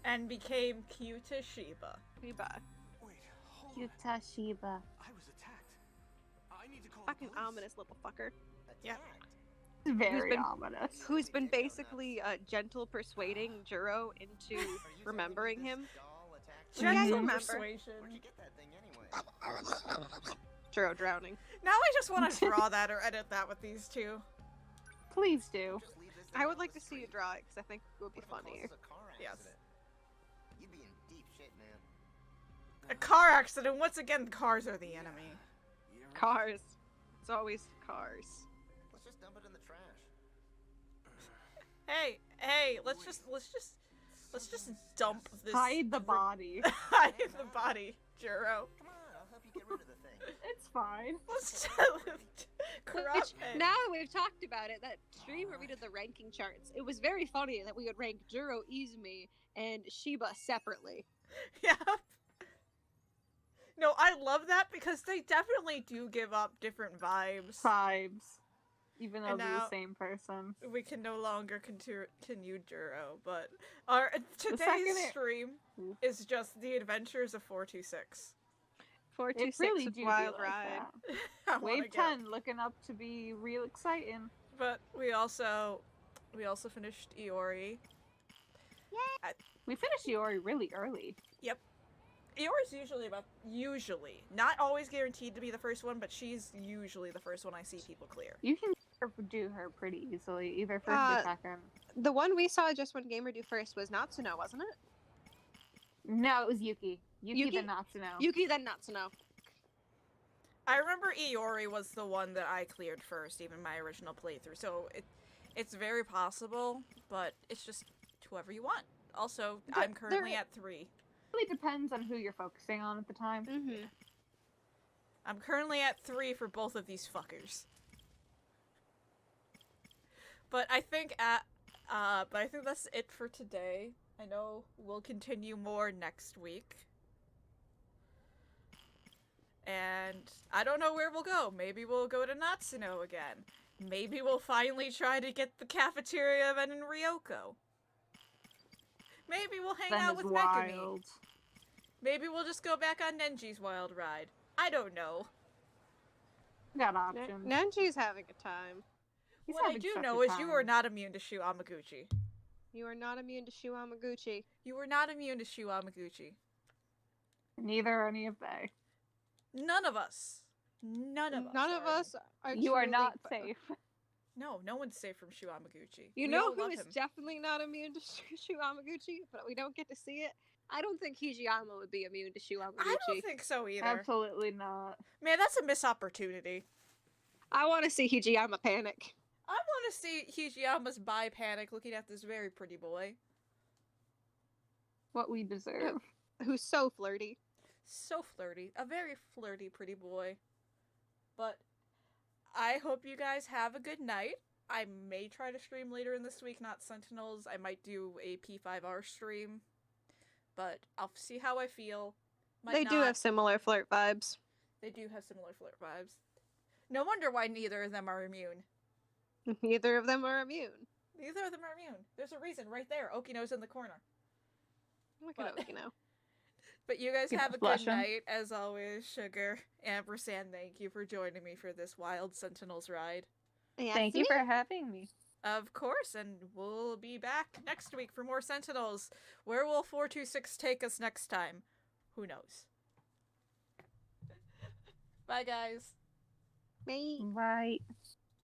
And became Kyuta Shiba. Shiba. Wait, hold Yuta Shiba. I was attacked. I need to call Fucking the police. ominous little fucker. Yeah. Very ominous. Who's been basically gentle persuading Juro into remembering him. Gentle remember. persuasion. Where'd you get that thing anyway? Juro drowning. Now I just want to draw that or edit that with these two. Please do. Just leave this I would to like the to see you street. draw it because I think it would be What if it funnier. causes a car Yes. accident? You'd be in deep shit, man. A car accident. Once again, cars are the enemy. Cars. It's always cars. Let's just dump it in the trash. Hey, let's just dump this. Hide the body. Hide the body, Juro. Come on, I'll help you get rid of the thing. It's fine. Let's Which, corrupt it. now that we've talked about it, that stream where we did the ranking charts, it was very funny that we would rank Juro Izumi and Shiba separately. Yeah. No, I love that because they definitely do give up different vibes. Even though And they're now- the same person. We can no longer continue Juro, but our today's second stream is just the adventures of 426. 426 It really with do Wild be like Ride. that. I wanna Wave get- 10 looking up to be real exciting. But we also finished Iori. We finished Iori really early. Iori's usually not always guaranteed to be the first one, but she's usually the first one I see people clear. You can do her pretty easily, either first or second. The one we saw just when Gamer do first was Natsuno, wasn't it? No, it was Yuki. Yuki Yuki? the Natsuno. Yuki, then Natsuno. I remember Iori was the one that I cleared first, even my original playthrough. So it's very possible, but it's just whoever you want. Also, I'm currently at 3. It really depends on who you're focusing on at the time. Mm-hmm. I'm currently at 3 for both of these fuckers. But I think that's it for today. I know we'll continue more next week. And I don't know where we'll go. Maybe we'll go to Natsuno again. Maybe we'll finally try to get the cafeteria event in Ryoko. Maybe we'll hang That out is with Megami. wild. Maybe we'll just go back on Nenji's Wild Ride. I don't know. Got options. Nanji's having a time. He's What I having do such know a is you are time. not immune to Shu Amaguchi. You are not immune to Shu Amaguchi. You are not immune to Shu Amaguchi. Neither are any of they. None of us. None of us. None of us are You are truly not safe. No, no one's safe from Shu Amaguchi. You We know all who love is him. definitely not immune to Shu Amaguchi, but we don't get to see it? I don't think Hijiyama would be immune to Shu Amaguchi. I don't think so either. Absolutely not. Man, that's a missed opportunity. I want to see Hijiyama panic. I want to see Hijiyama's bi panic looking at this very pretty boy. What we deserve. Who's so flirty. So flirty. A very flirty, pretty boy. But I hope you guys have a good night. I may try to stream later in this week, not Sentinels. I might do a P5R stream. But I'll see how I feel. Might They do not. have similar flirt vibes. They do have similar flirt vibes. No wonder why neither of them are immune. Neither of them are immune. Neither of them are immune. There's a reason right there. Okino's in the corner. Look at But- Okino. But you guys Keep have a good blushing. night. As always, Sugar, Ampersand, thank you for joining me for this wild Sentinels ride. Thank you for having me. Of course, and we'll be back next week for more Sentinels. Where will 426 take us next time? Who knows? Bye, guys. Me. Right.